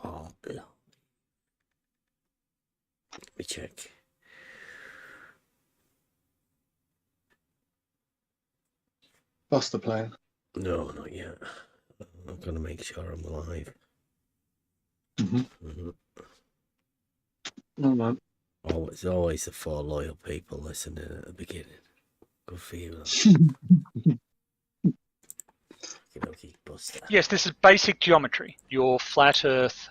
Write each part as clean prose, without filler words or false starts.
Oh, let me check. Buster plan. No, not yet. I'm gonna make sure I'm alive. No, man. Oh, it's always the 4 loyal people listening at the beginning. Good for you. Okay, Buster. Yes, this is basic geometry. Your flat Earth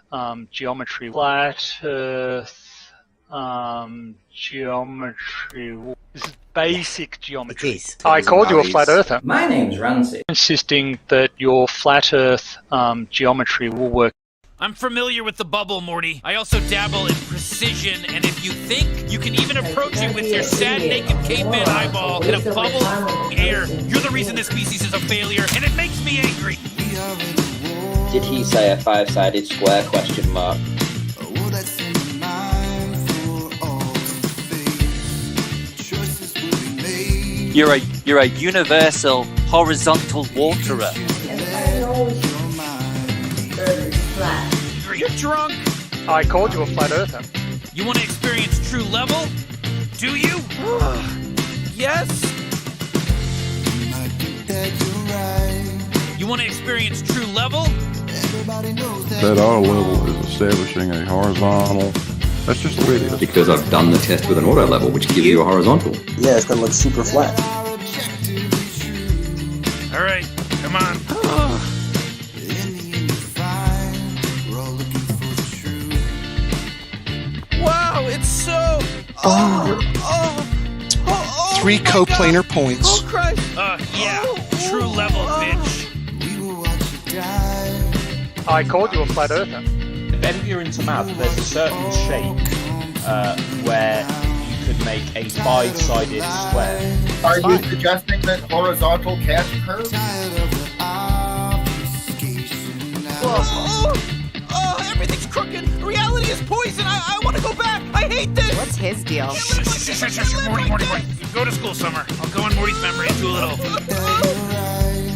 geometry. Flat Earth geometry. This is basic geometry. It is. I called you a flat earther. My name's Ramsey. Insisting that your flat Earth geometry will work. I'm familiar with the bubble, Morty. I also dabble in precision, and if you think you can even approach it with your sad naked caveman eyeball in a bubble of air, you're the reason this species is a failure, and it makes me angry. Did he say a 5-sided square question mark? You're a universal horizontal waterer. You're drunk. I called you a flat earther. You want to experience true level? Do you? Yes. You want to experience true level? That auto level is establishing a horizontal. That's just the way it is. Because I've done the test with an auto level, which gives you a horizontal. Yeah, it's gonna look super flat. All right, come on. Wow, it's so. Three coplanar points. Oh Christ! Yeah, true level, bitch. I called you a flat earther. If you're into math, there's a certain shape where you could make a 5-sided square. Are you suggesting that horizontal can't curve? Oh, everything's crooked. Reality is poison. I want to go back. I hate this. What's his deal? Shush. Morty. Go to school, Summer. I'll go on Morty's memory and do a little.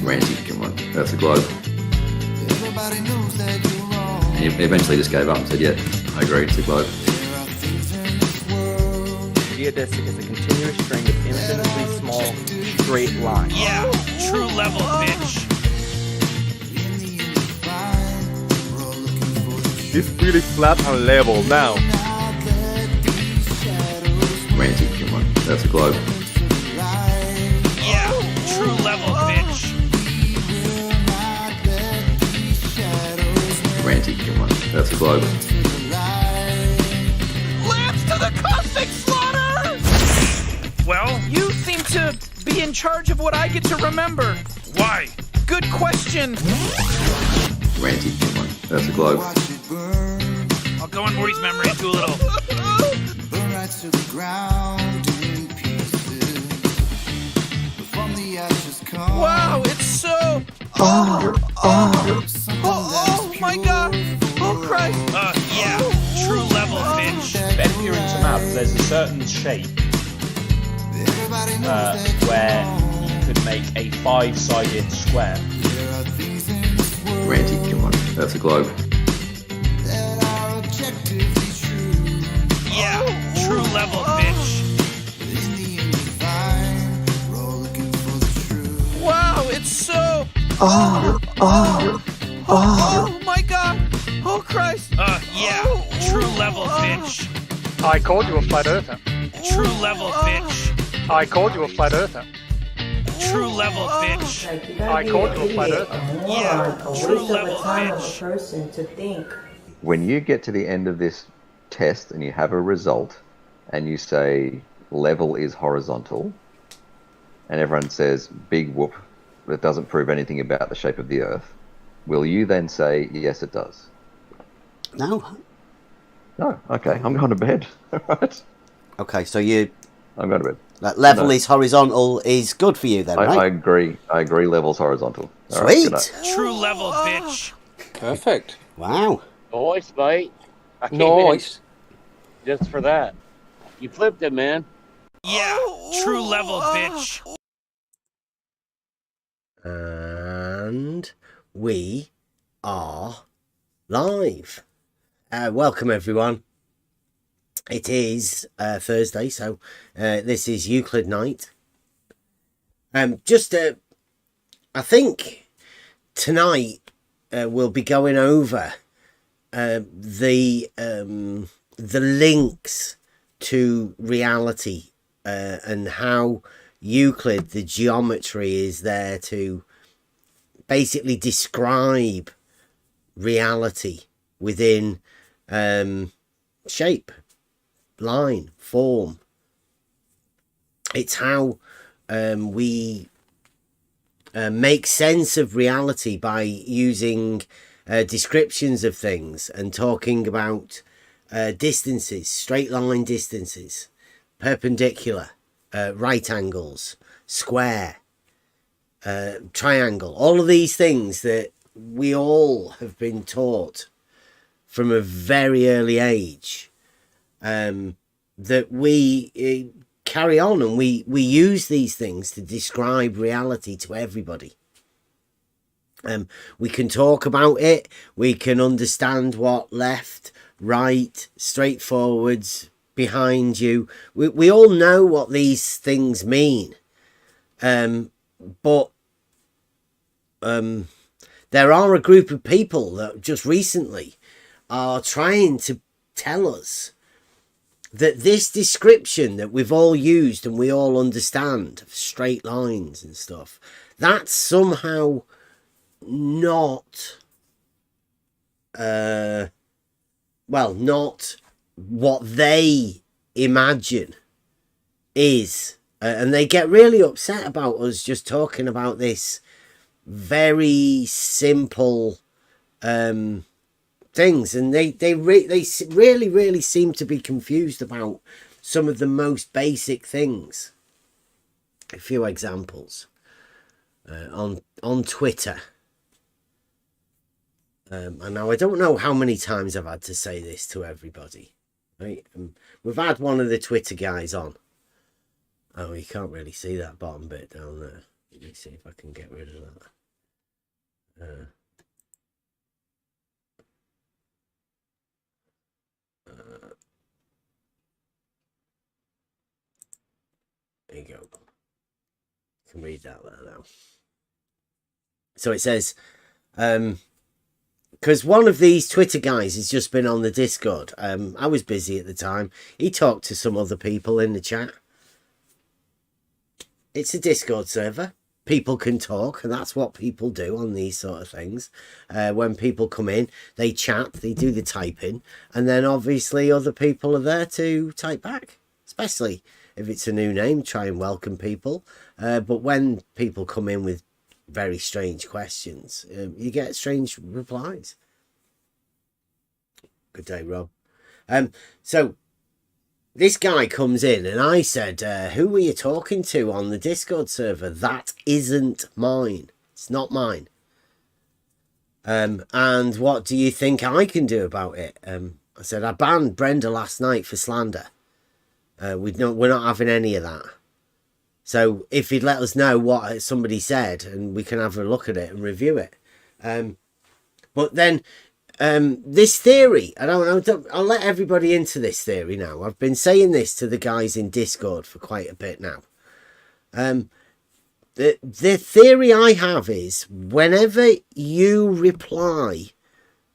Ranty, come on, that's a globe. And he eventually just gave up and said, yeah, I agree, it's a globe. Geodesic is a continuous string of infinitely small, straight lines. Yeah, true level, bitch. It's pretty flat and level now. Ranty, come on, that's a globe. Yeah, true level, bitch. Ranty, come on, that's a globe. Lambs to the cosmic slaughter! Well, you seem to be in charge of what I get to remember. Why? Good question. Ranty, come on, that's a globe. I'll go on Morty's memory and do a little. Wow, it's so. Oh my God! Oh Christ! Yeah, true level, bitch. If you're into math, there's a certain shape where you could make a 5-sided square. Ranty, come on, that's a globe. Yeah, true level, bitch. Wow, it's so. Oh my God! Oh Christ! Yeah, true level, bitch. I called you a flat earther. True level, bitch. I called you a flat earther. True level, bitch. I called you a flat earther. Yeah, true level, bitch. Person to think. When you get to the end of this test and you have a result and you say level is horizontal and everyone says big whoop, that doesn't prove anything about the shape of the earth, will you then say yes it does? No. No, okay, I'm going to bed. Right. Okay, so you. I'm going to bed. That level is horizontal is good for you then, right? I agree. I agree. Level's horizontal. All Sweet. Right, true level, bitch. Perfect. Wow. Nice, mate. I came Nice. in just for that. You flipped it, man. Yeah, true level, bitch. And we are live. Welcome everyone. It is Thursday, so this is Euclid night. I think tonight we'll be going over the links to reality and how Euclid, the geometry, is there to basically describe reality within shape, line, form. It's how we make sense of reality by using descriptions of things and talking about distances, straight line distances, perpendicular, right angles, square, triangle, all of these things that we all have been taught from a very early age, that we carry on, and we use these things to describe reality to everybody. We can talk about it, we can understand what left, right, straight forwards, behind you, we all know what these things mean, but there are a group of people that just recently are trying to tell us that this description that we've all used and we all understand, of straight lines and stuff, that's somehow not not what they imagine is, and they get really upset about us just talking about this very simple things, and they really seem to be confused about some of the most basic things. A few examples on Twitter. And now I don't know how many times I've had to say this to everybody, right? We've had one of the Twitter guys on. Oh, you can't really see that bottom bit down there. Let me see if I can get rid of that. There you go. You can read that there now. So it says, because one of these Twitter guys has just been on the Discord. I was busy at the time. He talked to some other people in the chat. It's a Discord server. People can talk, and that's what people do on these sort of things. When people come in, they chat, they do the typing, and then obviously other people are there to type back, especially if it's a new name, try and welcome people. But when people come in with very strange questions, you get strange replies. Good day, Rob. So this guy comes in, and I said, who were you talking to on the Discord server? That isn't mine. It's not mine. And what do you think I can do about it? I said, I banned Brenda last night for slander. We're not having any of that. So if he'd let us know what somebody said, and we can have a look at it and review it. But then this theory, I'll let everybody into this theory now. I've been saying this to the guys in Discord for quite a bit now. The theory I have is, whenever you reply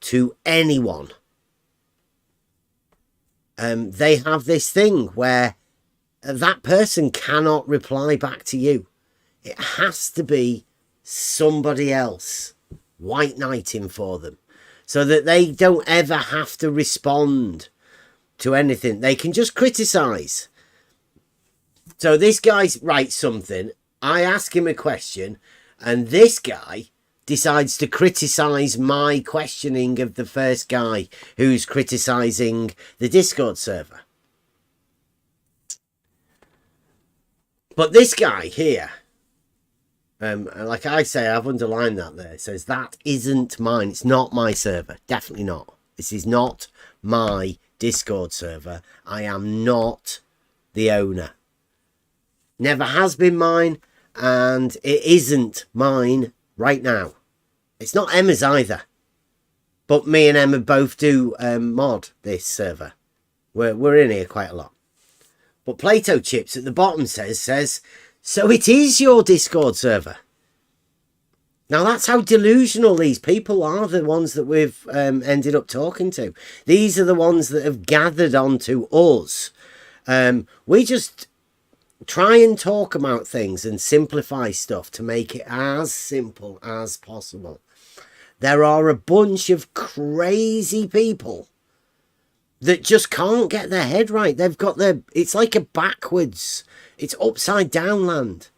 to anyone, they have this thing where that person cannot reply back to you. It has to be somebody else white knighting for them, so that they don't ever have to respond to anything. They can just criticize. So this guy writes something, I ask him a question, and this guy decides to criticize my questioning of the first guy who's criticizing the Discord server. But this guy here, like I say, I've underlined that there. It says, that isn't mine. It's not my server. Definitely not. This is not my Discord server. I am not the owner. Never has been mine, and it isn't mine right now. It's not Emma's either. But me and Emma both do mod this server. We're in here quite a lot. But Plato Chips at the bottom says, so it is your Discord server. Now that's how delusional these people are, the ones that we've ended up talking to. These are the ones that have gathered onto us. We just try and talk about things and simplify stuff to make it as simple as possible. There are a bunch of crazy people that just can't get their head right. They've got it's like a backwards, it's upside down land.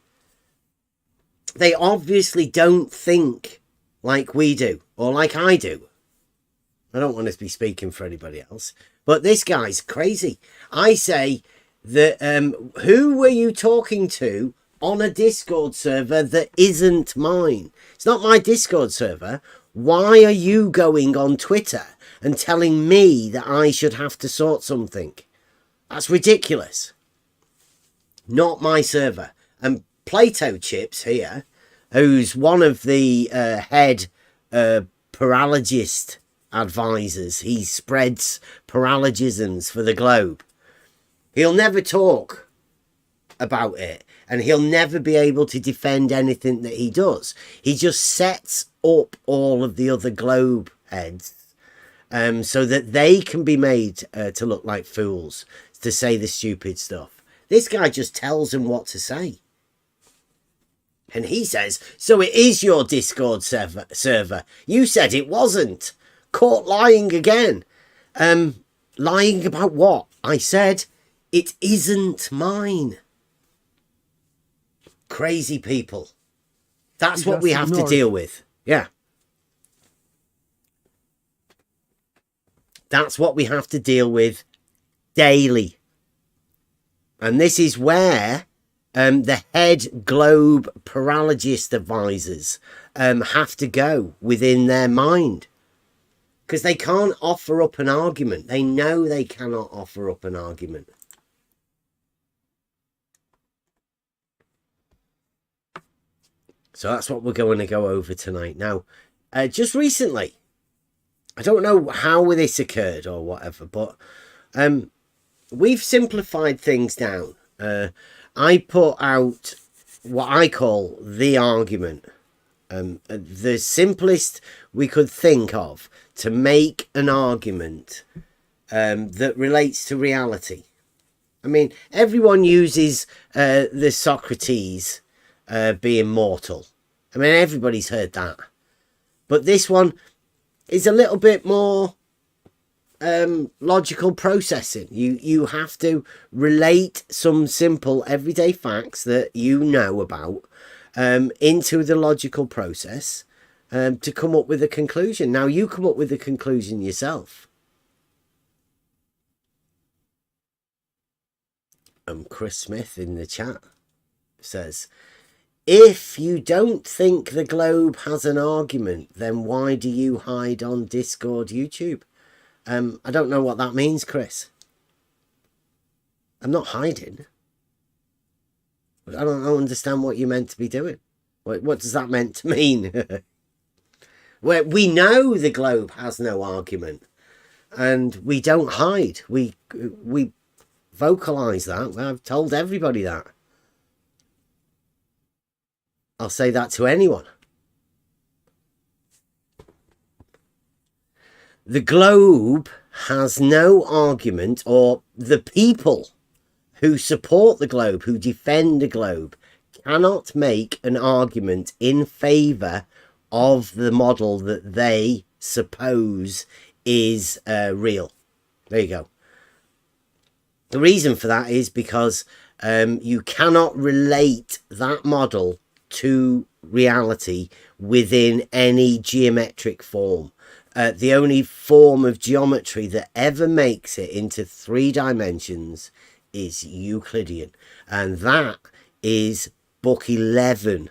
They obviously don't think like we do, or like I do. I don't want to be speaking for anybody else, but this guy's crazy. I say that, who were you talking to on a Discord server that isn't mine? It's not my Discord server. Why are you going on Twitter and telling me that I should have to sort something? That's ridiculous. Not my server. And Plato Chips here, who's one of the head paralogist advisors. He spreads paralogisms for the globe. He'll never talk about it, and he'll never be able to defend anything that he does. He just sets up all of the other globe heads so that they can be made to look like fools, to say the stupid stuff. This guy just tells them what to say. And he says, so it is your Discord server. You said it wasn't. Caught lying again. Lying about what? I said, it isn't mine. Crazy people. That's what we have to deal with. Yeah. That's what we have to deal with daily. And this is where the head globe paralogist advisors have to go within their mind. Because they can't offer up an argument. They know they cannot offer up an argument. So that's what we're going to go over tonight. Now, just recently, I don't know how this occurred or whatever, but we've simplified things down. I put out what I call the argument. The simplest we could think of to make an argument that relates to reality. I mean, everyone uses the Socrates being mortal. I mean, everybody's heard that. But this one is a little bit more logical processing. You have to relate some simple everyday facts that you know about into the logical process to come up with a conclusion. Now, you come up with a conclusion yourself. Chris Smith in the chat says, if you don't think the globe has an argument, then why do you hide on Discord, YouTube? I don't know what that means, Chris. I'm not hiding. I don't understand what you meant to be doing. What does that meant to mean? We know the globe has no argument, and we don't hide. We vocalize that. I've told everybody that. I'll say that to anyone. The globe has no argument, or the people who support the globe, who defend the globe, cannot make an argument in favour of the model that they suppose is real. There you go. The reason for that is because you cannot relate that model to reality within any geometric form. The only form of geometry that ever makes it into 3 dimensions is Euclidean, and that is book 11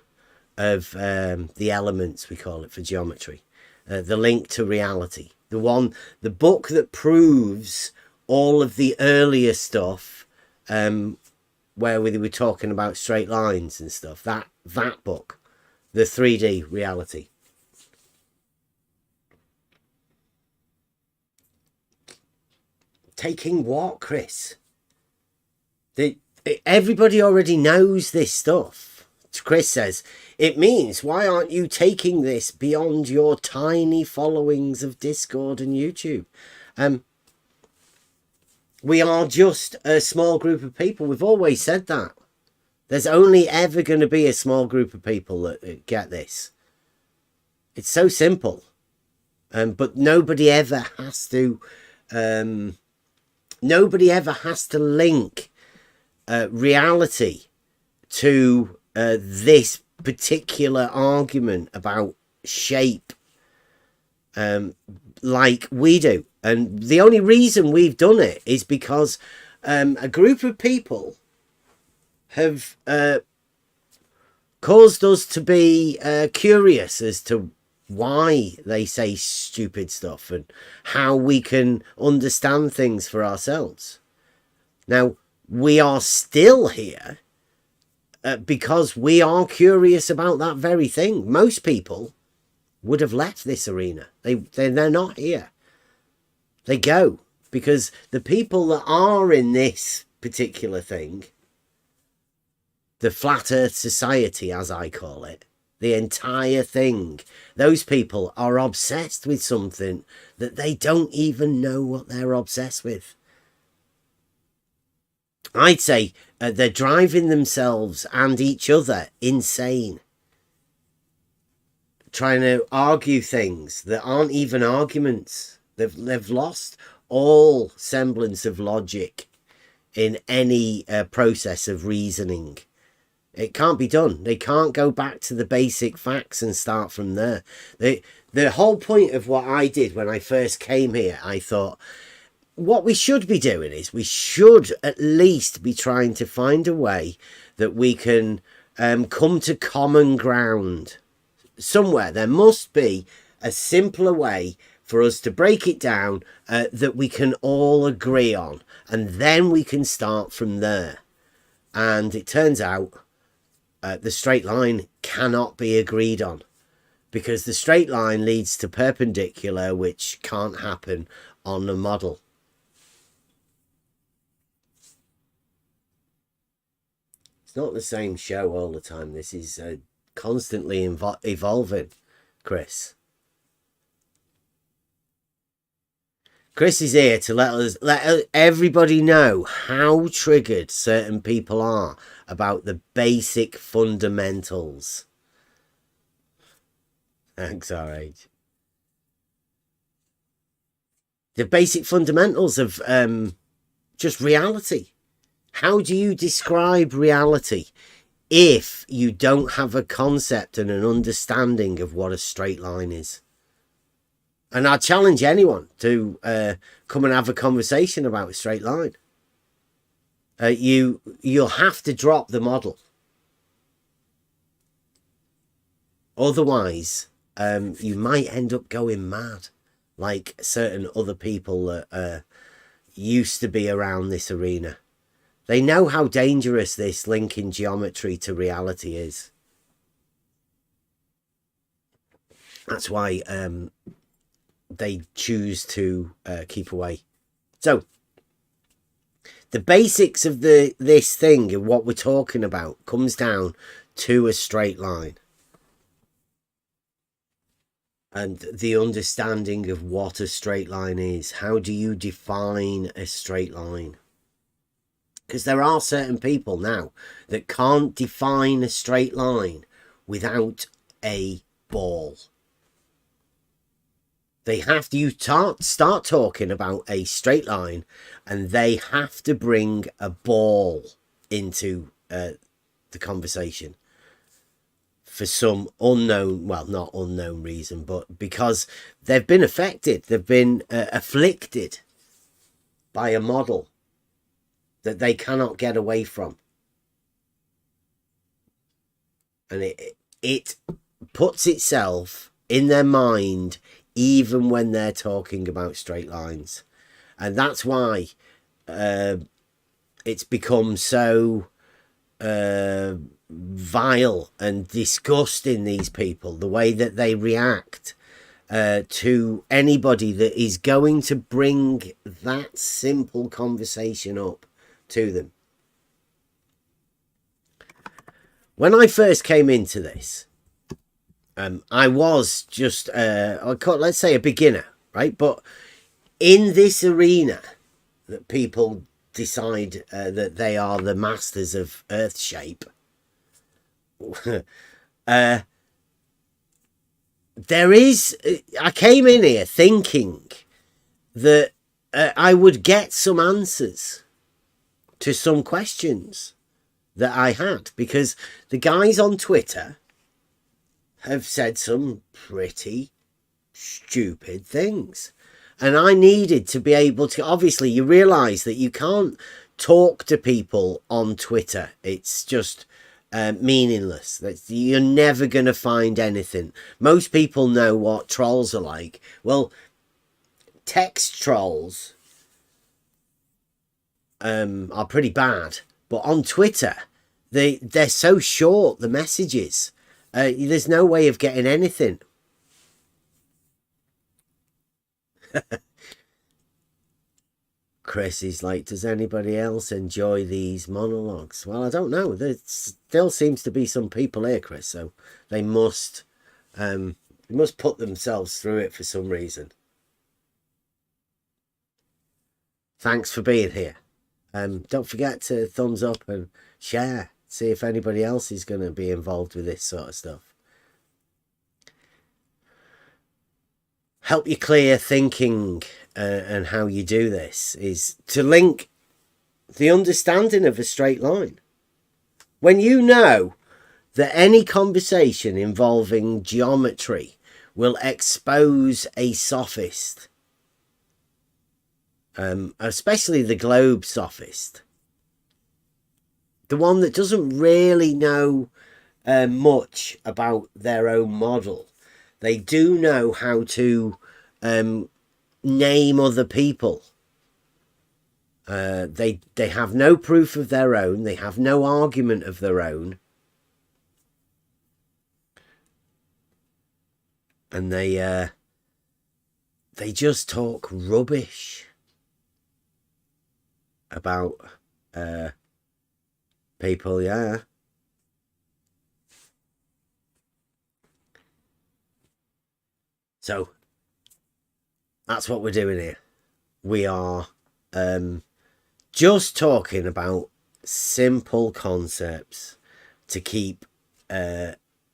of the elements, we call it, for geometry. The link to reality, the book that proves all of the earlier stuff, where we were talking about straight lines and stuff. That book, the 3D reality. Taking what, Chris? Everybody already knows this stuff. Chris says, it means, why aren't you taking this beyond your tiny followings of Discord and YouTube? We are just a small group of people. We've always said that. There's only ever going to be a small group of people that get this. It's so simple. But nobody ever has to link reality to this particular argument about shape like we do. And the only reason we've done it is because a group of people have caused us to be curious as to why they say stupid stuff and how we can understand things for ourselves. Now, we are still here because we are curious about that very thing. Most people would have left this arena. They're not here. They go because the people that are in this particular thing, the Flat Earth Society, as I call it, the entire thing, those people are obsessed with something that they don't even know what they're obsessed with. I'd say they're driving themselves and each other insane, trying to argue things that aren't even arguments. They've lost all semblance of logic in any process of reasoning. It can't be done. They can't go back to the basic facts and start from there. The whole point of what I did when I first came here, I thought, what we should be doing is we should at least be trying to find a way that we can come to common ground somewhere. There must be a simpler way for us to break it down that we can all agree on, and then we can start from there. And it turns out the straight line cannot be agreed on, because the straight line leads to perpendicular, which can't happen on a model. It's not the same show all the time. This is constantly evolving, Chris. Chris is here to let everybody know how triggered certain people are about the basic fundamentals. Thanks, RH. The basic fundamentals of just reality. How do you describe reality if you don't have a concept and an understanding of what a straight line is? And I challenge anyone to come and have a conversation about a straight line. You'll have to drop the model. Otherwise, you might end up going mad, like certain other people that used to be around this arena. They know how dangerous this linking geometry to reality is. That's why they choose to keep away. So the basics of this thing and what we're talking about comes down to a straight line and the understanding of what a straight line is. How do you define a straight line? Because there are certain people now that can't define a straight line without a ball. They have to start talking about a straight line, and they have to bring a ball into the conversation for some unknown, well, not unknown reason, but because they've been affected, they've been afflicted by a model that they cannot get away from. And it puts itself in their mind even when they're talking about straight lines. And that's why it's become so vile and disgusting, these people, the way that they react to anybody that is going to bring that simple conversation up to them. When I first came into this, I was just, let's say, a beginner, right? But in this arena that people decide that they are the masters of Earth shape, I came in here thinking that I would get some answers to some questions that I had, because the guys on Twitter have said some pretty stupid things. And I needed to be able to, obviously you realise that you can't talk to people on Twitter. It's just meaningless. You're never going to find anything. Most people know what trolls are like. Well, text trolls are pretty bad. But on Twitter, they're so short, the messages. There's no way of getting anything. Chris is like, does anybody else enjoy these monologues? Well, I don't know. There still seems to be some people here, Chris, so they must put themselves through it for some reason. Thanks for being here. Don't forget to thumbs up and share. See if anybody else is going to be involved with this sort of stuff. Help you clear thinking and how you do this is to link the understanding of a straight line. When you know that any conversation involving geometry will expose a sophist, especially the globe sophist, the one that doesn't really know much about their own model. They do know how to name other people. They have no proof of their own. They have no argument of their own. And they just talk rubbish about people, yeah. So that's what we're doing here. We are just talking about simple concepts to keep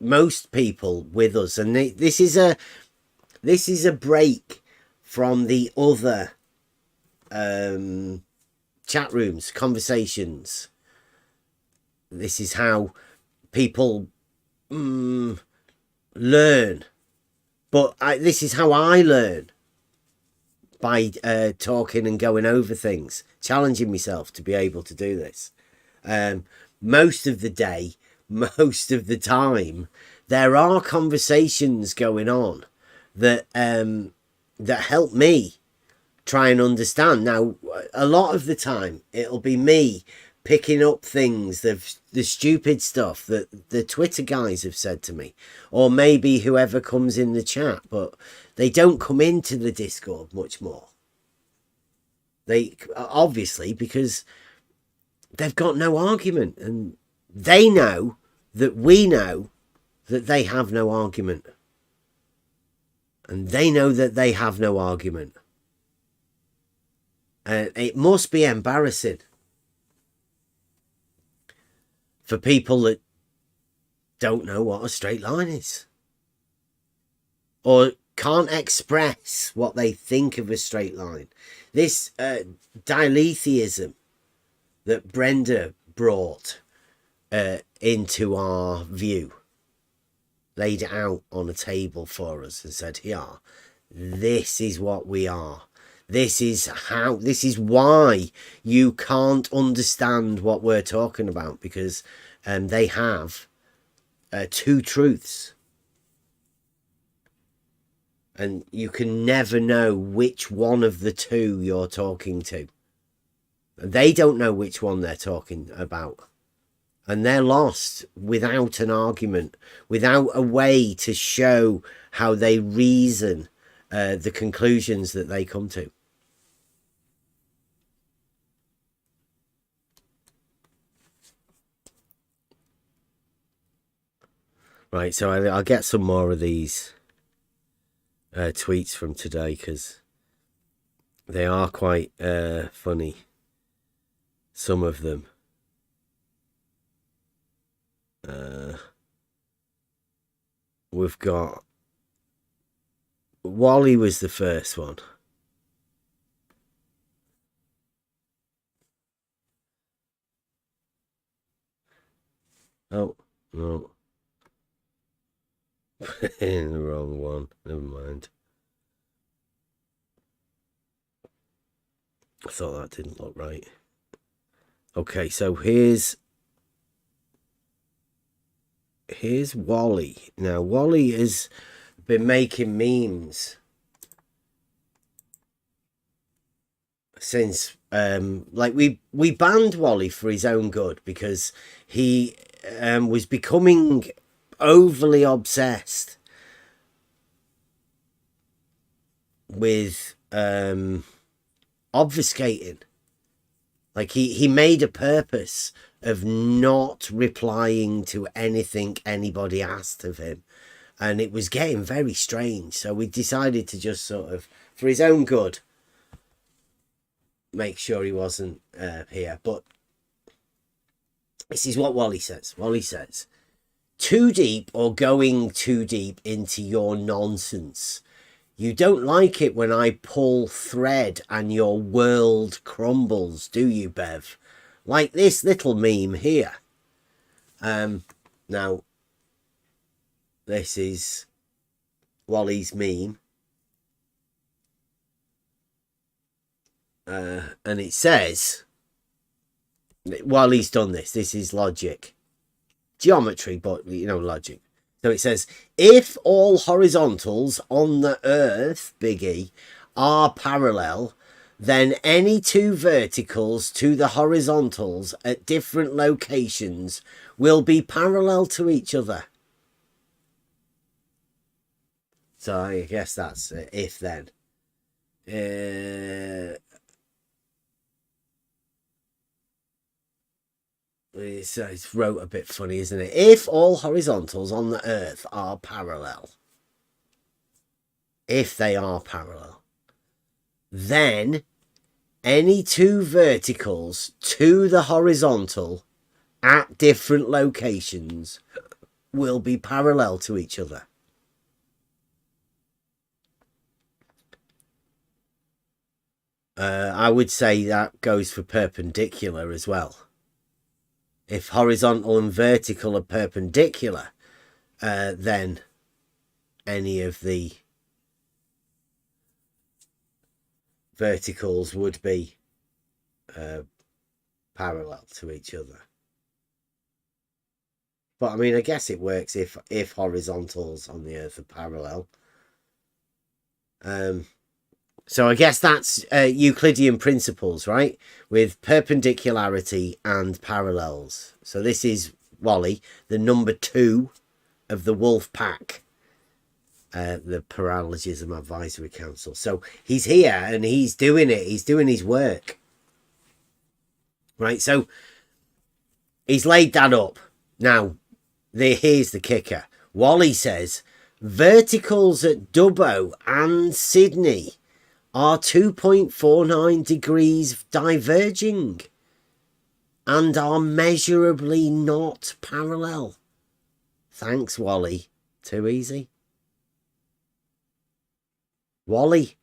most people with us, and this is a break from the other chat rooms, conversations. This is how people learn. But this is how I learn, by talking and going over things, challenging myself to be able to do this. Most of the day, most of the time, there are conversations going on that that help me try and understand. Now, a lot of the time, it'll be me picking up things, the stupid stuff that the Twitter guys have said to me, or maybe whoever comes in the chat, but they don't come into the Discord much more. They obviously, because they've got no argument, and they know that we know that they have no argument, and they know that they have no argument, and it must be embarrassing for people that don't know what a straight line is, or can't express what they think of a straight line. This diletheism that Brenda brought into our view, laid it out on a table for us and said, here, this is what we are. This is why you can't understand what we're talking about, because they have two truths. And you can never know which one of the two you're talking to. They don't know which one they're talking about. And they're lost without an argument, without a way to show how they reason the conclusions that they come to. Right, so I'll get some more of these tweets from today because they are quite funny, some of them. We've got Wally was the first one. Oh, no. In the wrong one. Never mind. I thought that didn't look right. Okay, so here's Wally. Now, Wally has been making memes since like we banned Wally for his own good because he was becoming overly obsessed with obfuscating. Like he made a purpose of not replying to anything anybody asked of him, and it was getting very strange. So we decided to just sort of, for his own good, make sure he wasn't here. But this is what Wally says. Wally says, too deep or going too deep into your nonsense. You don't like it when I pull thread and your world crumbles, do you, Bev? Like this little meme here. Now, this is Wally's meme. And it says, while he's done this is logic. Geometry, but, you know, logic. So it says, if all horizontals on the Earth, Biggie, are parallel, then any two verticals to the horizontals at different locations will be parallel to each other. So I guess that's if then. It's wrote a bit funny, isn't it? If all horizontals on the Earth are parallel, if they are parallel, then any two verticals to the horizontal at different locations will be parallel to each other. I would say that goes for perpendicular as well. If horizontal and vertical are perpendicular, then any of the verticals would be parallel to each other. But I mean, I guess it works if horizontals on the Earth are parallel. So I guess that's Euclidean principles, right? With perpendicularity and parallels. So this is Wally, the number 2 of the wolf pack, the Parallelism Advisory Council. So he's here and he's doing it. He's doing his work. Right, so he's laid that up. Now, here's the kicker. Wally says, verticals at Dubbo and Sydney are 2.49 degrees diverging and are measurably not parallel. Thanks, Wally. Too easy. Wally,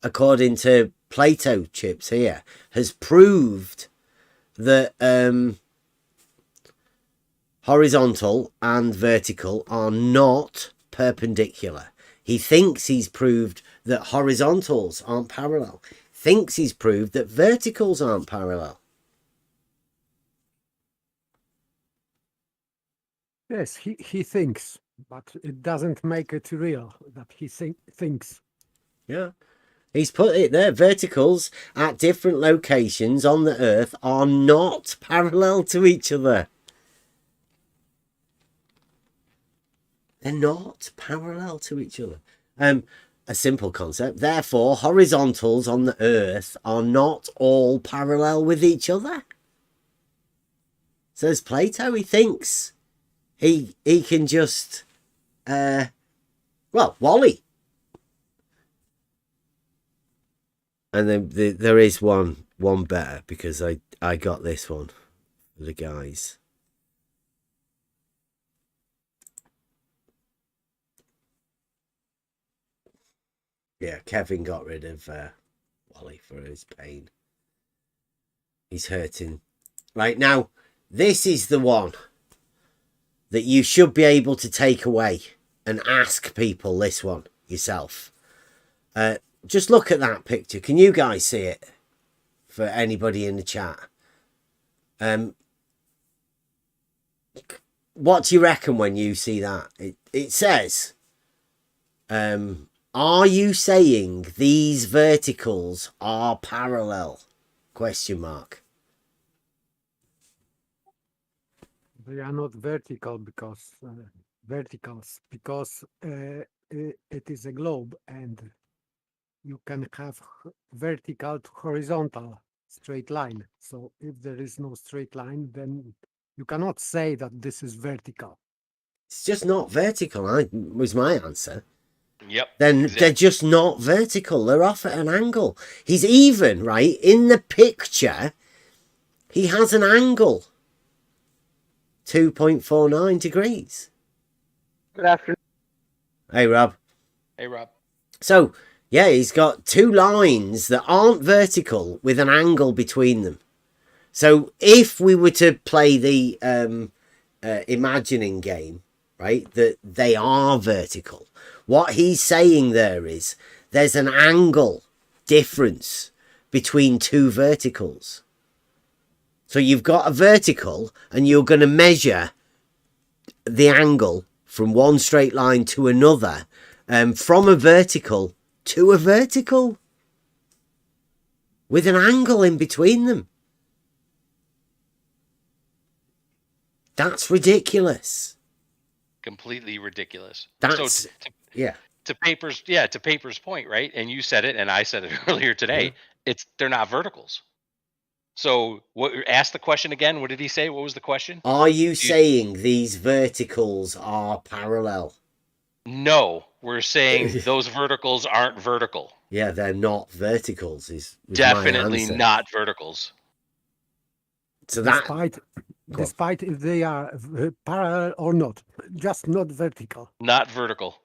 according to Plato Chips here, has proved that horizontal and vertical are not perpendicular. He thinks he's proved that horizontals aren't parallel. Thinks he's proved that verticals aren't parallel. Yes, he thinks, but it doesn't make it real that he thinks. Yeah. He's put it there. Verticals at different locations on the Earth are not parallel to each other. They're not parallel to each other. A simple concept. Therefore, horizontals on the Earth are not all parallel with each other. Says Plato. He thinks he can just well, Wally. And then there is one better, because I got this one for the guys. Yeah, Kevin got rid of Wally for his pain. He's hurting. Right, now, this is the one that you should be able to take away and ask people this one yourself. Just look at that picture. Can you guys see it? For anybody in the chat. What do you reckon when you see that? It says, are you saying these verticals are parallel? Question mark. They are not vertical because verticals, because it is a globe, and you can have vertical to horizontal straight line. So if there is no straight line, then you cannot say that this is vertical. It's just not vertical, was my answer. Yep. Then exactly. They're just not vertical. They're off at an angle. He's even, right, in the picture, he has an angle. 2.49 degrees. Good afternoon. Hey, Rob. Hey, Rob. So, yeah, he's got two lines that aren't vertical with an angle between them. So if we were to play the imagining game, right, that they are vertical, what he's saying there is there's an angle difference between two verticals. So you've got a vertical and you're going to measure the angle from one straight line to another, from a vertical to a vertical, with an angle in between them. That's ridiculous. Completely ridiculous. That's, so yeah. To Paper's point, right? And you said it, and I said it earlier today. Yeah. They're not verticals. So ask the question again. What did he say? What was the question? Are you saying these verticals are parallel? No, we're saying those verticals aren't vertical. Yeah, they're not verticals. Is definitely not verticals. So despite if they are parallel or not, just not vertical. Not vertical.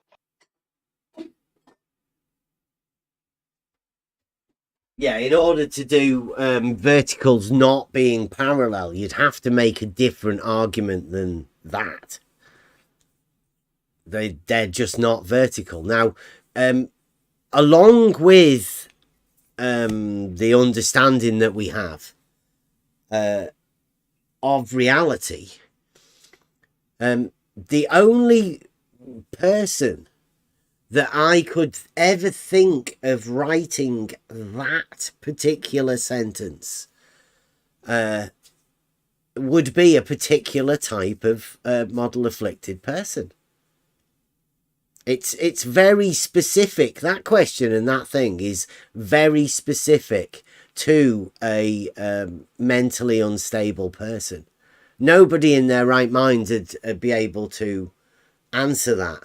Yeah, in order to do verticals not being parallel, you'd have to make a different argument than that. They're just not vertical. Now, along with the understanding that we have of reality, the only person that I could ever think of writing that particular sentence would be a particular type of model afflicted person. It's very specific. That question and that thing is very specific to a mentally unstable person. Nobody in their right mind would be able to answer that.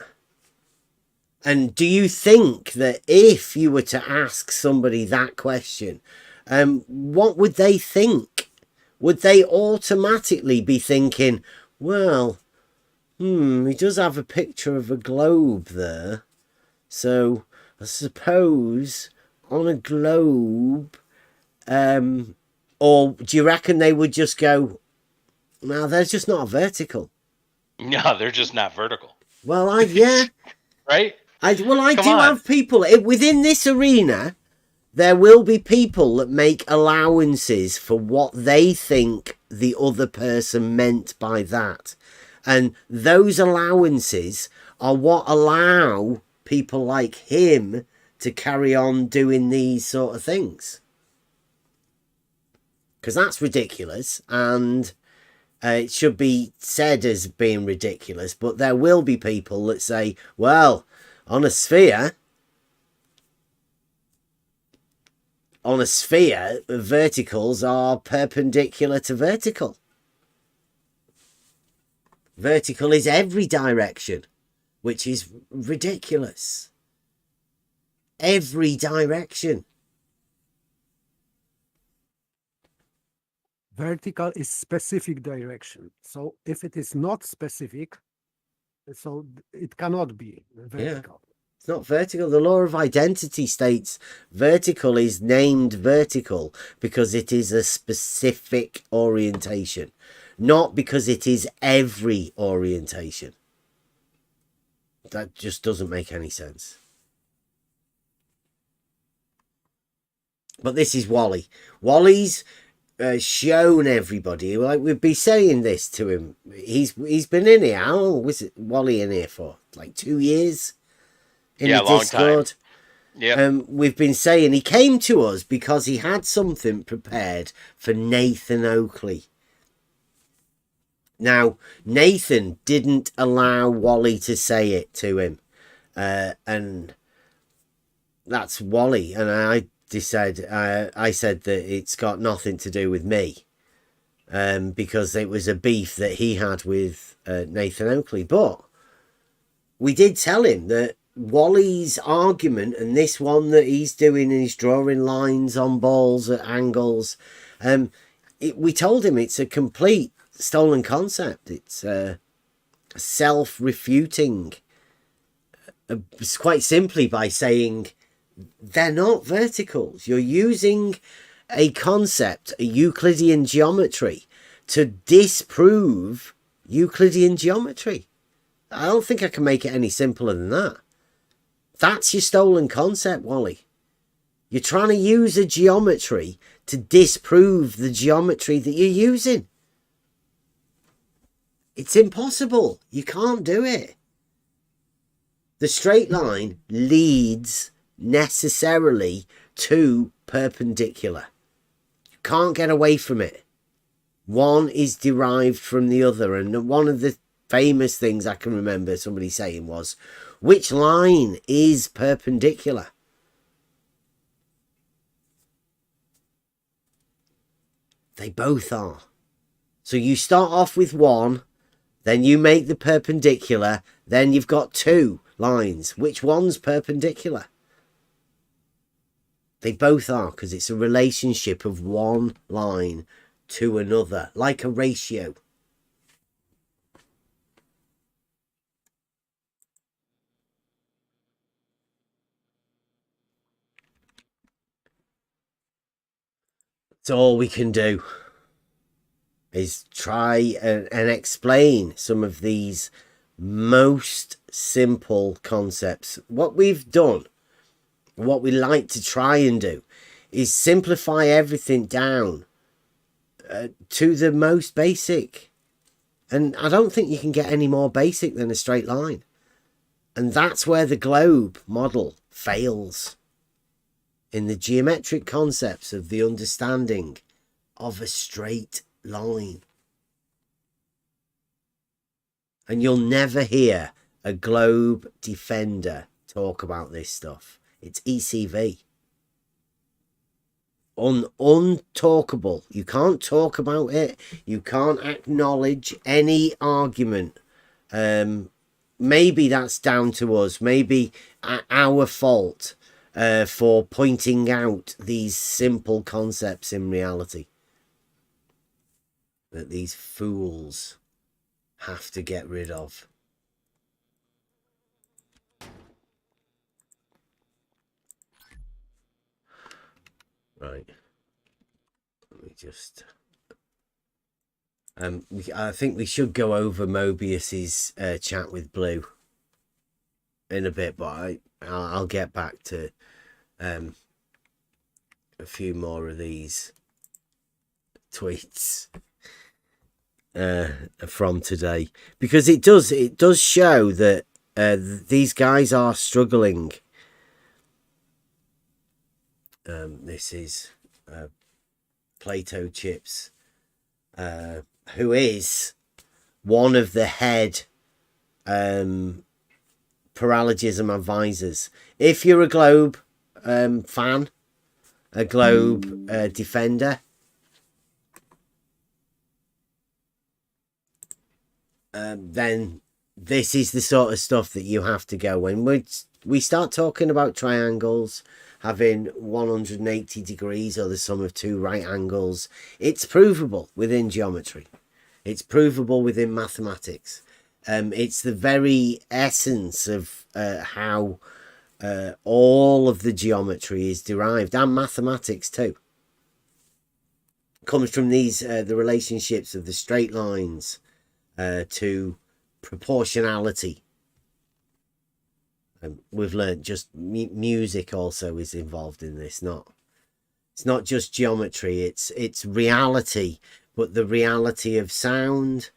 And do you think that if you were to ask somebody that question, what would they think? Would they automatically be thinking, well, he does have a picture of a globe there, so I suppose on a globe, or do you reckon they would just go, no, they're just not vertical? No, they're just not vertical. Well, yeah. Right? I do have people within this arena. There will be people that make allowances for what they think the other person meant by that. And those allowances are what allow people like him to carry on doing these sort of things. Because that's ridiculous, and it should be said as being ridiculous, but there will be people that say, well, on a sphere, verticals are perpendicular to vertical. Vertical is every direction, which is ridiculous. Every direction. Vertical is specific direction. So if it is not specific, so it cannot be vertical. It's not vertical. The law of identity states vertical is named vertical because it is a specific orientation, not because it is every orientation. That just doesn't make any sense. But this is Wally. Wally's shown everybody, like we'd be saying this to him. He's been in here. How long was it Wally in here for? Like 2 years in the long Discord. time. Yeah. We've been saying he came to us because he had something prepared for Nathan Oakley. Now, Nathan didn't allow Wally to say it to him, and that's Wally. And I said that it's got nothing to do with me, because it was a beef that he had with Nathan Oakley. But we did tell him that Wally's argument, and this one that he's doing, and he's drawing lines on balls at angles, we told him it's a complete stolen concept. It's self-refuting. It's quite simply by saying they're not verticals. You're using a concept, a Euclidean geometry, to disprove Euclidean geometry. I don't think I can make it any simpler than that. That's your stolen concept, Wally. You're trying to use a geometry to disprove the geometry that you're using. It's impossible. You can't do it. The straight line leads necessarily to perpendicular. You can't get away from it. One is derived from the other. And one of the famous things I can remember somebody saying was, which line is perpendicular? They both are. So you start off with one, then you make the perpendicular, then you've got two lines. Which one's perpendicular? They both are, because it's a relationship of one line to another, like a ratio. That's all we can do, is try and explain some of these most simple concepts. What we've done, what we like to try and do, is simplify everything down to the most basic. And I don't think you can get any more basic than a straight line. And that's where the globe model fails. In the geometric concepts of the understanding of a straight line. And you'll never hear a globe defender talk about this stuff. It's ECV. Untalkable. You can't talk about it. You can't acknowledge any argument. Maybe that's down to us. Maybe our fault for pointing out these simple concepts in reality that these fools have to get rid of. Right. Let me just... I think we should go over Mobius's chat with Blue in a bit, but I'll get back to a few more of these tweets from today, because it does show that these guys are struggling This is Plato Chips, who is one of the head paralogism advisors. If you're a Globe fan, a Globe defender, then this is the sort of stuff that you have to go when we start talking about triangles having 180 degrees or the sum of two right angles. It's provable within geometry. It's provable within mathematics. It's the very essence of how all of the geometry is derived, and mathematics too. It comes from these the relationships of the straight lines to proportionality. We've learned just music also is involved in this. It's not just geometry. It's reality, but the reality of sound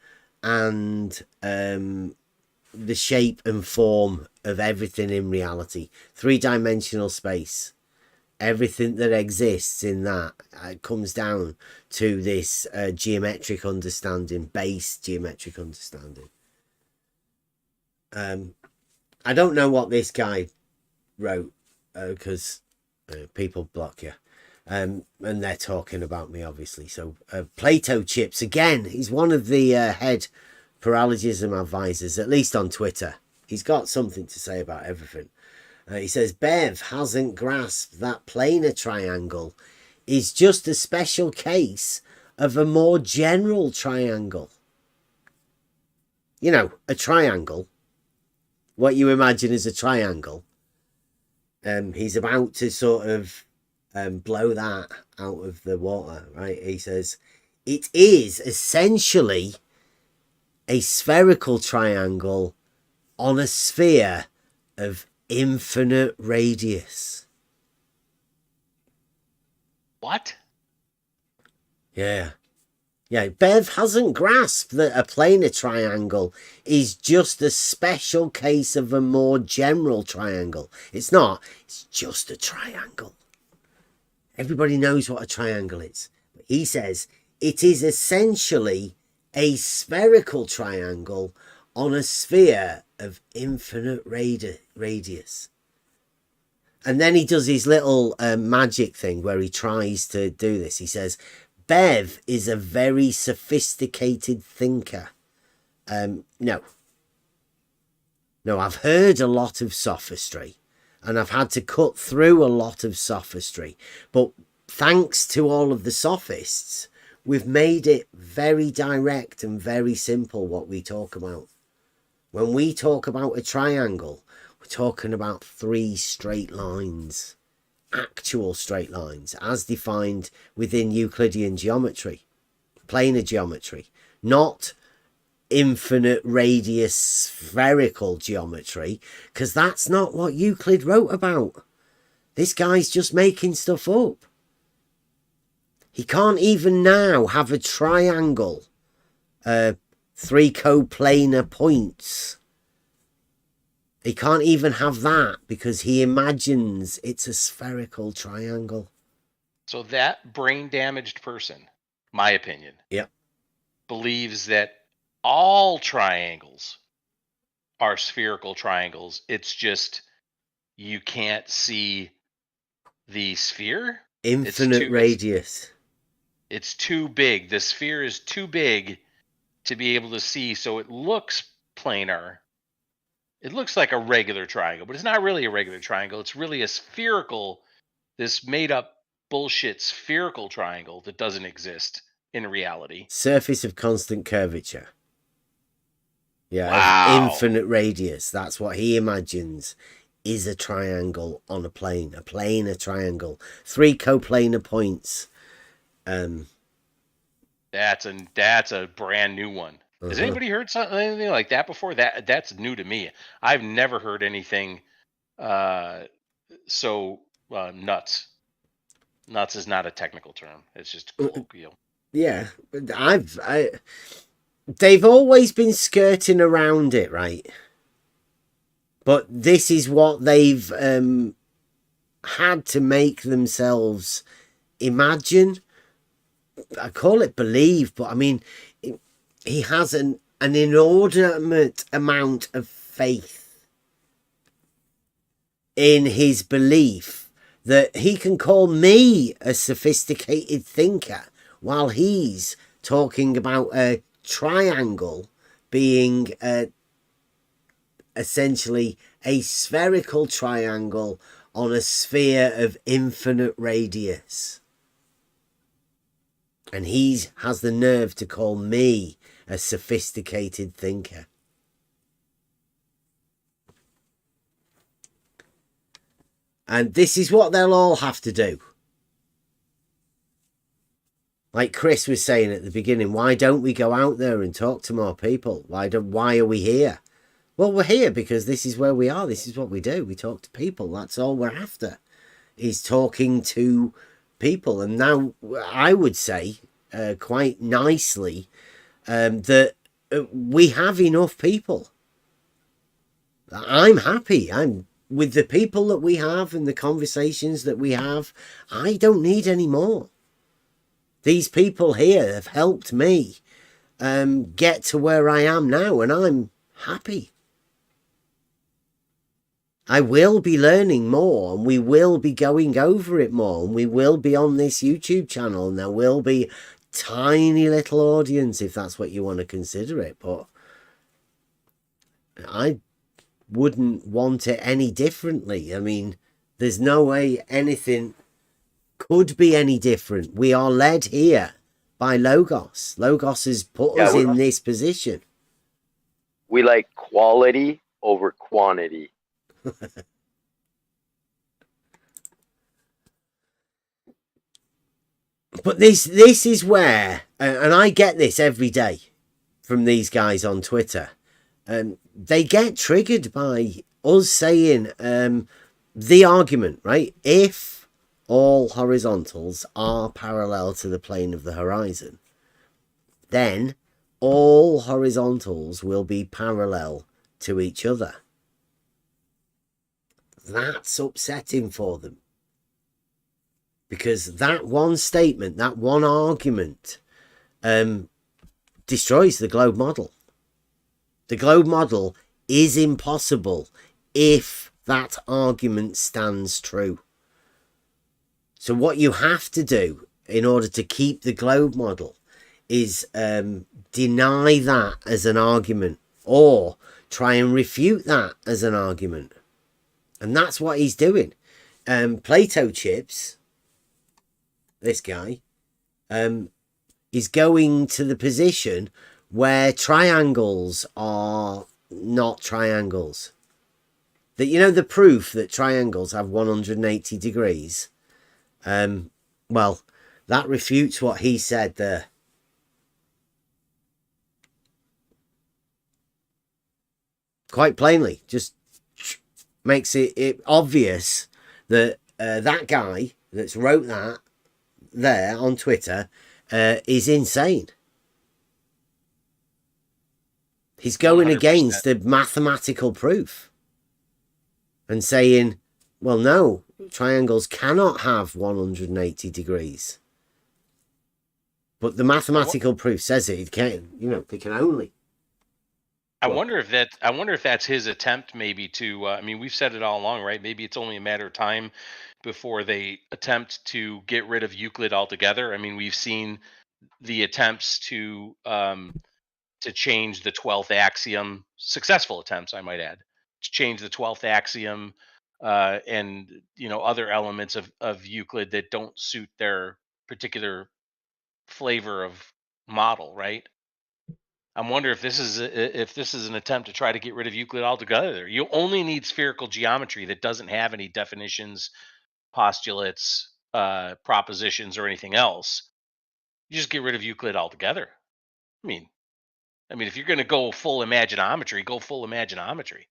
and the shape and form of everything in reality. Three-dimensional space. Everything that exists in that comes down to this geometric understanding, base geometric understanding. I don't know what this guy wrote because people block you. And they're talking about me, obviously. So Plato Chips, again, he's one of the head paralogism advisors, at least on Twitter. He's got something to say about everything. He says, Bev hasn't grasped that planar triangle is just a special case of a more general triangle. You know, a triangle. What you imagine as a triangle. He's about to sort of blow that out of the water, right? He says, it is essentially a spherical triangle on a sphere of infinite radius. What? Yeah. Bev hasn't grasped that a planar triangle is just a special case of a more general triangle. It's not. It's just a triangle. Everybody knows what a triangle is. But he says it is essentially a spherical triangle on a sphere of infinite radius. And then he does his little magic thing where he tries to do this. He says, Bev is a very sophisticated thinker. No, I've heard a lot of sophistry and I've had to cut through a lot of sophistry. But thanks to all of the sophists, we've made it very direct and very simple what we talk about. When we talk about a triangle, we're talking about three straight lines. Actual straight lines as defined within Euclidean geometry, planar geometry, not infinite radius spherical geometry, because that's not what Euclid wrote about. This guy's just making stuff up. He can't even now have a triangle, three coplanar points. He can't even have that because he imagines it's a spherical triangle. So that brain damaged person, my opinion, believes that all triangles are spherical triangles. It's just you can't see the sphere. Infinite radius. It's too big. The sphere is too big to be able to see, so it looks planar. It looks like a regular triangle, but it's not really a regular triangle. It's really a spherical, this made up bullshit spherical triangle that doesn't exist in reality. Surface of constant curvature. Yeah, wow. Infinite radius. That's what he imagines is a triangle on a plane. A planar triangle. Three coplanar points. That's a brand new one. Has anybody heard anything like that before? That's new to me. I've never heard anything so nuts. Nuts is not a technical term. It's just colloquial. Yeah, but they've always been skirting around it, right? But this is what they've had to make themselves imagine. I call it believe, but I mean, he has an inordinate amount of faith in his belief that he can call me a sophisticated thinker while he's talking about a triangle being essentially a spherical triangle on a sphere of infinite radius. And he has the nerve to call me a sophisticated thinker. And this is what they'll all have to do. Like Chris was saying at the beginning, why don't we go out there and talk to more people? Why are we here? Well, we're here because this is where we are. This is what we do. We talk to people. That's all we're after, is talking to people. And now I would say quite nicely that we have enough people. I'm happy. I'm with the people that we have and the conversations that we have. I don't need any more. These people here have helped me get to where I am now, and I'm happy. I will be learning more, and we will be going over it more, and we will be on this YouTube channel, and there will be tiny little audience, if that's what you want to consider it. But I wouldn't want it any differently. I mean, there's no way anything could be any different. We are led here by Logos. Logos has put us in this position. We like quality over quantity. But this is where, and I get this every day from these guys on Twitter, they get triggered by us saying the argument, right? If all horizontals are parallel to the plane of the horizon, then all horizontals will be parallel to each other. That's upsetting for them. Because that one statement, that one argument, destroys the globe model. The globe model is impossible if that argument stands true. So what you have to do in order to keep the globe model is deny that as an argument, or try and refute that as an argument. And that's what he's doing. Plato Chips, this guy, is going to the position where triangles are not triangles. That, you know, the proof that triangles have 180 degrees. Well, that refutes what he said there. Quite plainly, just makes it obvious that that guy that's wrote that there on Twitter is insane. He's going 100%. Against the mathematical proof and saying, well, no, triangles cannot have 180 degrees. But the mathematical proof says it can, you know, they can only. I wonder if that's his attempt, maybe to. I mean, we've said it all along, right? Maybe it's only a matter of time before they attempt to get rid of Euclid altogether. I mean, we've seen the attempts to change the 12th axiom, successful attempts, I might add, to change the 12th axiom, and other elements of Euclid that don't suit their particular flavor of model, right? I wonder if this is an attempt to try to get rid of Euclid altogether. You only need spherical geometry that doesn't have any definitions, postulates, propositions, or anything else. You just get rid of Euclid altogether. I mean, if you're going to go full imaginometry, go full imaginometry.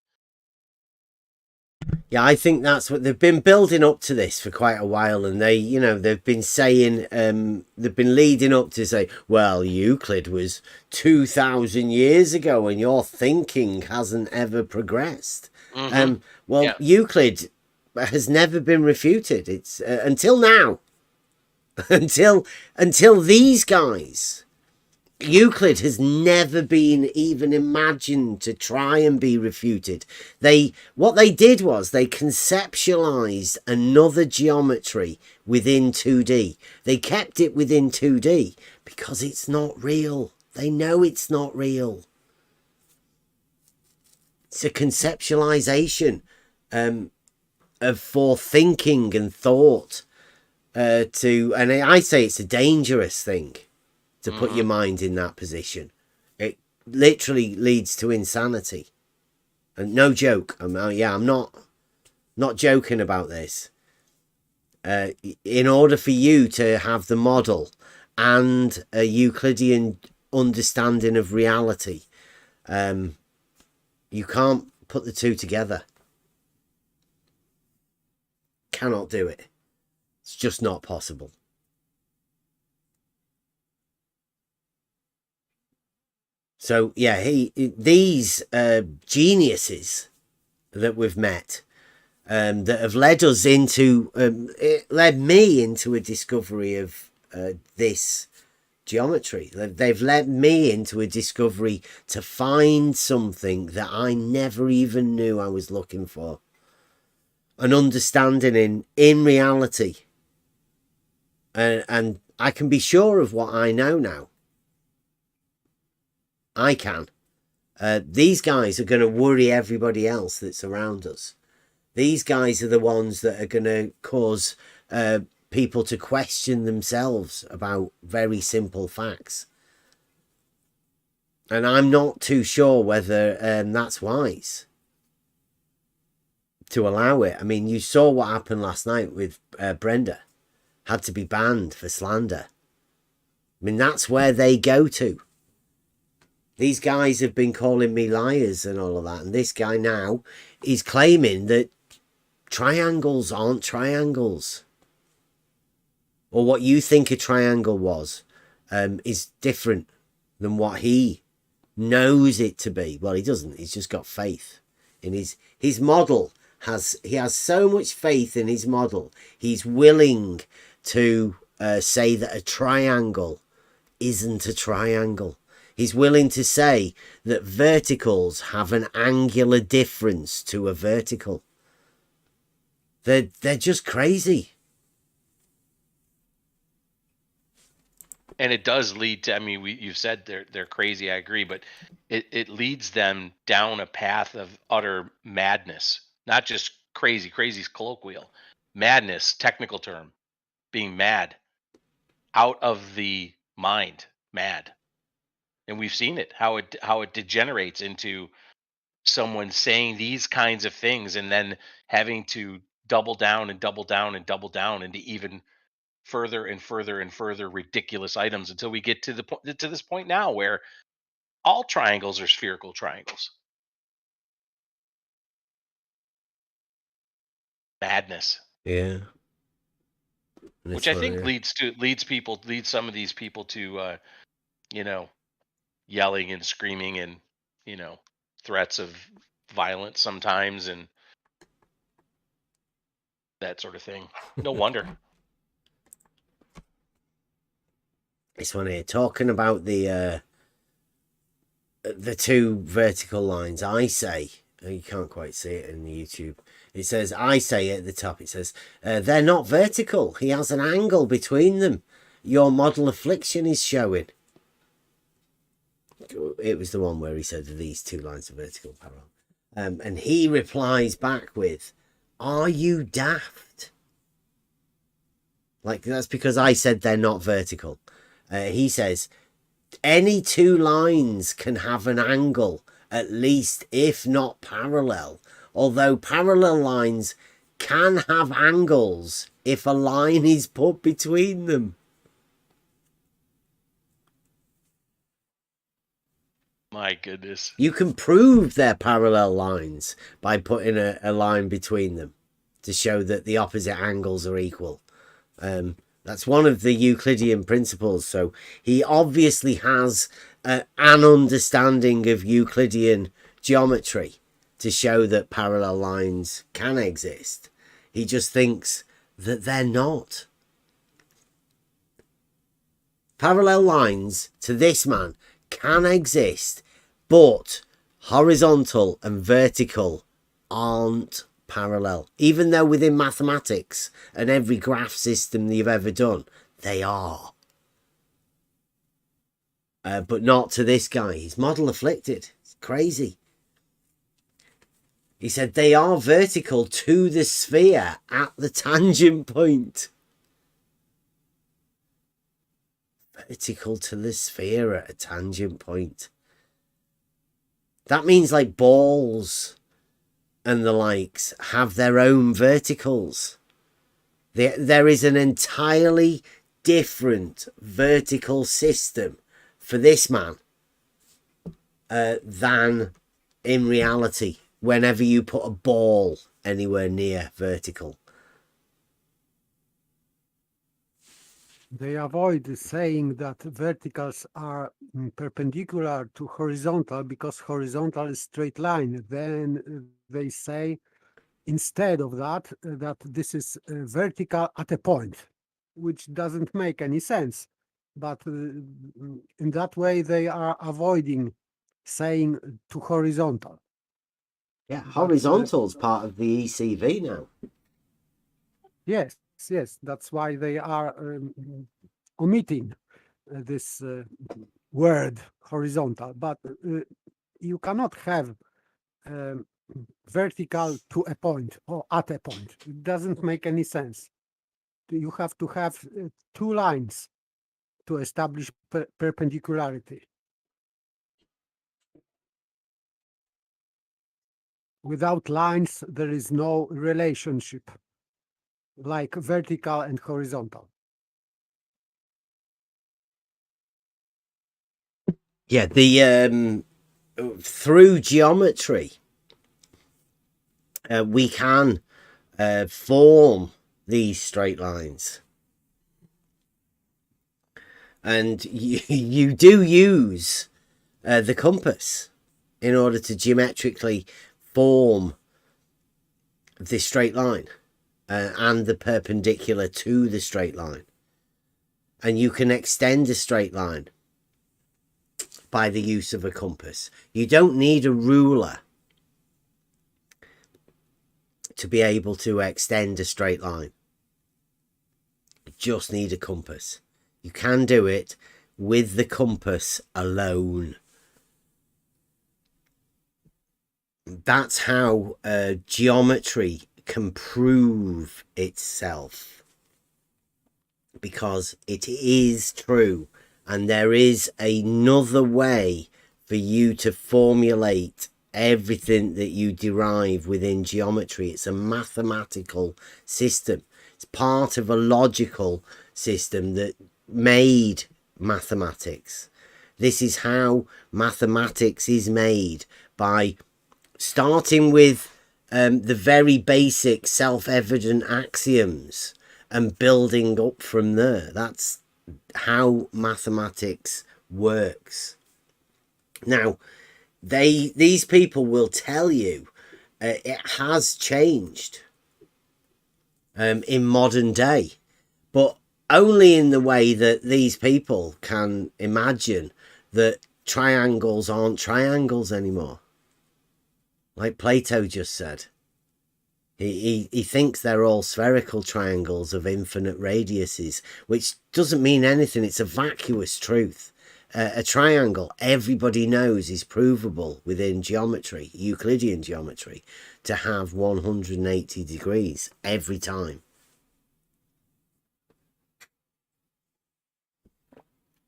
Yeah, I think that's what they've been building up to this for quite a while, and they've been saying, they've been leading up to say, well, Euclid was 2,000 years ago, and your thinking hasn't ever progressed. Mm-hmm. Euclid has never been refuted. It's until now, until these guys. Euclid has never been even imagined to try and be refuted. What they did was they conceptualized another geometry within 2D. They kept it within 2D because it's not real. They know it's not real. It's a conceptualization for thinking and thought. And I say it's a dangerous thing to put your mind in that position. It literally leads to insanity. And no joke. I'm not joking about this. In order for you to have the model and a Euclidean understanding of reality, you can't put the two together. Cannot do it. It's just not possible. So yeah, these geniuses that we've met, that have led us into, it led me into a discovery of this geometry. They've led me into a discovery to find something that I never even knew I was looking for. An understanding in reality. And I can be sure of what I know now. I can. These guys are going to worry everybody else that's around us. These guys are the ones that are going to cause people to question themselves about very simple facts. And I'm not too sure whether that's wise to allow it. I mean, you saw what happened last night with Brenda. Had to be banned for slander. I mean, that's where they go to. These guys have been calling me liars and all of that. And this guy now is claiming that triangles aren't triangles. Or what you think a triangle was is different than what he knows it to be. Well, he doesn't. He's just got faith in his model. He has so much faith in his model. He's willing to say that a triangle isn't a triangle. He's willing to say that verticals have an angular difference to a vertical. They're just crazy. And it does lead to, I mean, you've said they're crazy, I agree, but it leads them down a path of utter madness. Not just crazy. Crazy's colloquial. Madness, technical term. Being mad. Out of the mind. Mad. And we've seen it, how it degenerates into someone saying these kinds of things and then having to double down and double down and double down into even further and further and further ridiculous items until we get to this point now where all triangles are spherical triangles. Madness. Yeah. Which I think leads some of these people to yelling and screaming and threats of violence sometimes and that sort of thing. No wonder. This one here, talking about the two vertical lines. I say, you can't quite see it in YouTube. It says, I say at the top, it says, they're not vertical. He has an angle between them. Your model affliction is showing. It was the one where he said these two lines are vertical parallel. And he replies back with, are you daft? Like, that's because I said they're not vertical. He says, any two lines can have an angle, at least, if not parallel. Although parallel lines can have angles if a line is put between them. My goodness. You can prove they're parallel lines by putting a line between them to show that the opposite angles are equal. That's one of the Euclidean principles. So he obviously has an understanding of Euclidean geometry to show that parallel lines can exist. He just thinks that they're not. Parallel lines to this man can exist, but horizontal and vertical aren't parallel. Even though within mathematics and every graph system that you've ever done, they are. But not to this guy. He's model afflicted. It's crazy. He said they are vertical to the sphere at the tangent point. Vertical to the sphere at a tangent point. That means like balls and the likes have their own verticals. There is an entirely different vertical system for this man than in reality whenever you put a ball anywhere near vertical. They avoid saying that verticals are perpendicular to horizontal because horizontal is straight line. Then they say instead of that, that this is vertical at a point, which doesn't make any sense. But in that way, they are avoiding saying to horizontal. Yeah, horizontal is part of the ECV now. Yes, yes, that's why they are omitting this word horizontal. But you cannot have vertical to a point or at a point. It doesn't make any sense. You have to have two lines to establish perpendicularity. Without lines, there is no relationship like vertical and horizontal. Yeah, the through geometry, we can form these straight lines. And you do use the compass in order to geometrically form the straight line and the perpendicular to the straight line. And you can extend a straight line by the use of a compass. You don't need a ruler to be able to extend a straight line. You just need a compass. You can do it with the compass alone. That's how geometry can prove itself, because it is true, and there is another way for you to formulate everything that you derive within geometry. It's a mathematical system. It's part of a logical system that made mathematics. This is how mathematics is made, by starting with the very basic self-evident axioms and building up from there. That's how mathematics works. Now, these people will tell you it has changed in modern day, but only in the way that these people can imagine that triangles aren't triangles anymore. Like Plato just said. He thinks they're all spherical triangles of infinite radiuses, which doesn't mean anything. It's a vacuous truth. A triangle, everybody knows, is provable within geometry, Euclidean geometry, to have 180 degrees every time.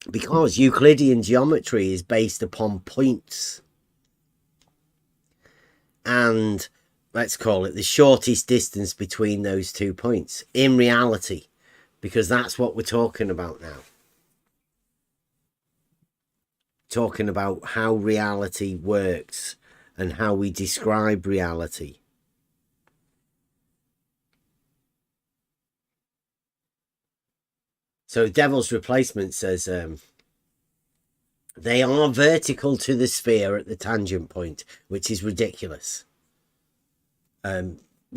Because Euclidean geometry is based upon points. And let's call it the shortest distance between those 2 points in reality, because that's what we're talking about now. Talking about how reality works and how we describe reality. So Devil's Replacement says they are vertical to the sphere at the tangent point, which is ridiculous.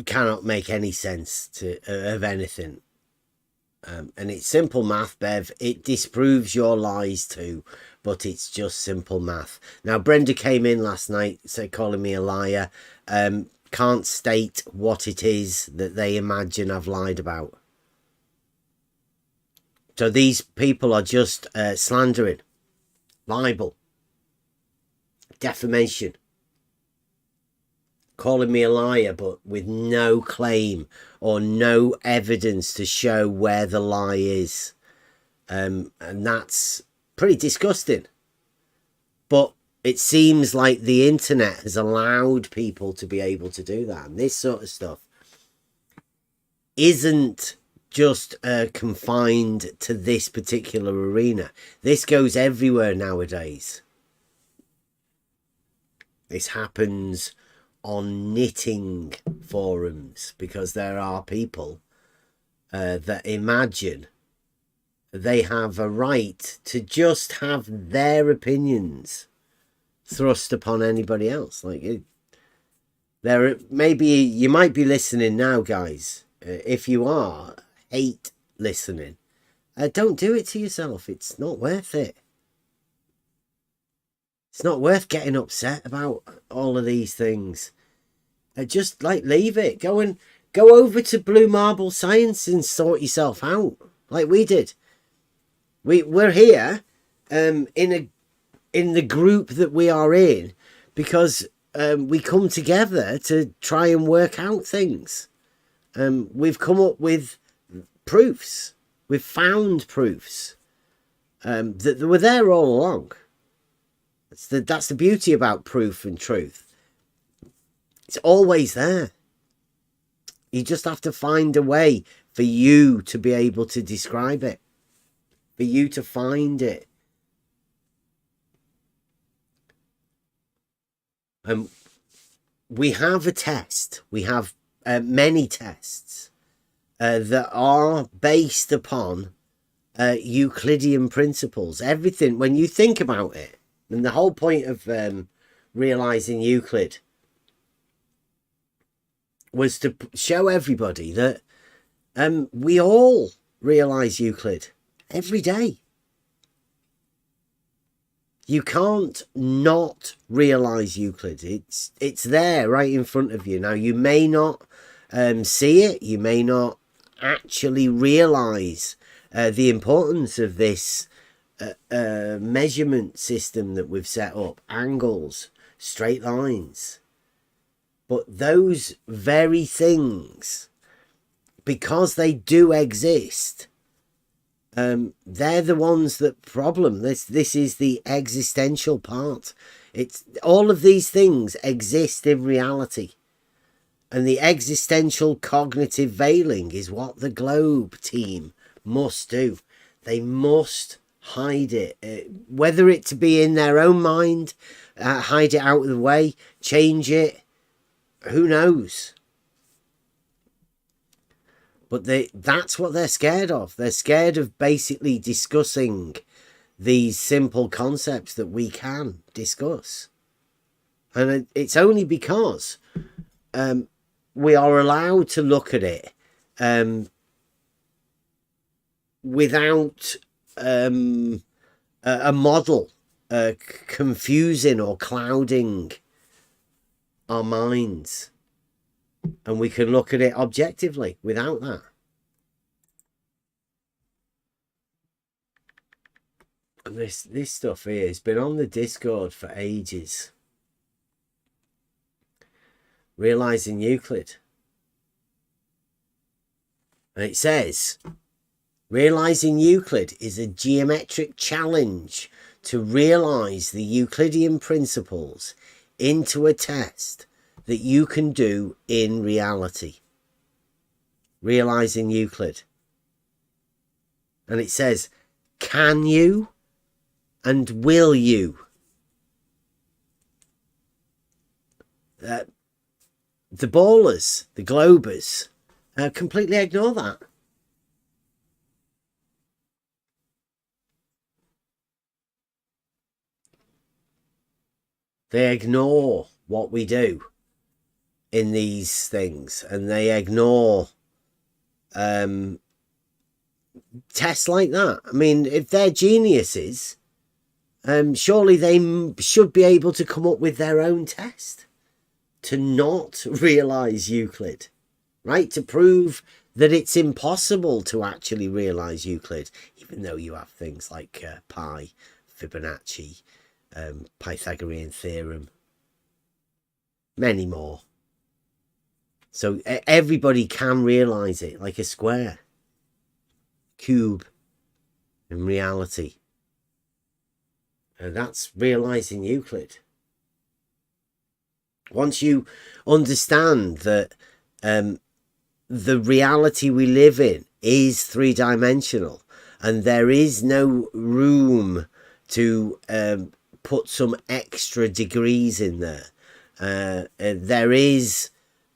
cannot make any sense of anything. And it's simple math, Bev. It disproves your lies too, but it's just simple math. Now, Brenda came in last night, said calling me a liar. Can't state what it is that they imagine I've lied about. So these people are just slandering, libel, defamation, calling me a liar, but with no claim or no evidence to show where the lie is. And that's pretty disgusting. But it seems like the internet has allowed people to be able to do that. And this sort of stuff isn't just confined to this particular arena. This goes everywhere nowadays. This happens on knitting forums because there are people that imagine they have a right to just have their opinions thrust upon anybody else. Like there, maybe you might be listening now, guys. If you are hate listening, don't do it to yourself. It's not worth it. It's not worth getting upset about all of these things. Just like leave it. Go over to Blue Marble Science and sort yourself out, like we did. We're here, in the group that we are in, because we come together to try and work out things. We've come up with proofs. We've found proofs that were there all along. That's the beauty about proof and truth. It's always there. You just have to find a way for you to be able to describe it, for you to find it. We have a test. We have many tests that are based upon Euclidean principles. Everything, when you think about it, and the whole point of realizing Euclid was to show everybody that we all realize Euclid every day. You can't not realize Euclid. It's there right in front of you. Now, you may not see it. You may not actually realize the importance of this measurement system that we've set up. Angles, straight lines. But those very things, because they do exist, they're the ones that problem. This is the existential part. It's all of these things exist in reality, and the existential cognitive veiling is what the Globe team must do. They must hide it, whether it to be in their own mind, hide it out of the way, change it. Who knows? But that's what they're scared of. They're scared of basically discussing these simple concepts that we can discuss. And it's only because we are allowed to look at it without a model confusing or clouding our minds, and we can look at it objectively without that. And this stuff here has been on the Discord for ages. Realising Euclid. And it says, Realising Euclid is a geometric challenge to realise the Euclidean principles into a test that you can do in reality. Realising Euclid. And it says, can you and will you? The ballers, the globers, completely ignore that. They ignore what we do in these things, and they ignore tests like that. I mean, if they're geniuses, surely they should be able to come up with their own test to not realize Euclid, right? To prove that it's impossible to actually realize Euclid, even though you have things like pi, Fibonacci, Pythagorean theorem, many more. So everybody can realize it, like a square, cube, in reality. And that's realizing Euclid. Once you understand that the reality we live in is three-dimensional, and there is no room to put some extra degrees in there. There is,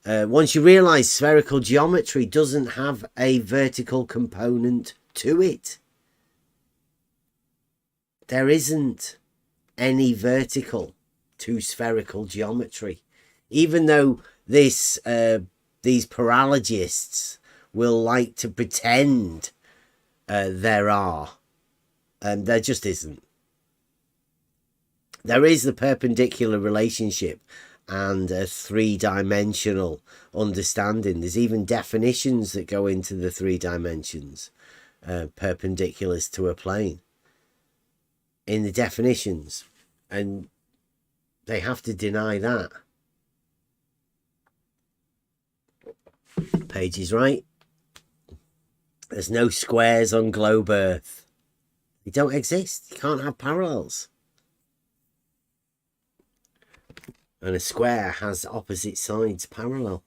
once you realize spherical geometry doesn't have a vertical component to it. There isn't any vertical to spherical geometry, even though these paralogists will like to pretend there are, and there just isn't. There is the perpendicular relationship and a three-dimensional understanding. There's even definitions that go into the 3 dimensions, perpendiculars to a plane, in the definitions, and they have to deny that. Page is right. There's no squares on globe Earth. They don't exist. You can't have parallels. And a square has opposite sides parallel.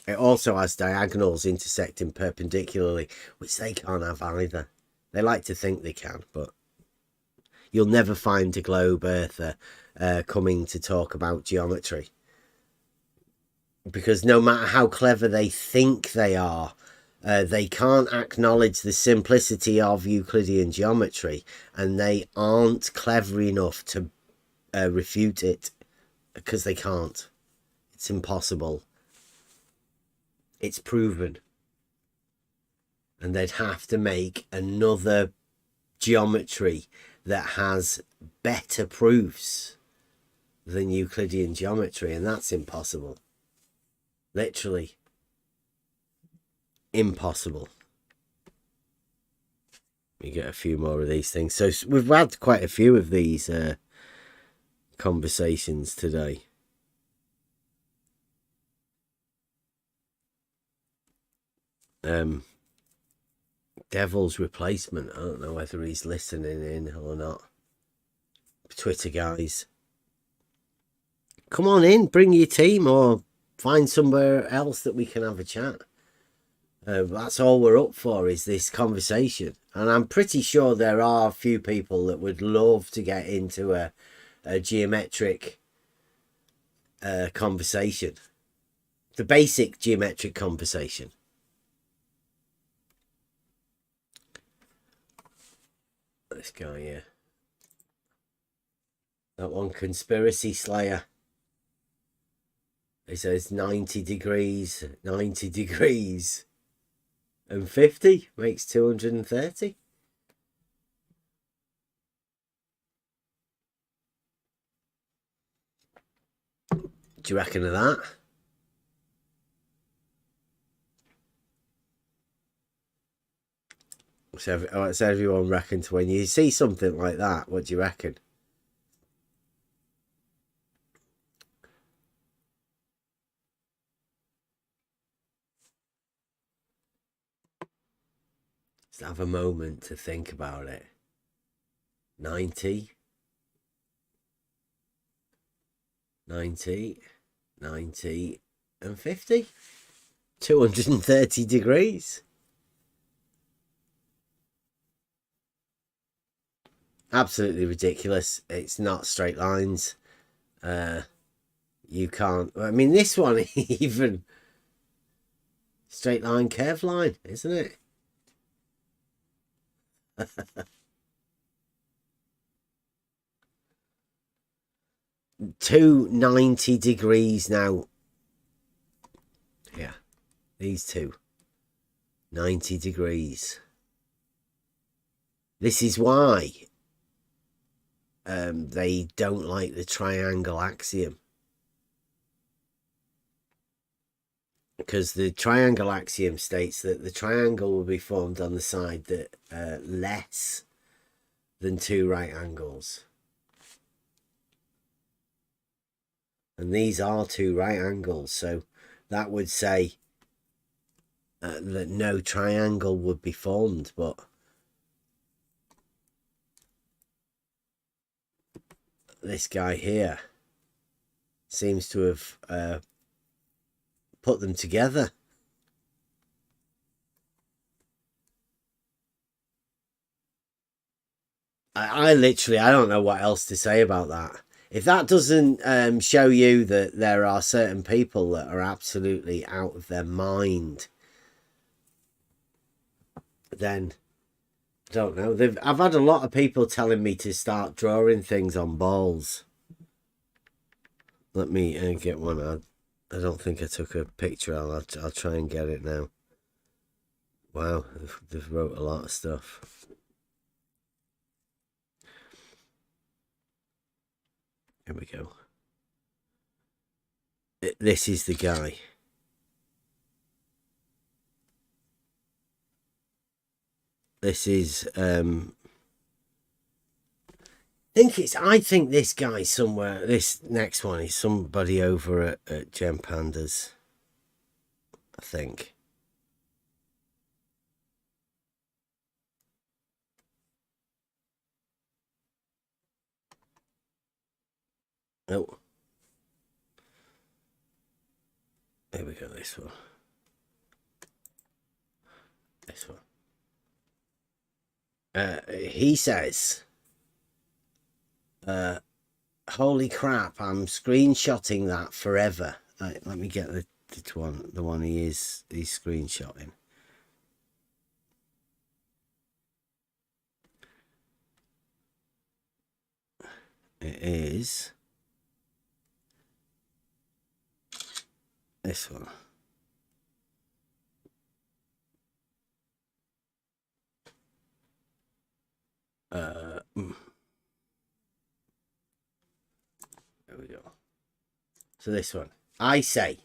It also has diagonals intersecting perpendicularly, which they can't have either. They like to think they can, but you'll never find a globe earther coming to talk about geometry. Because no matter how clever they think they are, they can't acknowledge the simplicity of Euclidean geometry, and they aren't clever enough to refute it, because they can't. It's impossible. It's proven. And they'd have to make another geometry that has better proofs than Euclidean geometry, and that's impossible. Literally impossible. We get a few more of these things. So we've had quite a few of these conversations today. Devil's Replacement. I don't know whether he's listening in or not. Twitter guys, come on in, bring your team, or find somewhere else that we can have a chat. That's all we're up for, is this conversation. And I'm pretty sure there are a few people that would love to get into a geometric conversation. The basic geometric conversation. This guy here. That one, Conspiracy Slayer. It says 90 degrees, 90 degrees, and 50 makes 230. Do you reckon of that? So everyone reckons, when you see something like that, what do you reckon? Just have a moment to think about it. 90, 90, 90, and 50. 230 degrees. Absolutely ridiculous. It's not straight lines. You can't. I mean, this one even straight line, curved line, isn't it? two 90 degrees now. Yeah, these two 90 degrees. This is why they don't like the triangle axiom, because the triangle axiom states that the triangle will be formed on the side that less than two right angles. And these are two right angles, so that would say that no triangle would be formed, but this guy here seems to have put them together. I literally, I don't know what else to say about that. If that doesn't show you that there are certain people that are absolutely out of their mind, then I don't know. I've had a lot of people telling me to start drawing things on balls. Let me get one. I don't think I took a picture. I'll try and get it now. Wow, they've wrote a lot of stuff. Here we go. This is the guy. This is I think this guy somewhere, this next one is somebody over at Gem Pandas, I think. Oh, here we go, this one. This one. He says, holy crap, I'm screenshotting that forever. Let me get the one he's screenshotting. It is this one. There we go. So this one, I say,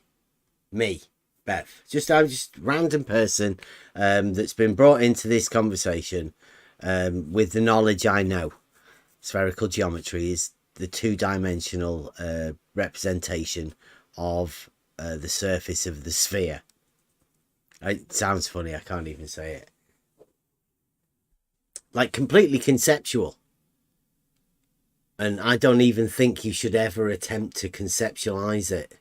me, Bev, I'm just a random person that's been brought into this conversation with the knowledge I know. Spherical geometry is the two-dimensional representation of the surface of the sphere. It sounds funny, I can't even say it. Like, completely conceptual. And I don't even think you should ever attempt to conceptualize it,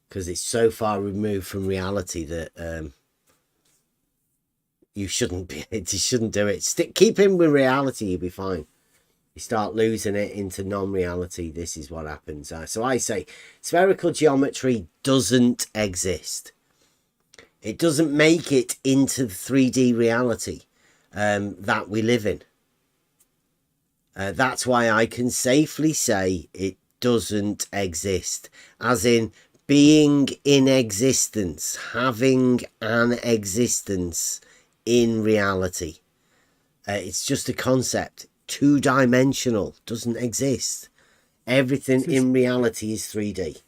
because it's so far removed from reality that you shouldn't do it. Keep in with reality, you'll be fine. You start losing it into non-reality, this is what happens. So I say spherical geometry doesn't exist. It doesn't make it into the 3D reality that we live in. That's why I can safely say it doesn't exist, as in being in existence, having an existence in reality. It's just a concept. Two-dimensional, doesn't exist. Everything in reality is 3D.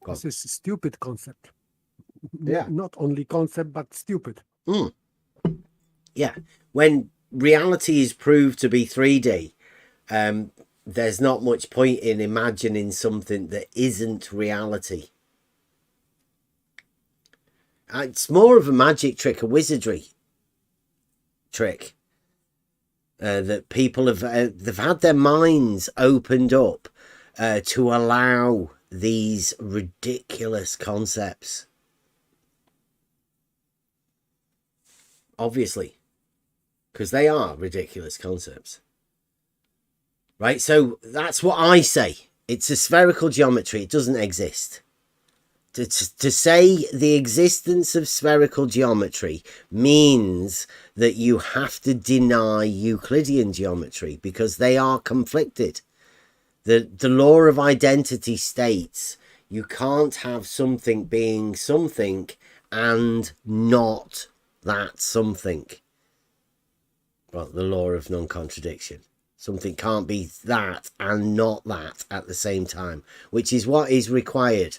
This is a stupid concept. Yeah. Not only concept, but stupid. Yeah. When reality is proved to be 3D, there's not much point in imagining something that isn't reality. It's more of a magic trick, a wizardry trick. That people have they've had their minds opened up to allow these ridiculous concepts. Obviously, because they are ridiculous concepts. Right, so that's what I say. It's a spherical geometry. It doesn't exist. To say the existence of spherical geometry means that you have to deny Euclidean geometry, because they are conflicted. The law of identity states you can't have something being something and not that something. Well, the law of non-contradiction. Something can't be that and not that at the same time, which is what is required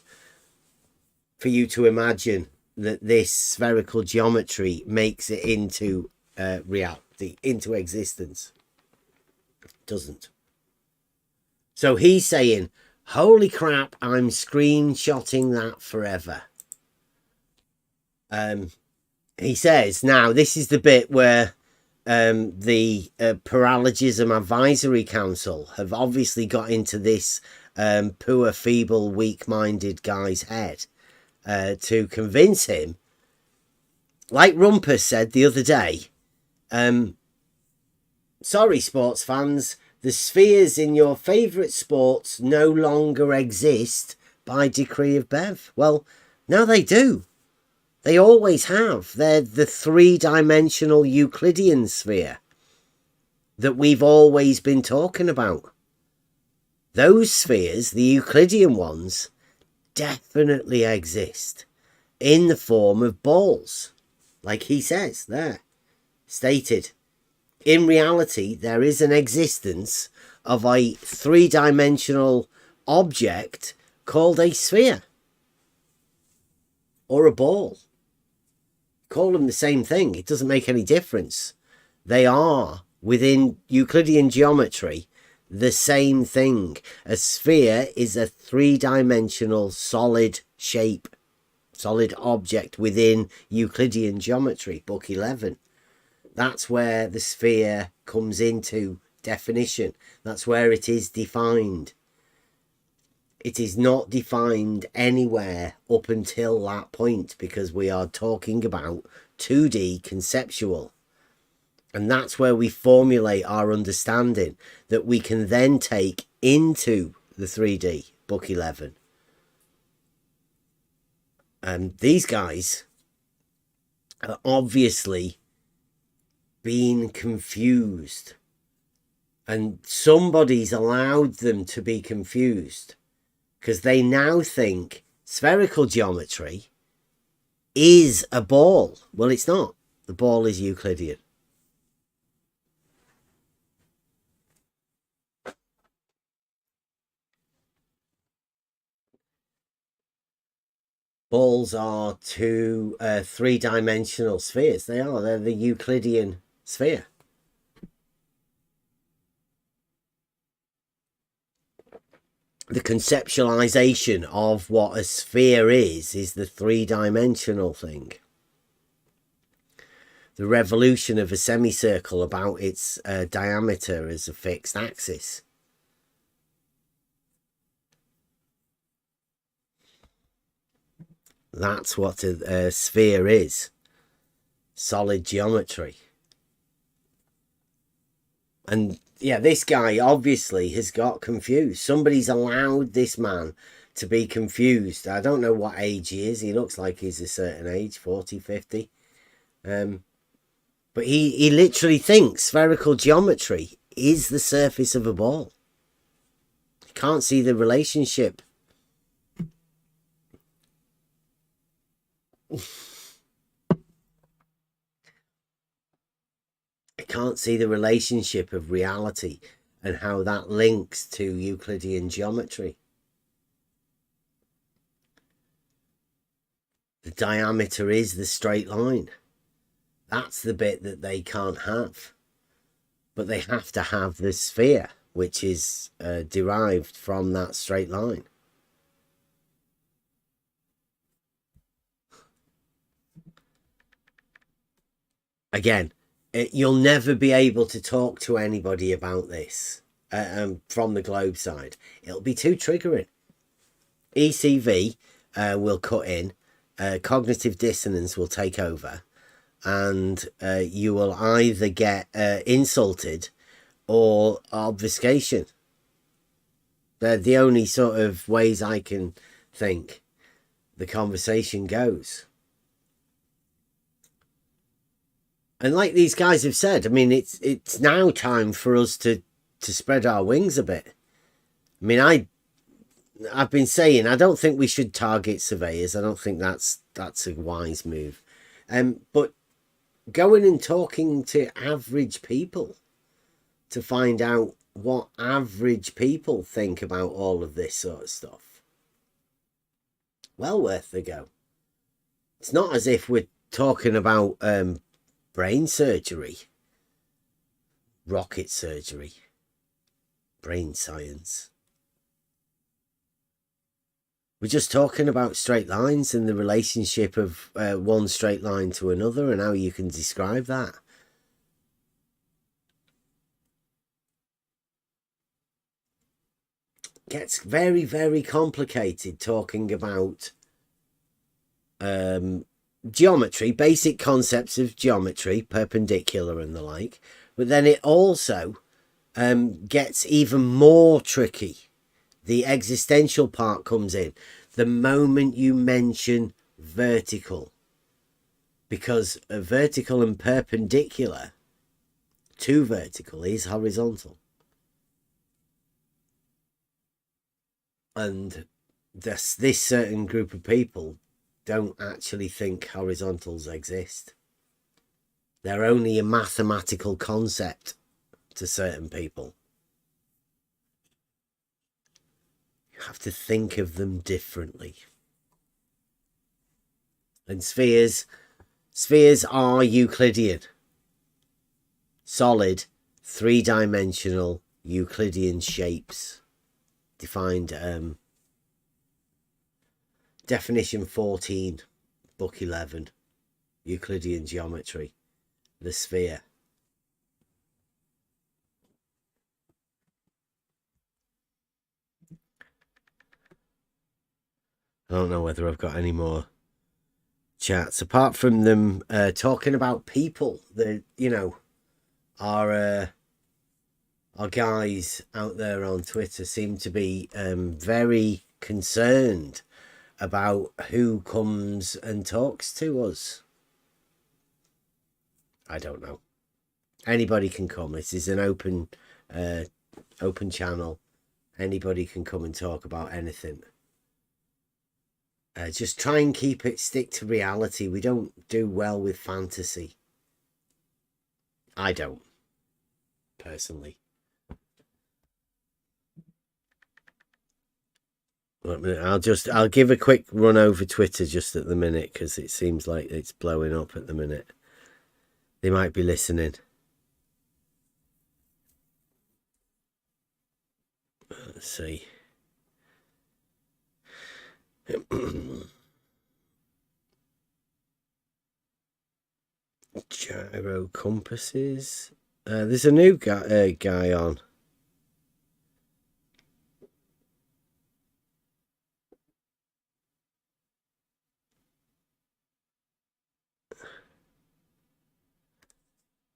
for you to imagine that this spherical geometry makes it into reality, into existence. It doesn't. So he's saying, holy crap, I'm screenshotting that forever. He says, now this is the bit where the Paralogism Advisory Council have obviously got into this poor, feeble, weak-minded guy's head to convince him, like Rumpus said the other day, sorry, sports fans, the spheres in your favourite sports no longer exist by decree of Bev. Well, no, they do. They always have. They're the three-dimensional Euclidean sphere that we've always been talking about. Those spheres, the Euclidean ones, definitely exist in the form of balls, like he says there, stated. In reality, there is an existence of a three-dimensional object called a sphere or a ball. Call them the same thing. It doesn't make any difference. They are, within Euclidean geometry, the same thing. A sphere is a three-dimensional solid shape, solid object within Euclidean geometry, book 11. That's where the sphere comes into definition. That's where it is defined. It is not defined anywhere up until that point, because we are talking about 2D conceptual. And that's where we formulate our understanding that we can then take into the 3D, book 11. And these guys are obviously being confused. And somebody's allowed them to be confused, because they now think spherical geometry is a ball. Well, it's not. The ball is Euclidean. Balls are two three-dimensional spheres. They are. They're the Euclidean sphere. The conceptualization of what a sphere is the three-dimensional thing. The revolution of a semicircle about its diameter as a fixed axis. That's what a sphere is. Solid geometry. And yeah, this guy obviously has got confused. Somebody's allowed this man to be confused. I don't know what age he is. He looks like he's a certain age, 40, 50. But he literally thinks spherical geometry is the surface of a ball. He can't see the relationship. I can't see the relationship of reality and how that links to Euclidean geometry. The diameter is the straight line. That's the bit that they can't have. But they have to have the sphere, which is derived from that straight line. Again, you'll never be able to talk to anybody about this from the globe side. It'll be too triggering. ECV will cut in, cognitive dissonance will take over, and you will either get insulted or obfuscation. They're the only sort of ways I can think the conversation goes. And like these guys have said, I mean, it's now time for us to spread our wings a bit I mean, I've been saying I don't think we should target surveyors. I don't think that's a wise move. But going and talking to average people to find out what average people think about all of this sort of stuff, well worth the go. It's not as if we're talking about brain surgery, rocket surgery, brain science. We're just talking about straight lines and the relationship of one straight line to another and how you can describe that. Gets very, very complicated talking about geometry, basic concepts of geometry, perpendicular and the like. But then it also gets even more tricky. The existential part comes in the moment you mention vertical, because a vertical and perpendicular to vertical is horizontal. And this certain group of people don't actually think horizontals exist. They're only a mathematical concept to certain people. You have to think of them differently. And spheres are Euclidean. Solid, three-dimensional Euclidean shapes. Defined definition 14, book 11, Euclidean geometry, the sphere. I don't know whether I've got any more chats apart from them talking about people that, you know, our guys out there on Twitter seem to be very concerned about who comes and talks to us. I don't know. Anybody can come. This is an open channel. Anybody can come and talk about anything. Just try and stick to reality. We don't do well with fantasy. I don't, personally. I'll give a quick run over Twitter just at the minute, because it seems like it's blowing up at the minute. They might be listening. Let's see. Gyro compasses. There's a new guy on.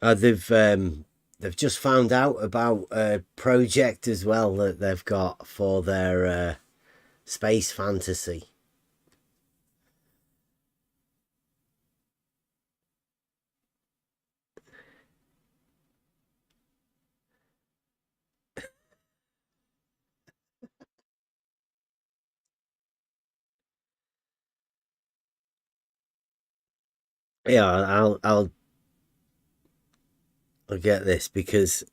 They've just found out about a project as well that they've got for their space fantasy. Yeah, I'll get this, because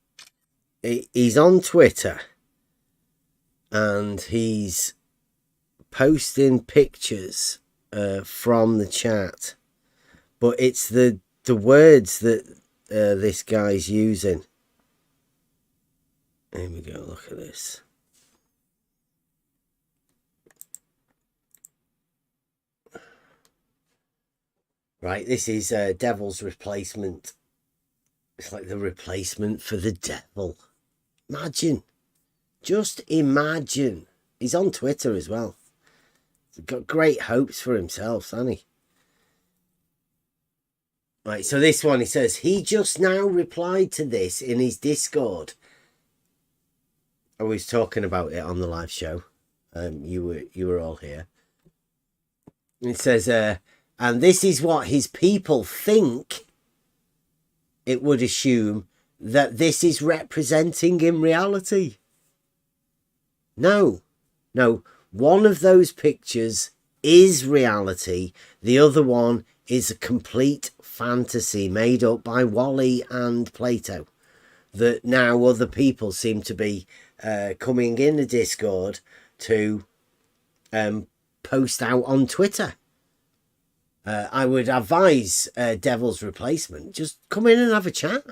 he's on Twitter and he's posting pictures from the chat, but it's the words that this guy's using. Here we go, look at this. Right, this is Devil's Replacement. It's like the replacement for the devil. Imagine. Just imagine. He's on Twitter as well. He's got great hopes for himself, hasn't he? Right, so this one, he says, he just now replied to this in his Discord. I was talking about it on the live show. You were all here. It says, and this is what his people think it would assume that this is representing in reality. No. One of those pictures is reality. The other one is a complete fantasy made up by Wally and Plato that now other people seem to be coming in the Discord to post out on Twitter. I would advise Devil's Replacement, just come in and have a chat.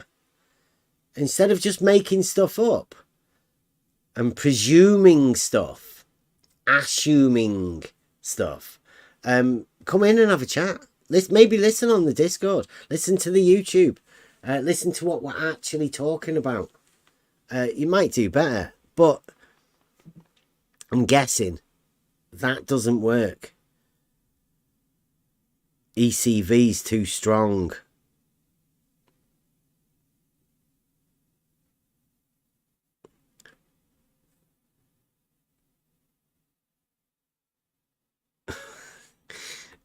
Instead of just making stuff up and presuming stuff, assuming stuff, come in and have a chat. Maybe listen on the Discord, listen to the YouTube, listen to what we're actually talking about. You might do better, but I'm guessing that doesn't work. ECV's too strong.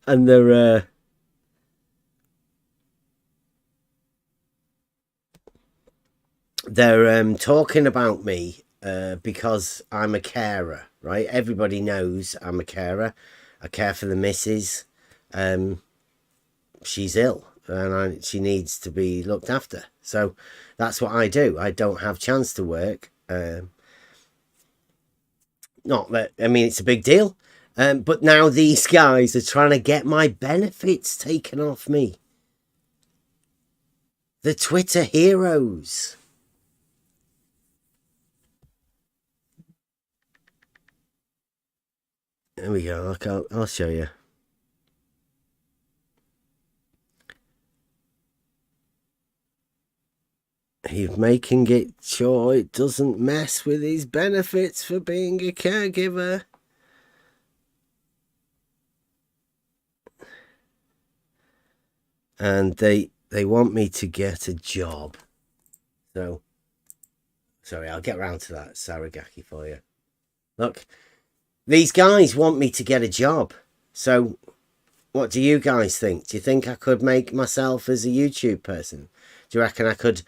And they're talking about me because I'm a carer, right? Everybody knows I'm a carer. I care for the missus. She's ill and she needs to be looked after. So that's what I do. I don't have chance to work. Not that, I mean, it's a big deal. But now these guys are trying to get my benefits taken off me. The Twitter heroes. There we go. I'll show you. He's making it sure it doesn't mess with his benefits for being a caregiver. And they want me to get a job. So, sorry, I'll get round to that Saragaki for you. Look, these guys want me to get a job. So, what do you guys think? Do you think I could make myself as a YouTube person? Do you reckon I could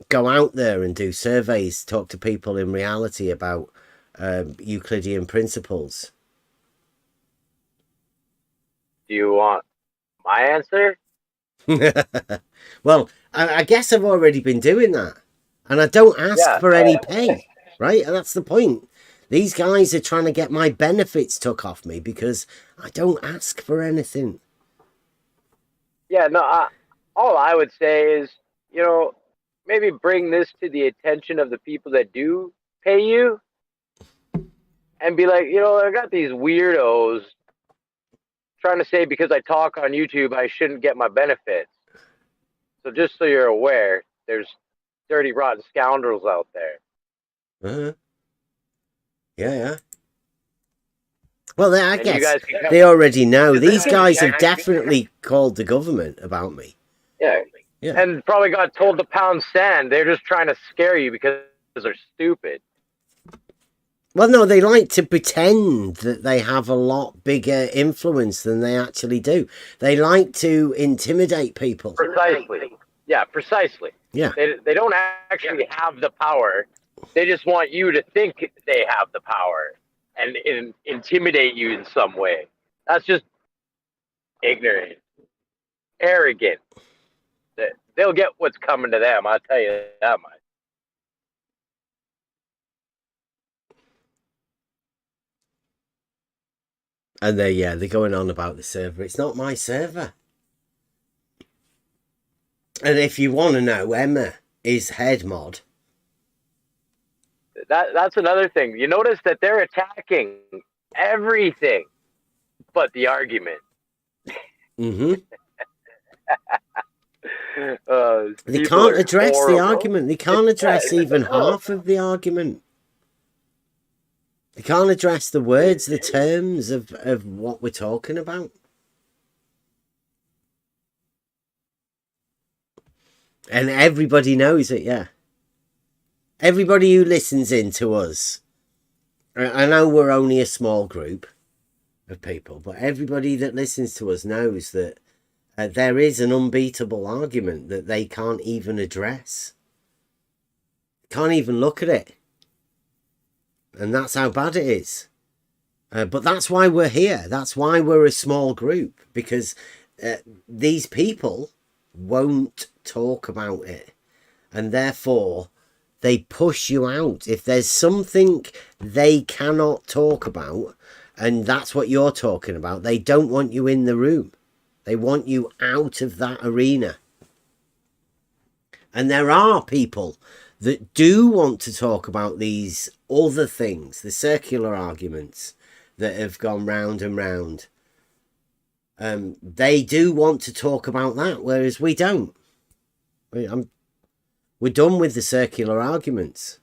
go out there and do surveys, talk to people in reality about Euclidean principles? Do you want my answer? Well, I guess I've already been doing that. And I don't ask for any pay, right? And that's the point. These guys are trying to get my benefits took off me because I don't ask for anything. Yeah, no, all I would say is, you know, maybe bring this to the attention of the people that do pay you and be like, you know, I got these weirdos trying to say because I talk on YouTube, I shouldn't get my benefits. So just so you're aware, there's dirty, rotten scoundrels out there. Yeah. Well, I guess they already know. These guys have definitely called the government about me. Yeah. And probably got told to pound sand. They're just trying to scare you because they're stupid. Well, no, they like to pretend that they have a lot bigger influence than they actually do. They like to intimidate people. Precisely. Yeah, precisely. Yeah. They don't actually have the power. They just want you to think they have the power and intimidate you in some way. That's just ignorant, arrogant. They'll get what's coming to them, I'll tell you that much. And they're going on about the server. It's not my server. And if you want to know, Emma is head mod. That's another thing. You notice that they're attacking everything but the argument. Mm-hmm. They can't address the argument. They can't address even half of the argument. They can't address the words, the terms of what we're talking about. And everybody knows it, yeah. Everybody who listens in to us, I know we're only a small group of people, but everybody that listens to us knows that there is an unbeatable argument that they can't even address. Can't even look at it. And that's how bad it is. But that's why we're here. That's why we're a small group, because these people won't talk about it. And therefore, they push you out. If there's something they cannot talk about, and that's what you're talking about, they don't want you in the room. They want you out of that arena. And there are people that do want to talk about these other things, the circular arguments that have gone round and round. They do want to talk about that, whereas we don't. We're done with the circular arguments,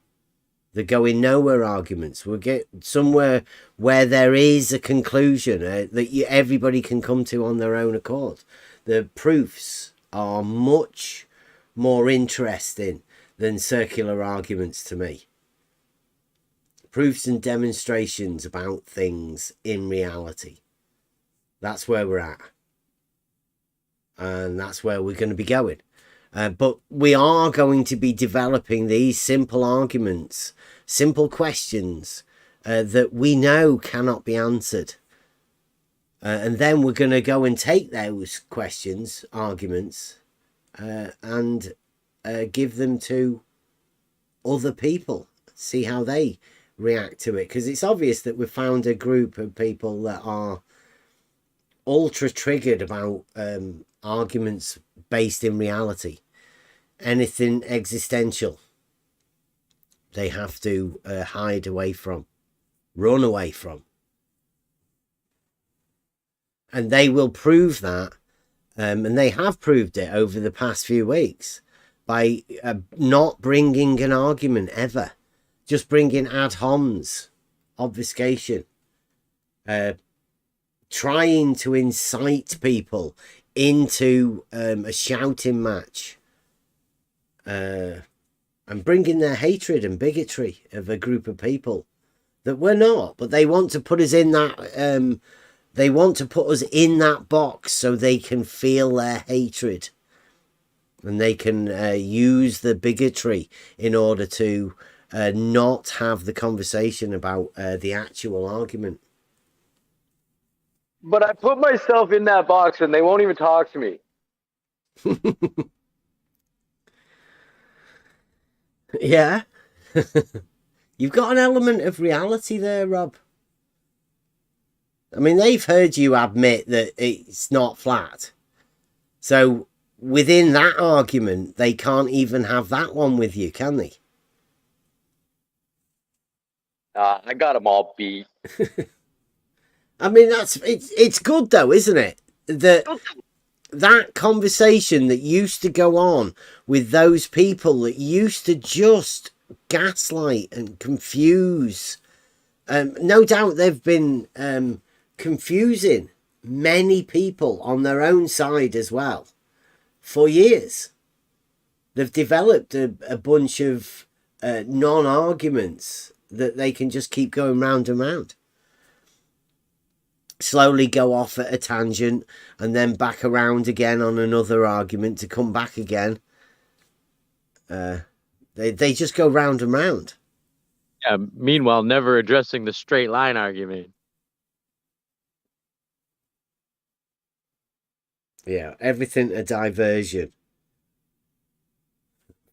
the going nowhere arguments. We'll get somewhere where there is a conclusion that everybody can come to on their own accord. The proofs are much more interesting than circular arguments to me. Proofs and demonstrations about things in reality. That's where we're at. And that's where we're going to be going. But we are going to be developing these simple arguments, simple questions that we know cannot be answered. And then we're going to go and take those questions, arguments, and give them to other people, see how they react to it. Because it's obvious that we've found a group of people that are ultra triggered about arguments based in reality. Anything existential, they have to hide away from, run away from. And they will prove that, and they have proved it over the past few weeks, by not bringing an argument ever, just bringing ad homs, obfuscation, trying to incite people into a shouting match, and bringing their hatred and bigotry of a group of people that we're not, but they want to put us in that they want to put us in that box so they can feel their hatred, and they can use the bigotry in order to not have the conversation about the actual argument. But I put myself in that box and they won't even talk to me. Yeah. You've got an element of reality there, Rob. I mean, they've heard you admit that it's not flat. So within that argument, they can't even have that one with you, can they? I got them all beat. I mean, it's good though, isn't it? That conversation that used to go on with those people that used to just gaslight and confuse. No doubt they've been confusing many people on their own side as well for years. They've developed a bunch of non-arguments that they can just keep going round and round. Slowly go off at a tangent and then back around again on another argument to come back again. They just go round and round. Yeah, meanwhile, never addressing the straight line argument. Yeah, everything a diversion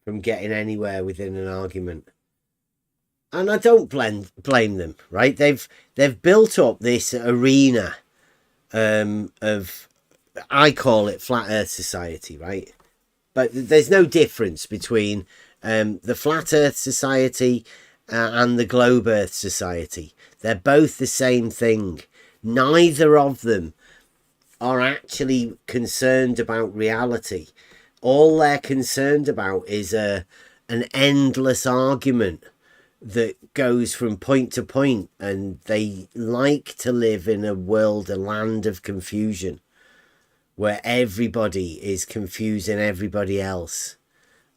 from getting anywhere within an argument. And I don't blame them, right? They've built up this arena of, I call it Flat Earth Society, right? But there's no difference between the Flat Earth Society and the Globe Earth Society. They're both the same thing. Neither of them are actually concerned about reality. All they're concerned about is an endless argument that goes from point to point, and they like to live in a world, a land of confusion, where everybody is confusing everybody else.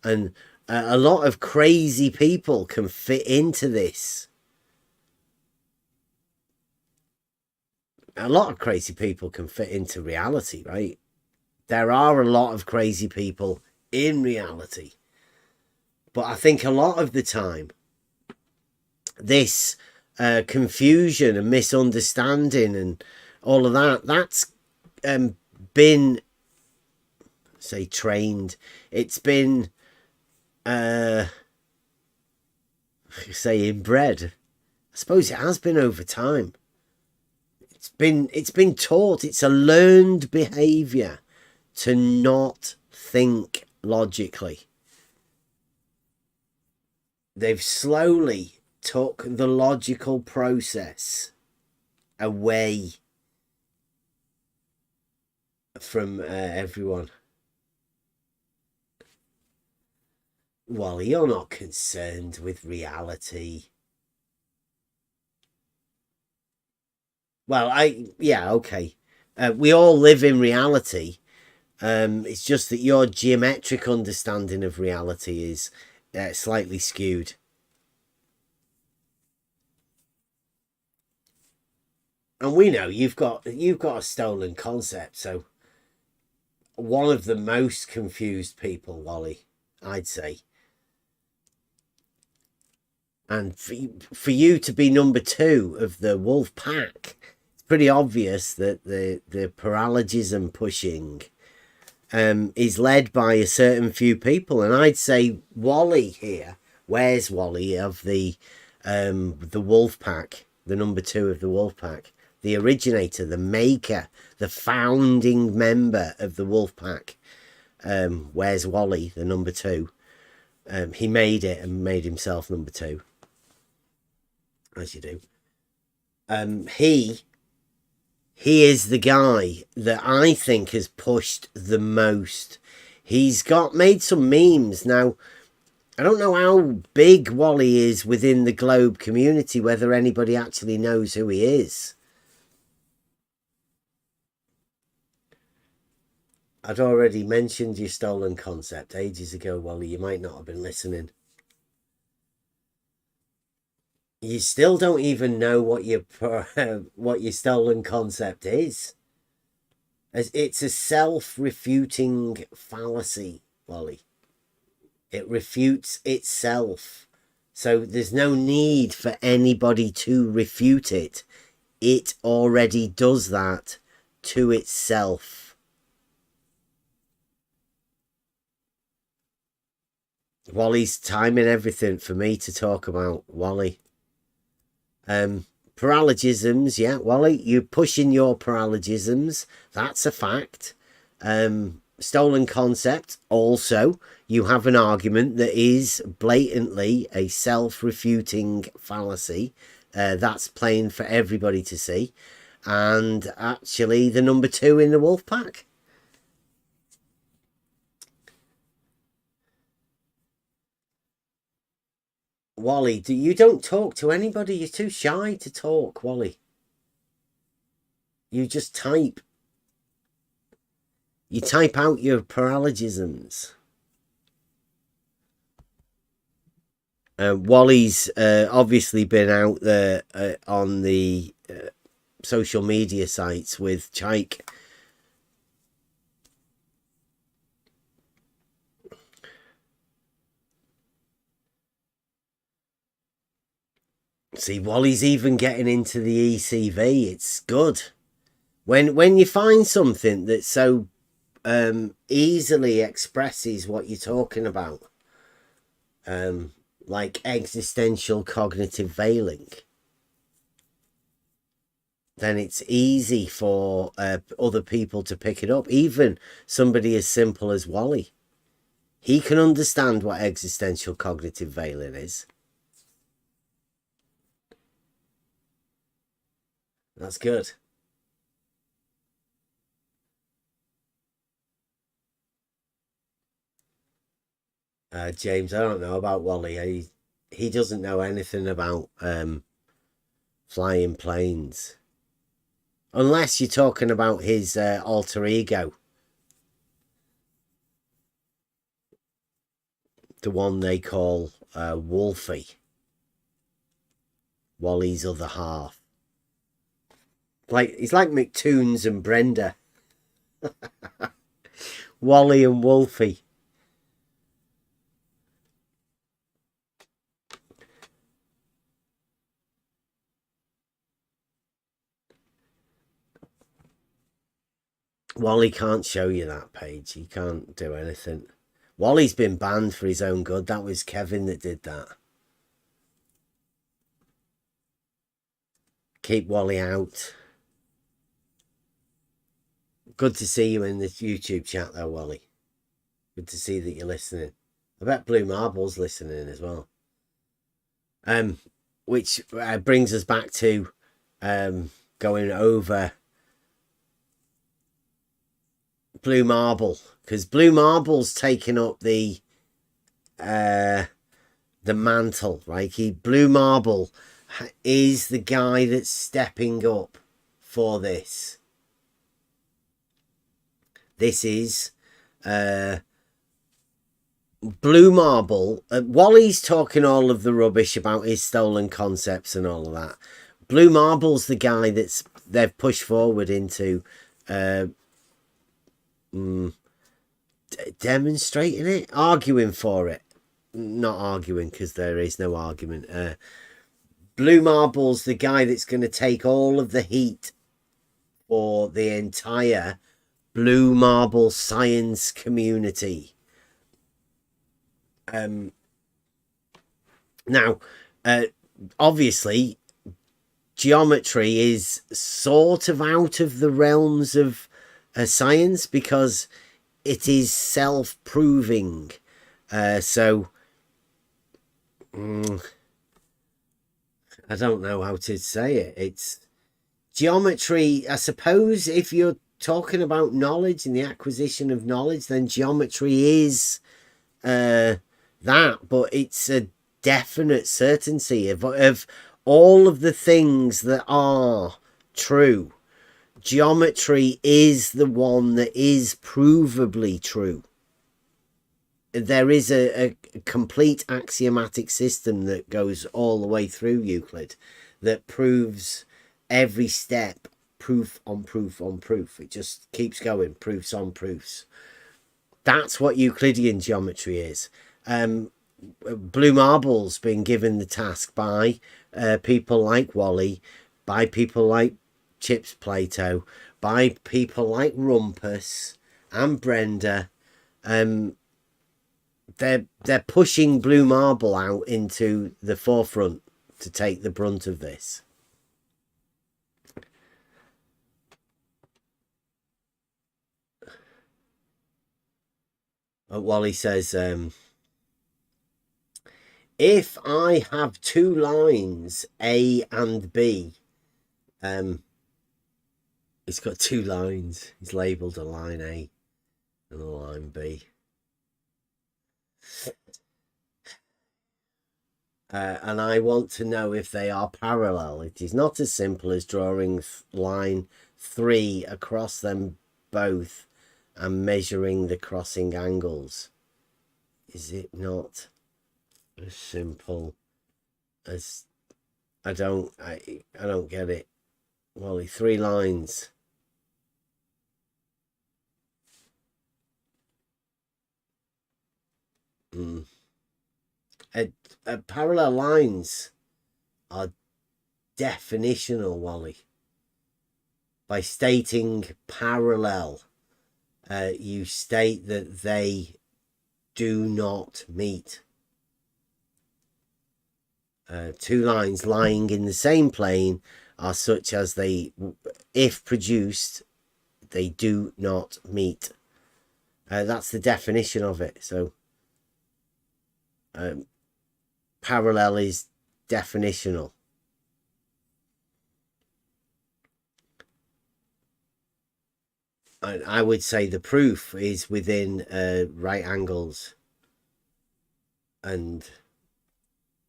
And a lot of crazy people can fit into this. A lot of crazy people can fit into reality, right? There are a lot of crazy people in reality. But I think a lot of the time, this confusion and misunderstanding and all of that, that's been, say, trained. It's been, say, inbred. I suppose it has been over time. It's been taught. It's a learned behavior to not think logically. They've slowly took the logical process away from everyone. Wally, you're not concerned with reality. Well, yeah, okay. We all live in reality. It's just that your geometric understanding of reality is slightly skewed. And we know you've got a stolen concept, so one of the most confused people, Wally, I'd say. And for you to be number 2 of the wolf pack, it's pretty obvious that the paralogism pushing is led by a certain few people. And I'd say Wally here, where's Wally of the wolf pack, the number 2 of the wolf pack, the originator, the maker, the founding member of the wolf pack. Where's Wally, the number 2? He made it and made himself number 2. As you do. He is the guy that I think has pushed the most. He's made some memes. Now, I don't know how big Wally is within the Globe community, whether anybody actually knows who he is. I'd already mentioned your stolen concept ages ago, Wally. You might not have been listening. You still don't even know what your stolen concept is. It's a self-refuting fallacy, Wally. It refutes itself. So there's no need for anybody to refute it. It already does that to itself. Wally's timing everything for me to talk about Wally. Paralogisms, yeah, Wally, you're pushing your paralogisms. That's a fact. Stolen concept, also, you have an argument that is blatantly a self-refuting fallacy. That's plain for everybody to see. And actually, the number 2 in the wolf pack. Wally, you don't talk to anybody. You're too shy to talk, Wally. You just type. You type out your paralogisms. Wally's obviously been out there on the social media sites with Chike. See, Wally's even getting into the ECV. It's good. When you find something that so easily expresses what you're talking about, like existential cognitive veiling, then it's easy for other people to pick it up. Even somebody as simple as Wally. He can understand what existential cognitive veiling is. That's good. James, I don't know about Wally. He doesn't know anything about flying planes. Unless you're talking about his alter ego. The one they call Wolfie. Wally's other half. He's like McToons and Brenda. Wally and Wolfie. Wally can't show you that page. He can't do anything. Wally's been banned for his own good. That was Kevin that did that. Keep Wally out. Good to see you in the YouTube chat though, Wally. Good to see that you're listening. I bet Blue Marble's listening as well. Which brings us back to going over Blue Marble, because Blue Marble's taken up the mantle, right? Blue Marble is the guy that's stepping up for this. This is Blue Marble. Wally's talking all of the rubbish about his stolen concepts and all of that. Blue Marble's the guy they've pushed forward into demonstrating it, arguing for it. Not arguing, because there is no argument. Blue Marble's the guy that's going to take all of the heat for the entire Blue Marble science community. Now, obviously, geometry is sort of out of the realms of science because it is self-proving. So, I don't know how to say it. It's geometry. I suppose if you're talking about knowledge and the acquisition of knowledge, then geometry is that, but it's a definite certainty of all of the things that are true. Geometry is the one that is provably true. There is a complete axiomatic system that goes all the way through Euclid that proves every step, proof on proof on proof. It just keeps going, proofs on proofs. That's what Euclidean geometry is. Blue Marble's been given the task by people like Wally, by people like Chips Plato, by people like Rumpus and Brenda. They're pushing Blue Marble out into the forefront to take the brunt of this. Wally says, if I have two lines, A and B, it's got two lines. He's labelled a line A and a line B. And I want to know if they are parallel. It is not as simple as drawing line 3 across them both and measuring the crossing angles. Is it not as simple as... I don't get it. Wally, 3 lines. Parallel lines are definitional, Wally. By stating parallel, you state that they do not meet. Two lines lying in the same plane are such as they, if produced, they do not meet. That's the definition of it. So parallel is definitional. I would say the proof is within right angles, and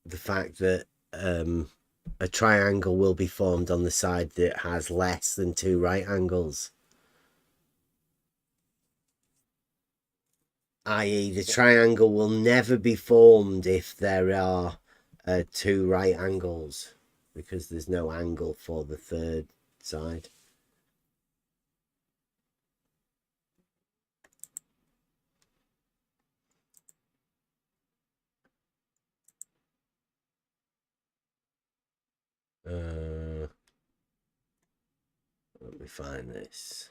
the fact that a triangle will be formed on the side that has less than 2 right angles, i.e. the triangle will never be formed if there are 2 right angles, because there's no angle for the third side. Let me find this.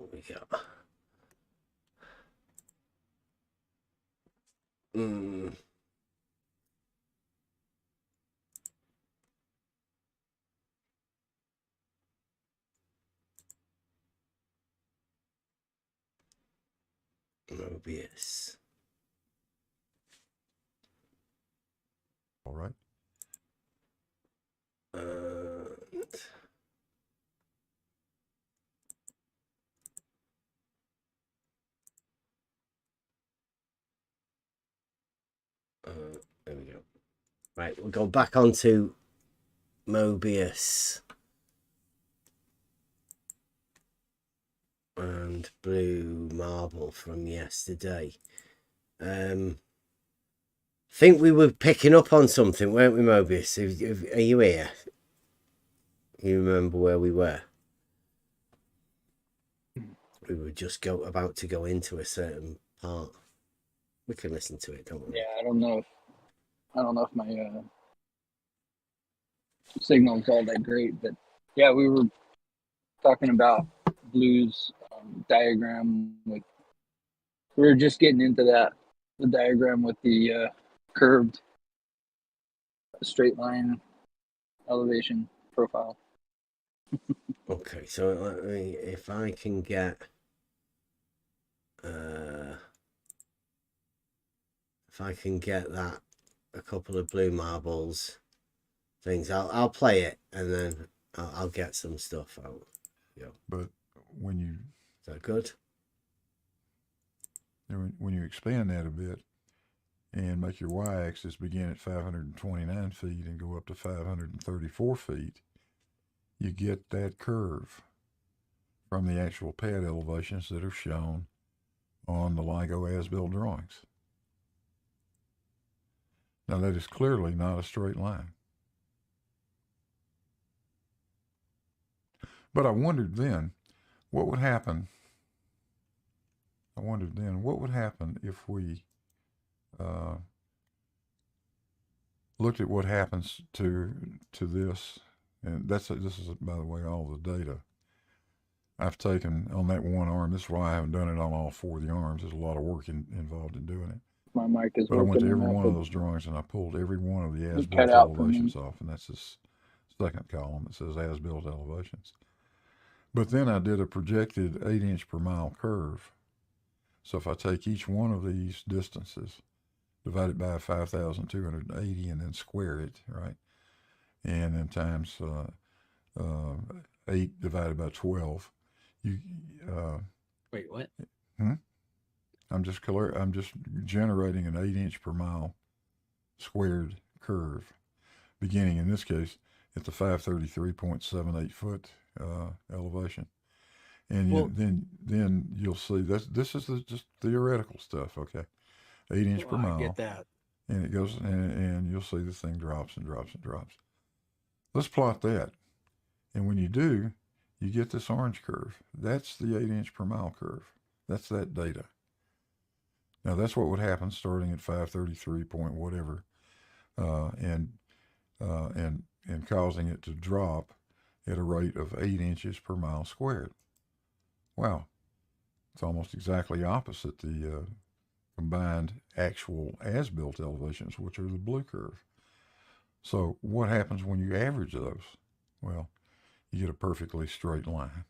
What we got? Hmm. Mobius. All right. There we go. Right, we'll go back onto Mobius and Blue Marble from yesterday. Think we were picking up on something, weren't we, Mobius? Are you here? You remember where we were? We were just about to go into a certain part. We can listen to it, don't we? Yeah, I don't know if my signal's all that great, but yeah, we were talking about Blue's diagram with. We were just getting into the diagram with the curved straight line elevation profile. Okay, so let me, if I can get that, a couple of Blue Marbles things, I'll play it and then I'll get some stuff out. Yeah. But when you is that good? When you expand that a bit and make your y-axis begin at 529 feet and go up to 534 feet, you get that curve from the actual pad elevations that are shown on the LIGO as-built drawings. Now that is clearly not a straight line. But I wondered then, what would happen? If we looked at what happens to this, and this is, by the way, all the data I've taken on that one arm. This is why I haven't done it on all four of the arms. There's a lot of work involved in doing it. My mic is But I went to working every one of enough. those drawings and I pulled every one of the It as-built cut out for me. elevations off, and that's this second column that says as-built elevations. But then I did a projected 8-inch per mile curve. So if I take each one of these distances, divide it by 5,280, and then square it, right? And then times 8 divided by 12. Wait, what? I'm just generating an 8-inch per mile squared curve, beginning in this case at the 533.78 foot elevation. And then you'll see this is just theoretical stuff, okay? 8-inch per mile. I get that. And it goes, and you'll see this thing drops and drops and drops. Let's plot that. And when you do, you get this orange curve. That's the 8-inch per mile curve. That's that data. Now that's what would happen starting at 533 point whatever, and causing it to drop at a rate of 8 inches per mile squared. Wow, it's almost exactly opposite the combined actual as-built elevations, which are the blue curve. So what happens when you average those? Well, you get a perfectly straight line.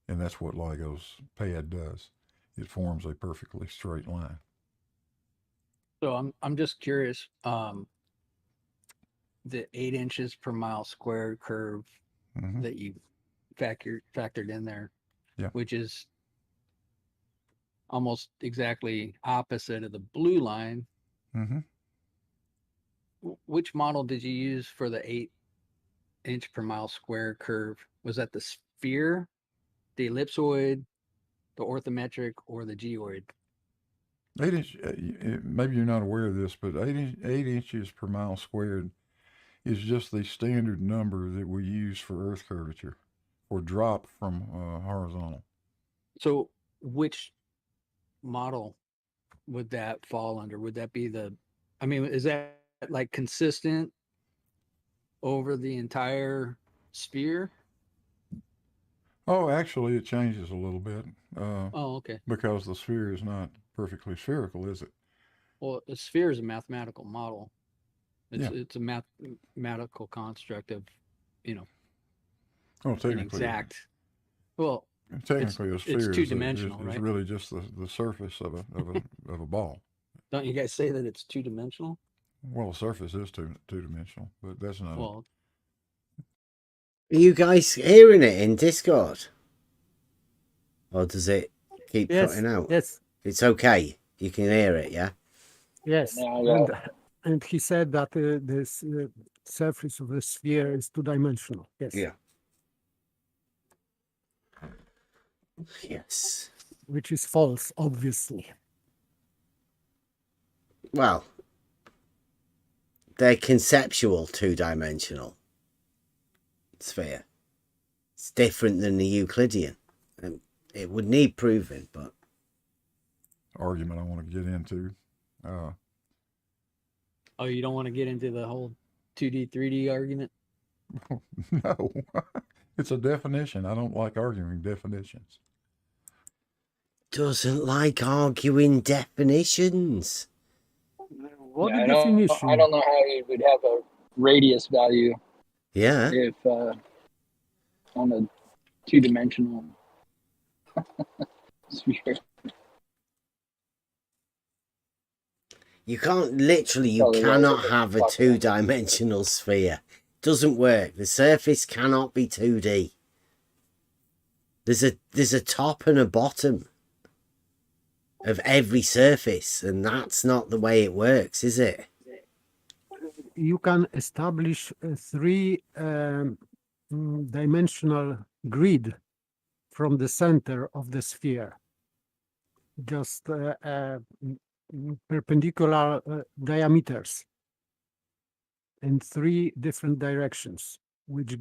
And that's what LIGO's pad does. It forms a perfectly straight line. So I'm just curious, the 8 inches per mile squared curve that you factored in there, which is almost exactly opposite of the blue line. Which model did you use for the 8-inch per mile square curve? Was that the sphere, the ellipsoid, the orthometric, or the geoid? 8 inch, maybe you're not aware of this, but 8 inches per mile squared is just the standard number that we use for earth curvature or drop from horizontal. So which model would that fall under? Would that be is that like consistent over the entire sphere? Oh, actually, it changes a little bit. Oh, okay. Because the sphere is not perfectly spherical, is it? Well, a sphere is a mathematical model. Yeah. It's a mathematical construct of, you know, Oh, an technically, exact. Well, technically, a it's sphere is two-dimensional, is right? really just the surface of a ball. Don't you guys say that it's two-dimensional? Well, the surface is two-dimensional, but that's not. Well, Are you guys hearing it in Discord? Or does it keep cutting out? Yes. It's okay. You can hear it, yeah? Yes. And he said that this surface of the sphere is two-dimensional. Yes. Yeah. Yes. Which is false, obviously. Well, they're conceptual two-dimensional sphere. It's different than the Euclidean. It would need proving, but Argument I want to get into. oh, you don't want to get into the whole 2D, 3D argument? No, it's a definition. I don't like arguing definitions. doesn't like arguing definitions. What Yeah, the definition? I don't know how you would have a radius value. Yeah. If on a two-dimensional sphere. You can't you cannot have a two-dimensional sphere. Doesn't work. The surface cannot be 2D. There's a top and a bottom of every surface, and that's not the way it works, is it? You can establish a three-dimensional grid from the center of the sphere. Just perpendicular diameters in three different directions, which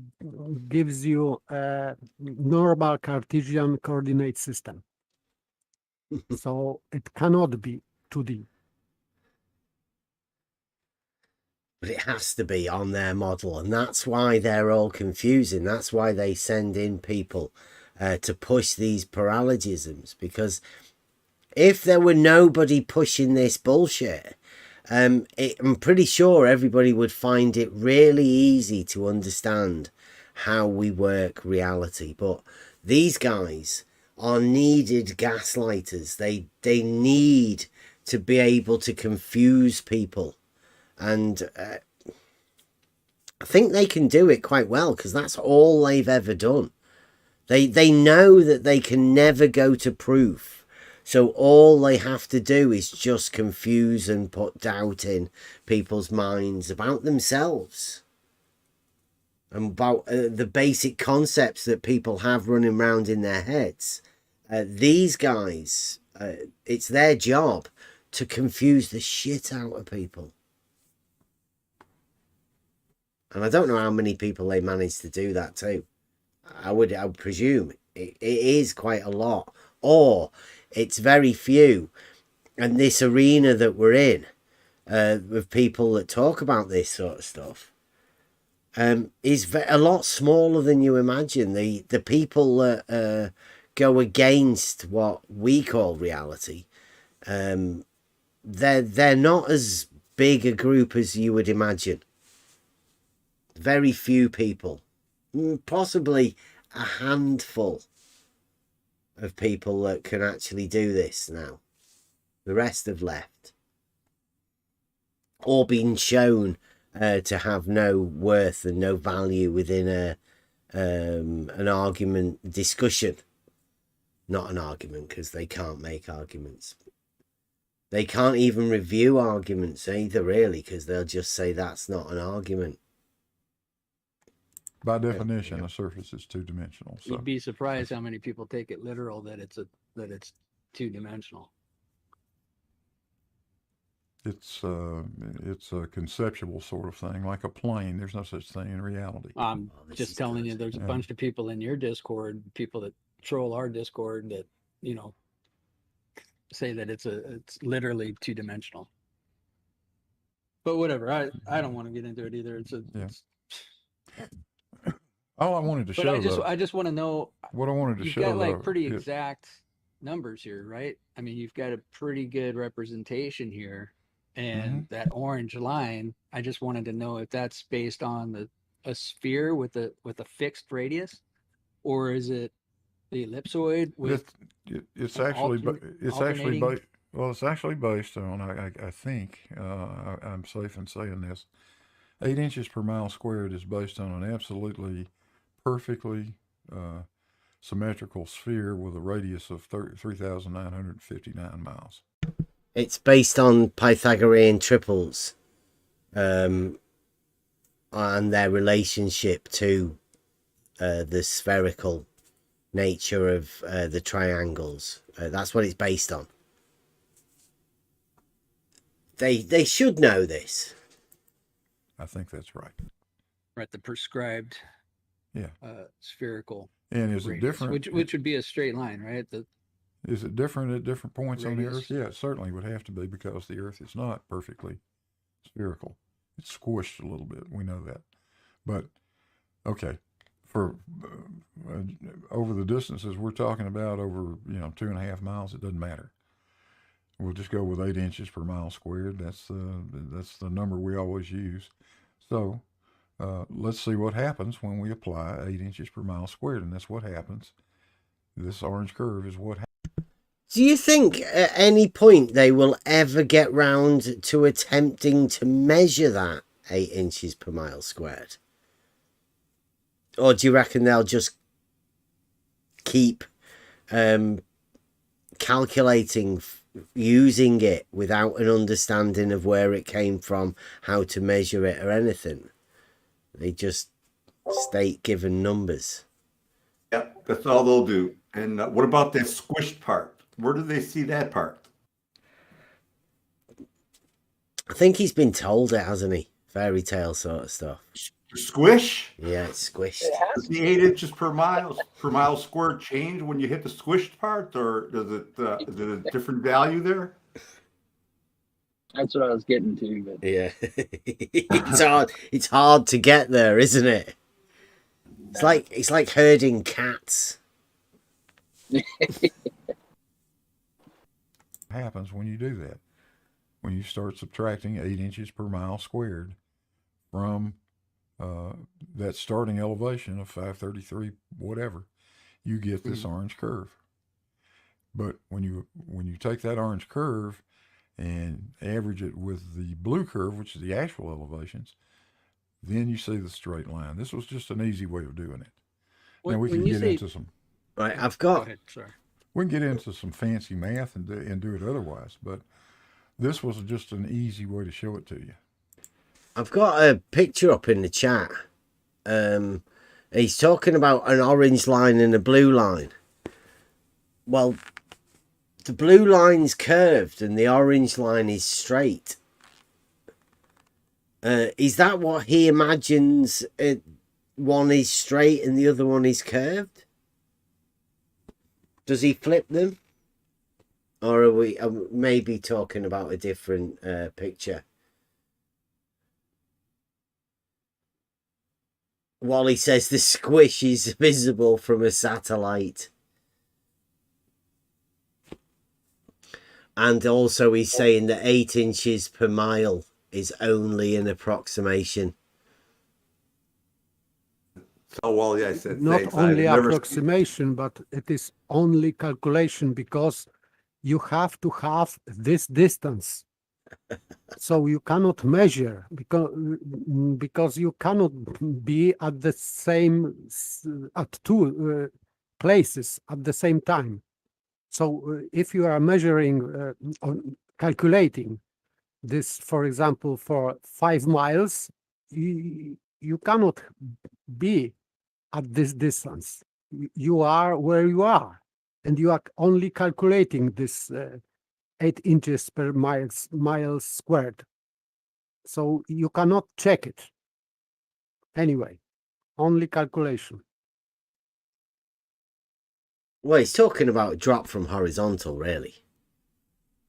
gives you a normal Cartesian coordinate system. So it cannot be 2D. But it has to be on their model, and that's why they're all confusing. That's why they send in people to push these paralogisms, because if there were nobody pushing this bullshit, I'm pretty sure everybody would find it really easy to understand how we work reality. But these guys are needed gaslighters. They need to be able to confuse people. And I think they can do it quite well, because that's all they've ever done. They know that they can never go to proof. So all they have to do is just confuse and put doubt in people's minds about themselves. And about the basic concepts that people have running around in their heads. These guys, it's their job to confuse the shit out of people. And I don't know how many people they manage to do that to. I would presume it is quite a lot. Or it's very few. And this arena that we're in, with people that talk about this sort of stuff, is a lot smaller than you imagine. The people that go against what we call reality, they're not as big a group as you would imagine. Very few people, possibly a handful of people that can actually do this now. The rest have left, or been shown to have no worth and no value within an argument discussion. Not an argument, because they can't make arguments. They can't even review arguments either, really, because they'll just say that's not an argument. By definition, a surface is two-dimensional. So You'd be surprised how many people take it literal that it's two-dimensional. it's a conceptual sort of thing, like a plane. There's no such thing in reality. I'm just telling you, there's a bunch of people in your Discord, people that troll our Discord, that say that it's literally two-dimensional. But whatever, I don't want to get into it either. All I wanted to But show, I just want to know. what I wanted to You've show, got like though, pretty is- exact numbers here, right? I mean, you've got a pretty good representation here, and that orange line. I just wanted to know if that's based on a sphere with a fixed radius, or is it the ellipsoid with it's an actually alternating? it's actually based on, I think, I'm safe in saying this, 8 inches per mile squared is based on an absolutely perfectly symmetrical sphere with a radius of 3,959 miles. It's based on Pythagorean triples, and their relationship to the spherical nature of the triangles. That's what it's based on. They should know this. I think that's right. Right, the prescribed spherical. And is it radius, different? Which would be a straight line, right? Is it different at different points on the radius? Earth? Yeah, it certainly would have to be, because the Earth is not perfectly spherical. It's squished a little bit. We know that. But, okay, for over the distances we're talking about, over 2.5 miles, it doesn't matter. We'll just go with 8 inches per mile squared. That's the number we always use. So let's see what happens when we apply 8 inches per mile squared, and that's what happens. This orange curve is what happens. Do you think at any point they will ever get round to attempting to measure that 8 inches per mile squared? Or do you reckon they'll just keep calculating, using it without an understanding of where it came from, how to measure it or anything? They just state given numbers. Yep, that's all they'll do. And what about that squished part? Where do they see that part? I think he's been told it, hasn't he? Fairy tale sort of stuff. Squish? Yeah, it's squished. Does the 8 inches per mile squared change when you hit the squished part, or is it a different value there? That's what I was getting to. But yeah, it's hard to get there, isn't it? It's like herding cats. Happens when you do that. When you start subtracting 8 inches per mile squared from that starting elevation of 533 whatever, you get this orange curve. But when you take that orange curve and average it with the blue curve, which is the actual elevations, then you see the straight line. This was just an easy way of doing it. Now we can get into some. Right, I've got. Go ahead, sorry. We can get into some fancy math and do it otherwise, but this was just an easy way to show it to you. I've got a picture up in the chat. He's talking about an orange line and a blue line. Well, the blue line's curved and the orange line is straight. Is that what he imagines? One is straight and the other one is curved? Does he flip them? Or are we maybe talking about a different picture? Wally says the squish is visible from a satellite. And also he's saying that 8 inches per mile is only an approximation. So, Wally, I said Not thanks. only I've never approximation, but it is only calculation, because you have to have this distance. So you cannot measure, because you cannot be at the same at two places at the same time. So if you are measuring calculating this, for example, for 5 miles, you cannot be at this distance. You are where you are, and you are only calculating this 8 inches per mile squared. So you cannot check it. Anyway, only calculation. Well, he's talking about drop from horizontal, really.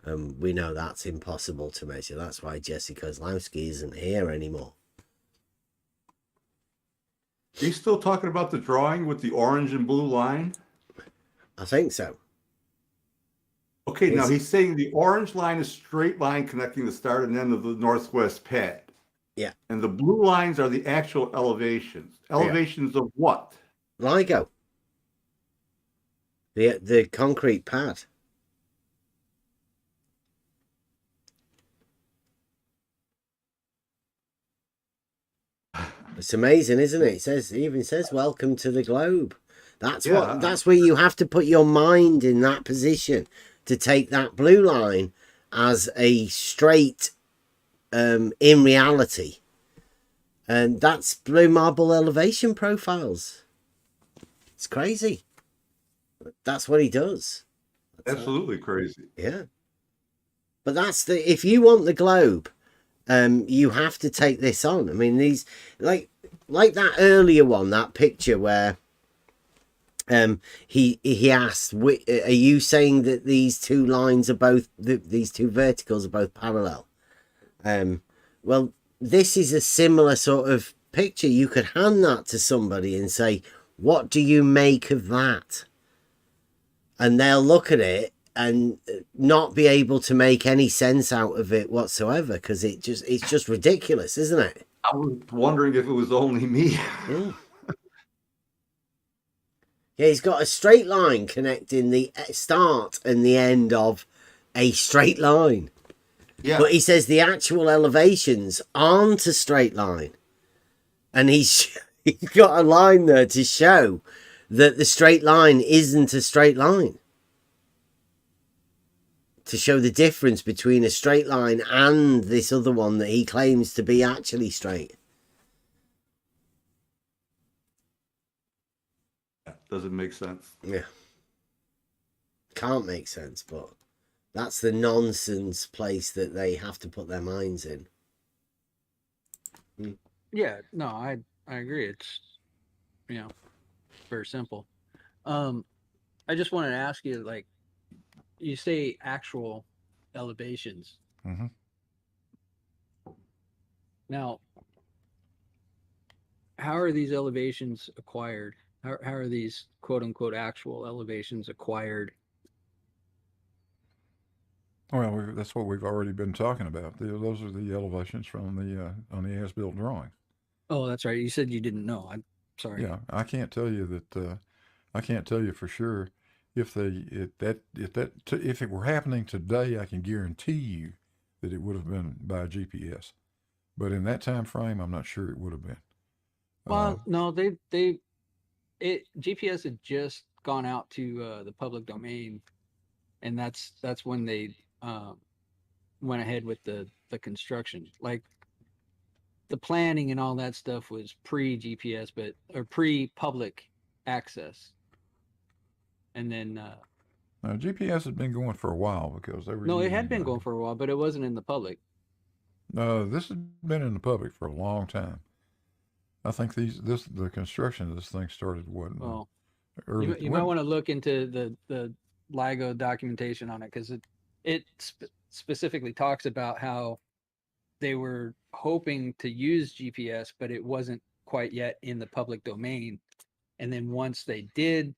We know that's impossible to measure. That's why Jesse Kozlowski isn't here anymore. Are you still talking about the drawing with the orange and blue line? I think so. Okay, now he's saying the orange line is straight line connecting the start and end of the northwest pad. Yeah. And the blue lines are the actual elevations. Elevations of what? LIGO. The concrete pad. It's amazing, isn't it? It even says welcome to the globe. That's where you have to put your mind in that position to take that blue line as a straight in reality. And that's blue marble elevation profiles. It's crazy. That's what he does. Absolutely crazy. Yeah. But if you want the globe, you have to take this on. I mean, these like that earlier one, that picture where he asked, are you saying that these two lines are both these two verticals are both parallel? Well, this is a similar sort of picture. You could hand that to somebody and say, what do you make of that? And they'll look at it and not be able to make any sense out of it whatsoever, because it's just ridiculous, isn't it? I was wondering if it was only me. Yeah, he's got a straight line connecting the start and the end of a straight line. Yeah. But he says the actual elevations aren't a straight line. And he's got a line there to show that the straight line isn't a straight line. To show the difference between a straight line and this other one that he claims to be actually straight. Doesn't make sense. Yeah. Can't make sense, but that's the nonsense place that they have to put their minds in. Yeah, no, I agree. It's, very simple. I just wanted to ask you, like, you say actual elevations. Mm-hmm. Now, how are these elevations acquired? How are these quote unquote actual elevations acquired? Well, that's what we've already been talking about. Those are the elevations from on the as-built drawing. Oh, that's right. You said you didn't know. I'm sorry. Yeah, I can't tell you that. I can't tell you for sure if it were happening today. I can guarantee you that it would have been by GPS. But in that time frame, I'm not sure it would have been. Well, no, GPS had just gone out to the public domain, and that's when they went ahead with the construction. Like the planning and all that stuff was pre-GPS, or pre-public access. And then GPS had been going for a while because they were. No, it had been going for a while, but it wasn't in the public. This has been in the public for a long time. I think the construction of this thing started early. You might want to look into the LIGO documentation on it, because it specifically talks about how they were hoping to use GPS, but it wasn't quite yet in the public domain. And then once they did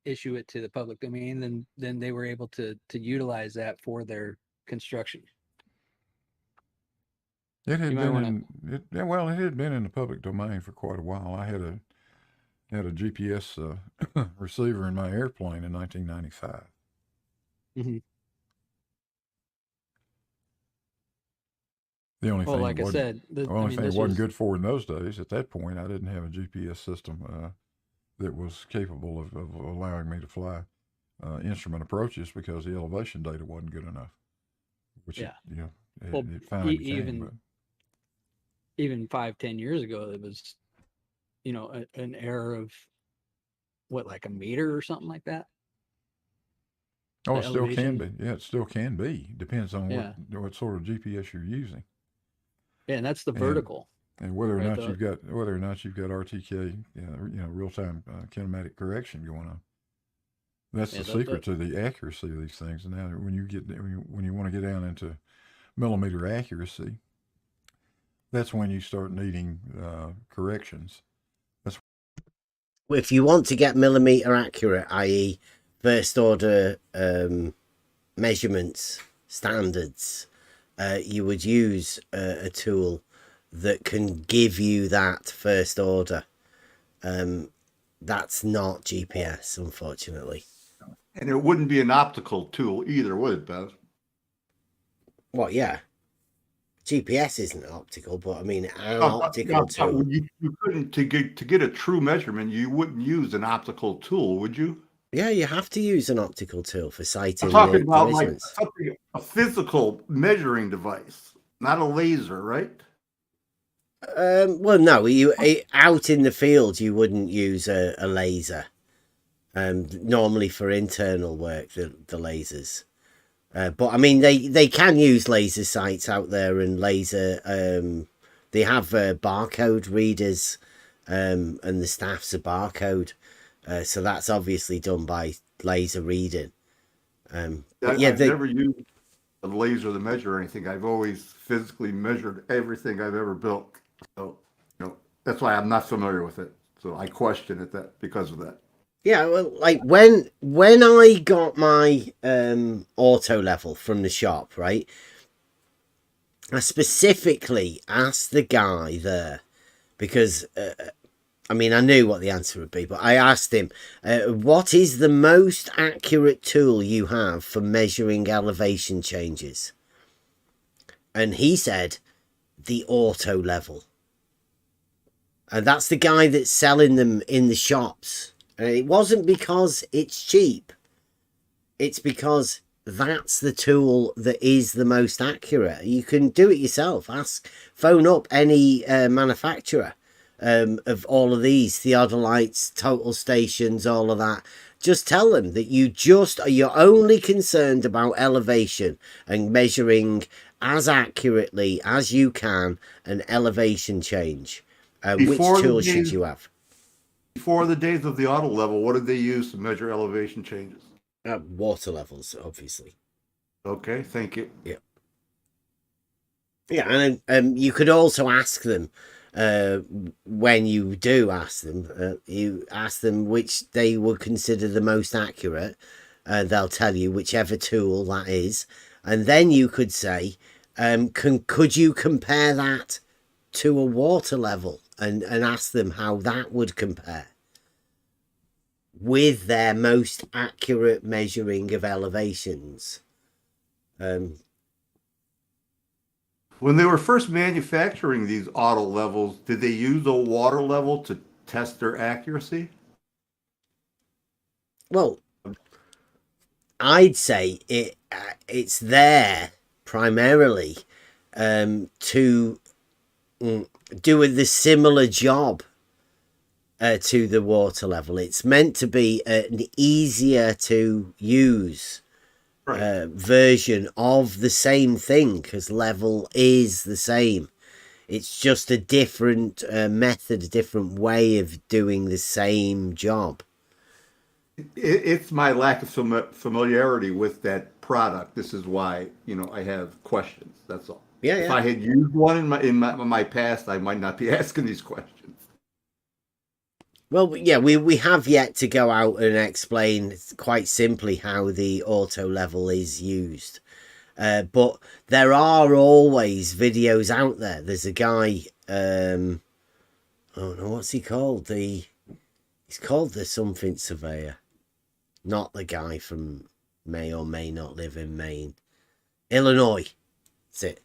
issue it to the public domain, then they were able to utilize that for their construction. It had been it had been in the public domain for quite a while. I had a GPS receiver in my airplane in 1995. Mm-hmm. The only thing, like I said, the only thing it wasn't good for in those days. At that point, I didn't have a GPS system that was capable of allowing me to fly instrument approaches, because the elevation data wasn't good enough. Which it finally became. Even 5-10 years ago, it was, an error of like a meter or something like that. Oh, it still can be. Yeah, it still can be. Depends on what sort of GPS you're using. Yeah, and that's the vertical. And whether or not you've got RTK, real time kinematic correction going on. That's the secret to the accuracy of these things. And now, when you want to get down into millimeter accuracy, That's when you start needing corrections. If you want to get millimeter accurate, i.e. first order measurements standards, you would use a tool that can give you that first order. That's not GPS, unfortunately. And it wouldn't be an optical tool either, would it, Bev? Well, yeah. GPS isn't optical, but I mean an optical tool. Well, you couldn't to get a true measurement. You wouldn't use an optical tool, would you? Yeah, you have to use an optical tool for sighting. I'm talking the about like measurements. something, a physical measuring device, not a laser, right? Well, no. Out in the field, you wouldn't use a laser. Normally for internal work, the lasers. But I mean, they can use laser sights out there and laser. They have barcode readers, and the staff's a barcode, so that's obviously done by laser reading. But yeah, I've never used a laser to measure anything. I've always physically measured everything I've ever built. So that's why I'm not familiar with it. So I question it because of that. Yeah, well, like when I got my auto level from the shop, right? I specifically asked the guy there because I mean I knew what the answer would be, but I asked him, "What is the most accurate tool you have for measuring elevation changes?" And he said, "The auto level." And that's the guy that's selling them in the shops. It wasn't because it's cheap. It's because that's the tool that is the most accurate. You can do it yourself. Phone up any manufacturer of all of these, theodolites, total stations, all of that. Just tell them that you're only concerned about elevation and measuring as accurately as you can an elevation change. Which tool should you have? Before the days of the auto level, what did they use to measure elevation changes? Water levels, obviously. Okay, thank you. Yeah. Yeah, and you could also ask them, when you do ask them, you ask them which they would consider the most accurate. They'll tell you whichever tool that is. And then you could say, could you compare that to a water level? And ask them how that would compare with their most accurate measuring of elevations. When they were first manufacturing these auto levels, did they use a water level to test their accuracy? Well, I'd say it's there primarily to do the similar job to the water level. It's meant to be an easier to use version of the same thing, because level is the same. It's just a different method, a different way of doing the same job. It's my lack of familiarity with that product. This is why I have questions. That's all. Yeah, if I had used one in my past, I might not be asking these questions. Well, yeah, we have yet to go out and explain quite simply how the auto level is used. But there are always videos out there. There's a guy, oh no, what's he called? He's called the something surveyor. Not the guy from may or may not live in Maine. Illinois. That's it.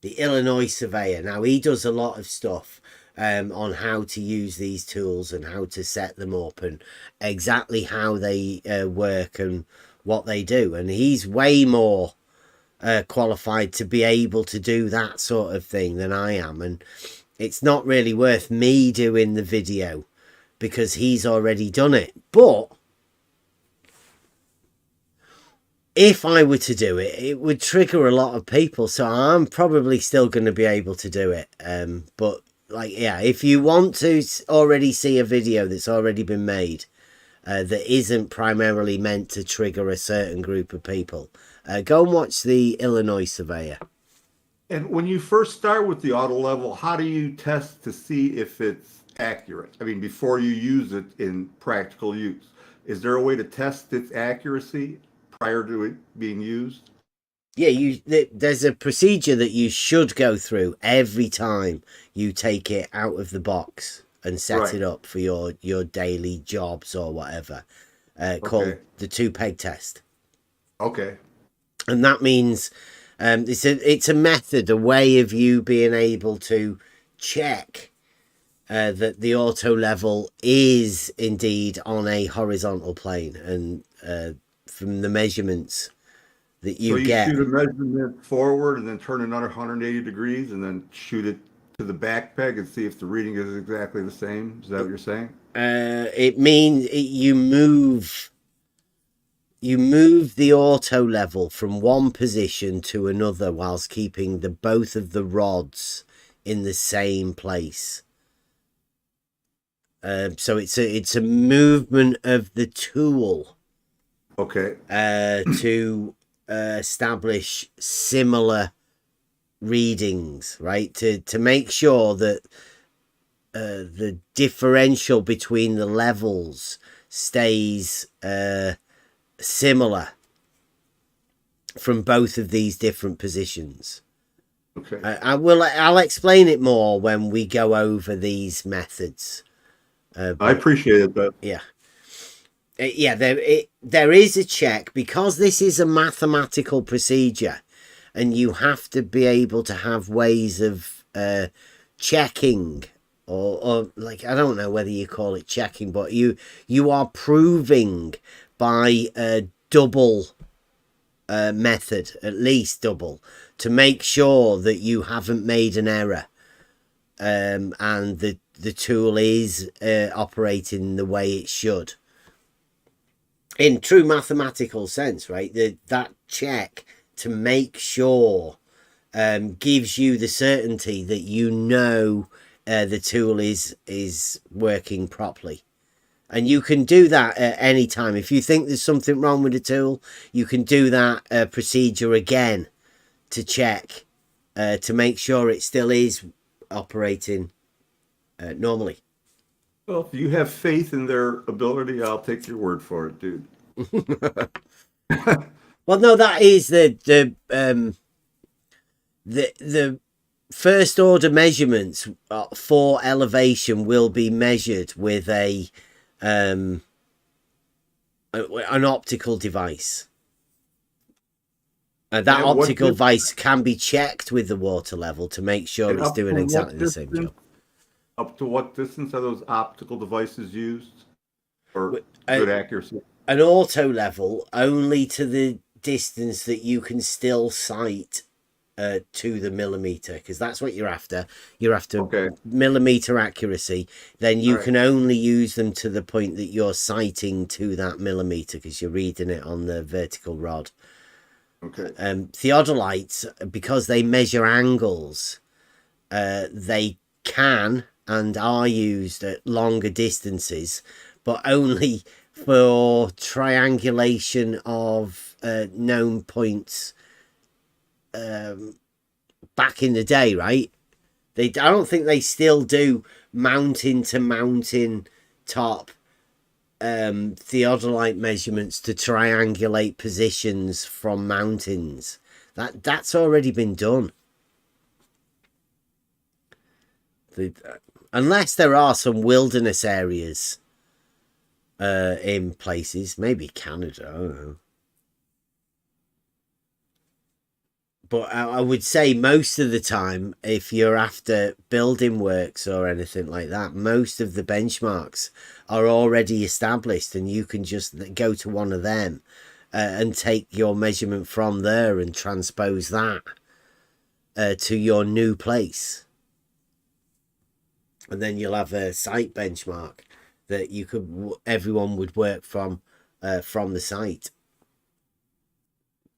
The Illinois surveyor. Now, he does a lot of stuff on how to use these tools and how to set them up and exactly how they work and what they do. And he's way more qualified to be able to do that sort of thing than I am. And it's not really worth me doing the video because he's already done it. But if I were to do it, it would trigger a lot of people. So I'm probably still going to be able to do it. But like, yeah, if you want to already see a video that's already been made that isn't primarily meant to trigger a certain group of people, go and watch the Illinois surveyor. And when you first start with the auto level, how do you test to see if it's accurate? I mean, before you use it in practical use, is there a way to test its accuracy prior to it being used? Yeah, there's a procedure that you should go through every time you take it out of the box and set it up for your daily jobs or whatever, called the 2-peg test. Okay. And that means it's a method, a way of you being able to check that the auto level is indeed on a horizontal plane, and from the measurements that you get. Shoot a measurement forward and then turn another 180 degrees and then shoot it to the back peg and see if the reading is exactly the same. Is that what you're saying? It means you move the auto level from one position to another whilst keeping both of the rods in the same place. So it's a movement of the tool. Okay. To establish similar readings, right? To make sure that the differential between the levels stays similar from both of these different positions. Okay. I'll explain it more when we go over these methods. I appreciate it, but yeah. Yeah, there is a check, because this is a mathematical procedure, and you have to be able to have ways of checking, or like, I don't know whether you call it checking, but you are proving by a double method, at least double, to make sure that you haven't made an error, and the tool is operating the way it should. In true mathematical sense, right? That check to make sure gives you the certainty that you know the tool is working properly. And you can do that at any time. If you think there's something wrong with the tool, you can do that procedure again to check, to make sure it still is operating normally. Well, if you have faith in their ability, I'll take your word for it, dude. Well, no, that is the first order measurements for elevation will be measured with an optical device. That optical device can be checked with the water level to make sure it's doing exactly the same job. Up to what distance are those optical devices used for good accuracy? An auto level only to the distance that you can still sight to the millimeter, because that's what you're after. You're after millimeter accuracy. Then you can only use them to the point that you're sighting to that millimeter, because you're reading it on the vertical rod. Okay. Theodolites, because they measure angles, they can and are used at longer distances, but only for triangulation of known points back in the day, right? I don't think they still do mountain to mountain top theodolite measurements to triangulate positions from mountains. That's already been done. Unless there are some wilderness areas in places, maybe Canada, I don't know. But I would say most of the time, if you're after building works or anything like that, most of the benchmarks are already established, and you can just go to one of them and take your measurement from there and transpose that to your new place. And then you'll have a site benchmark that everyone would work from the site.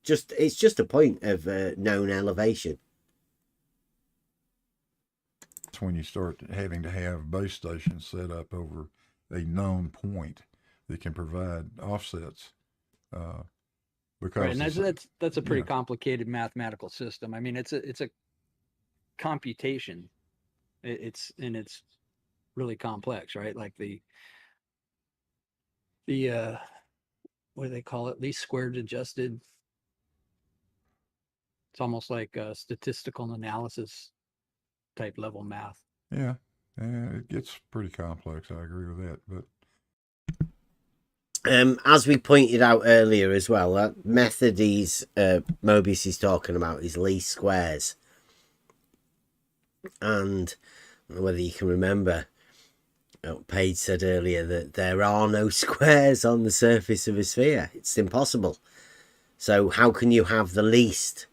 It's just a point of known elevation. That's when you start having to have base stations set up over a known point that can provide offsets. Because right, and that's a pretty complicated mathematical system. I mean, it's a computation. It's really complex, right? Like the what do they call it? Least squared adjusted. It's almost like a statistical analysis type level math. Yeah, it gets pretty complex. I agree with that. But as we pointed out earlier as well, that method Mobius is talking about is least squares. And whether you can remember, Paige said earlier that there are no squares on the surface of a sphere. It's impossible. So how can you have the least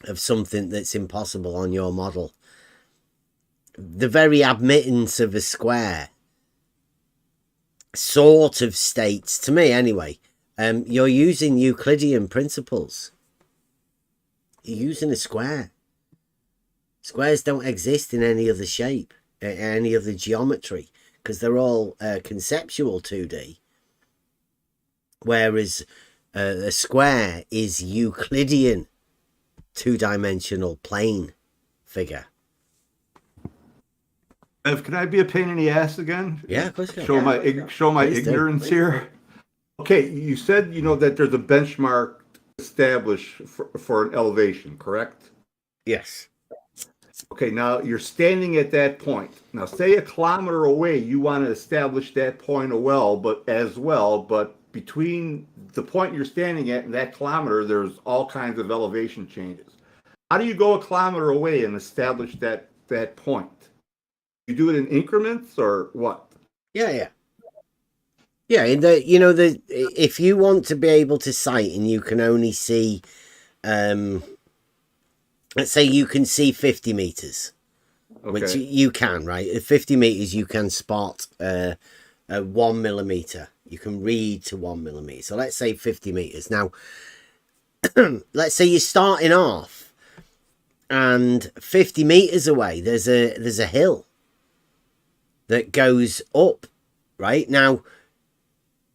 of something that's impossible on your model? The very admittance of a square sort of states, to me anyway, you're using Euclidean principles. You're using a square. Squares don't exist in any other shape, any other geometry, because they're all conceptual 2D. Whereas a square is Euclidean two-dimensional plane figure. Can I be a pain in the ass again? Yeah, of course. Show my ignorance here. Okay, you said that there's a benchmark established for an elevation, correct? Yes. Okay, now you're standing at that point. Now, say a kilometer away, you want to establish that point as well, but between the point you're standing at and that kilometer, there's all kinds of elevation changes. How do you go a kilometer away and establish that point? You do it in increments or what? Yeah. If you want to be able to sight and you can only see, let's say you can see 50 meters, which you can, right? At 50 meters, you can spot 1 millimeter. You can read to 1 millimeter. So let's say 50 meters. Now, let's say you're starting off and 50 meters away, there's a hill that goes up, right? Now,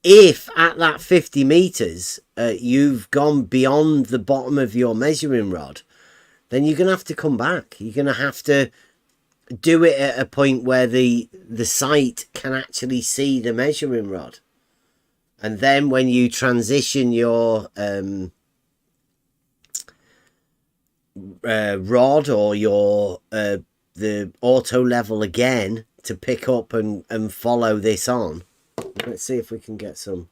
if at that 50 meters, you've gone beyond the bottom of your measuring rod, then you're going to have to come back. You're going to have to do it at a point where the sight can actually see the measuring rod. And then when you transition your rod or your the auto level again to pick up and follow this on. Let's see if we can get some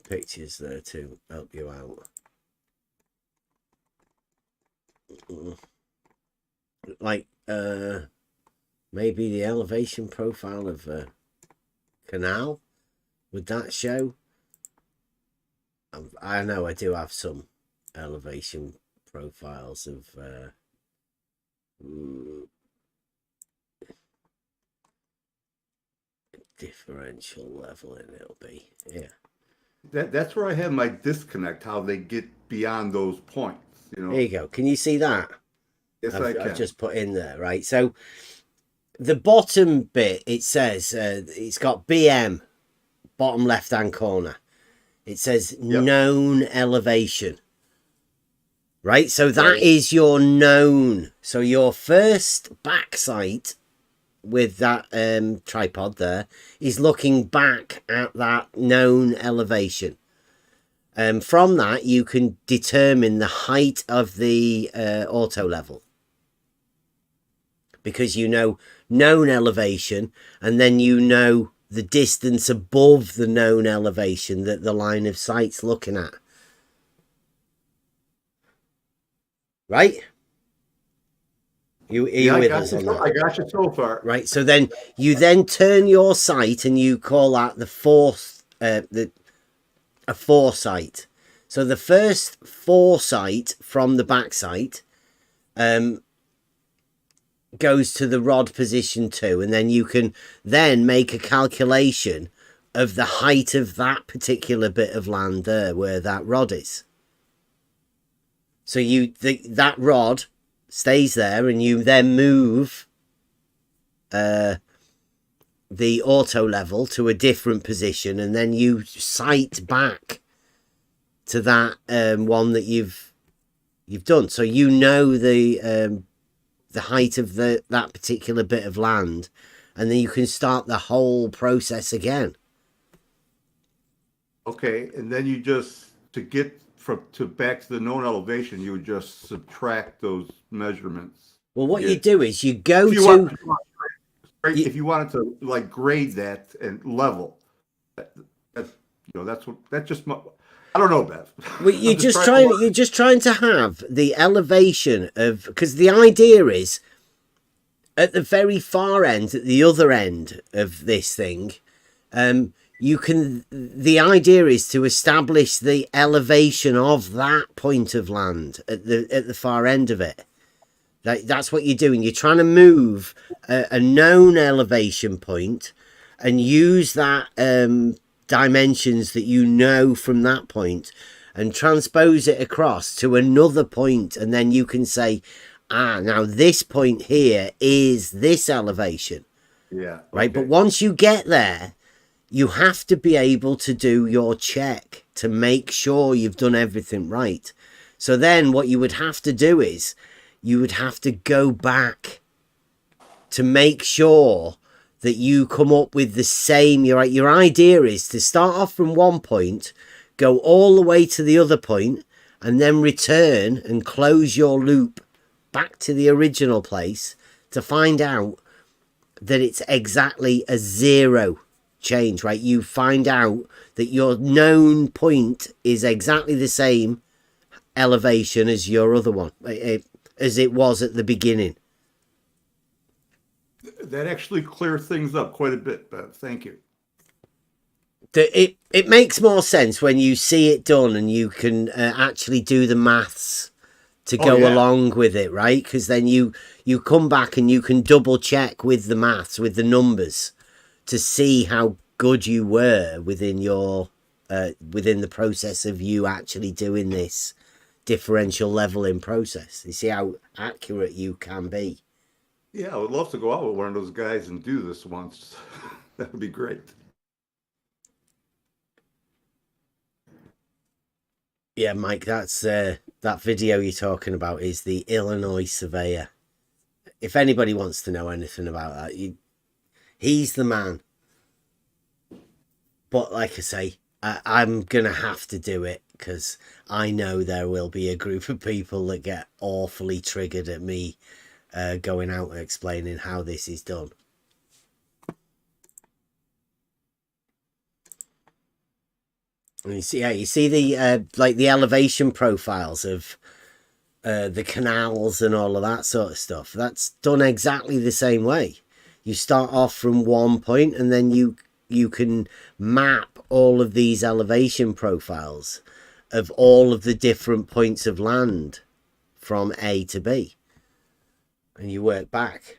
pictures there to help you out. Like maybe the elevation profile of Canal. Would that show? I know I do have some elevation profiles of differential leveling. It'll be That's where I have my disconnect. How they get beyond those points. There you go. Can you see that? Yes, I can. I've just put in there, right? So the bottom bit, it says it's got BM, bottom left-hand corner. It says known elevation, right? So that is your known. So your first back sight with that tripod there is looking back at that known elevation. From that, you can determine the height of the auto level. Because you know known elevation, and then you know the distance above the known elevation that the line of sight's looking at. Right? You with us on that? I got you so far. Right, so then you turn your sight and you call that the fourth, a foresight. So the first foresight from the back sight goes to the rod position 2, and then you can then make a calculation of the height of that particular bit of land there where that rod is. So that rod stays there, and you then move the auto level to a different position, and then you sight back to that one that you've you've done. So you know the height of that particular bit of land, and then you can start the whole process again. Okay, and then you just, to get back to the known elevation, you would just subtract those measurements. Well, what Yeah. you do is you go if you wanted to like grade that and level, that's just my, I don't know, Beth. Well, you're just trying to have the elevation of, because the idea is at the very far end, at the other end of this thing, the idea is to establish the elevation of that point of land at the far end of it. That's what you're doing. You're trying to move a known elevation point and use that dimensions that you know from that point and transpose it across to another point, and then you can say, now this point here is this elevation. Yeah. Right. But once you get there, you have to be able to do your check to make sure you've done everything right. So then what you would have to do is you would have to go back to make sure that you come up with the same. Your idea is to start off from one point, go all the way to the other point, and then return and close your loop back to the original place to find out that it's exactly a zero change, right? You find out that your known point is exactly the same elevation as your other one, as it was at the beginning. That actually clears things up quite a bit, Beth. Thank you. It makes more sense when you see it done and you can actually do the maths to go along with it, right? Because then you come back and you can double check with the maths, with the numbers, to see how good you were within your within the process of you actually doing this differential leveling process. You see how accurate you can be. Yeah, I would love to go out with one of those guys and do this once. That would be great. Yeah, Mike, that's that video you're talking about is the Illinois surveyor. If anybody wants to know anything about that, he's the man. But like I say, I'm going to have to do it because I know there will be a group of people that get awfully triggered at me going out and explaining how this is done. And you see the like the elevation profiles of the canals and all of that sort of stuff. That's done exactly the same way. You start off from one point and then you can map all of these elevation profiles of all of the different points of land from A to B. And you work back.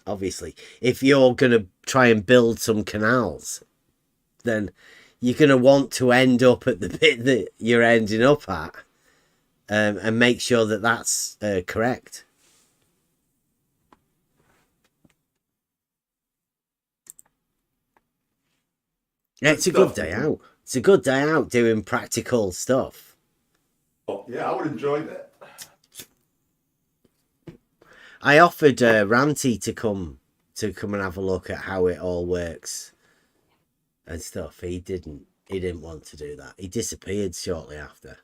Obviously, if you're going to try and build some canals, then you're going to want to end up at the bit that you're ending up at and make sure that that's correct. Yeah, it's a good day out. It's a good day out doing practical stuff. Oh, yeah, I would enjoy that. I offered Ranty to come and have a look at how it all works and stuff. He didn't want to do that. He disappeared shortly after.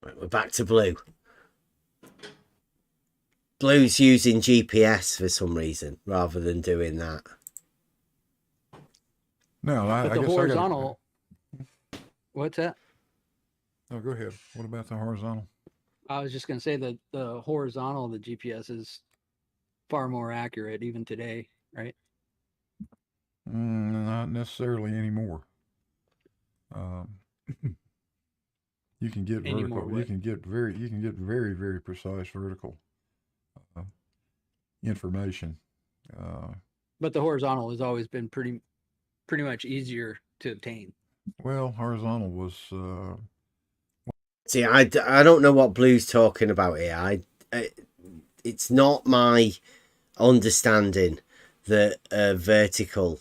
Right, we're back to Blue. Blue's using GPS for some reason rather than doing that. No, But the horizontal. What's that? Oh, go ahead. What about the horizontal? I was just going to say that the horizontal of the GPS is far more accurate even today, right? Not necessarily anymore. You can get vertical. You can get very, very precise vertical information. But the horizontal has always been pretty much easier to obtain. Well, horizontal was. See, I don't know what Blue's talking about here. It's not my understanding that vertical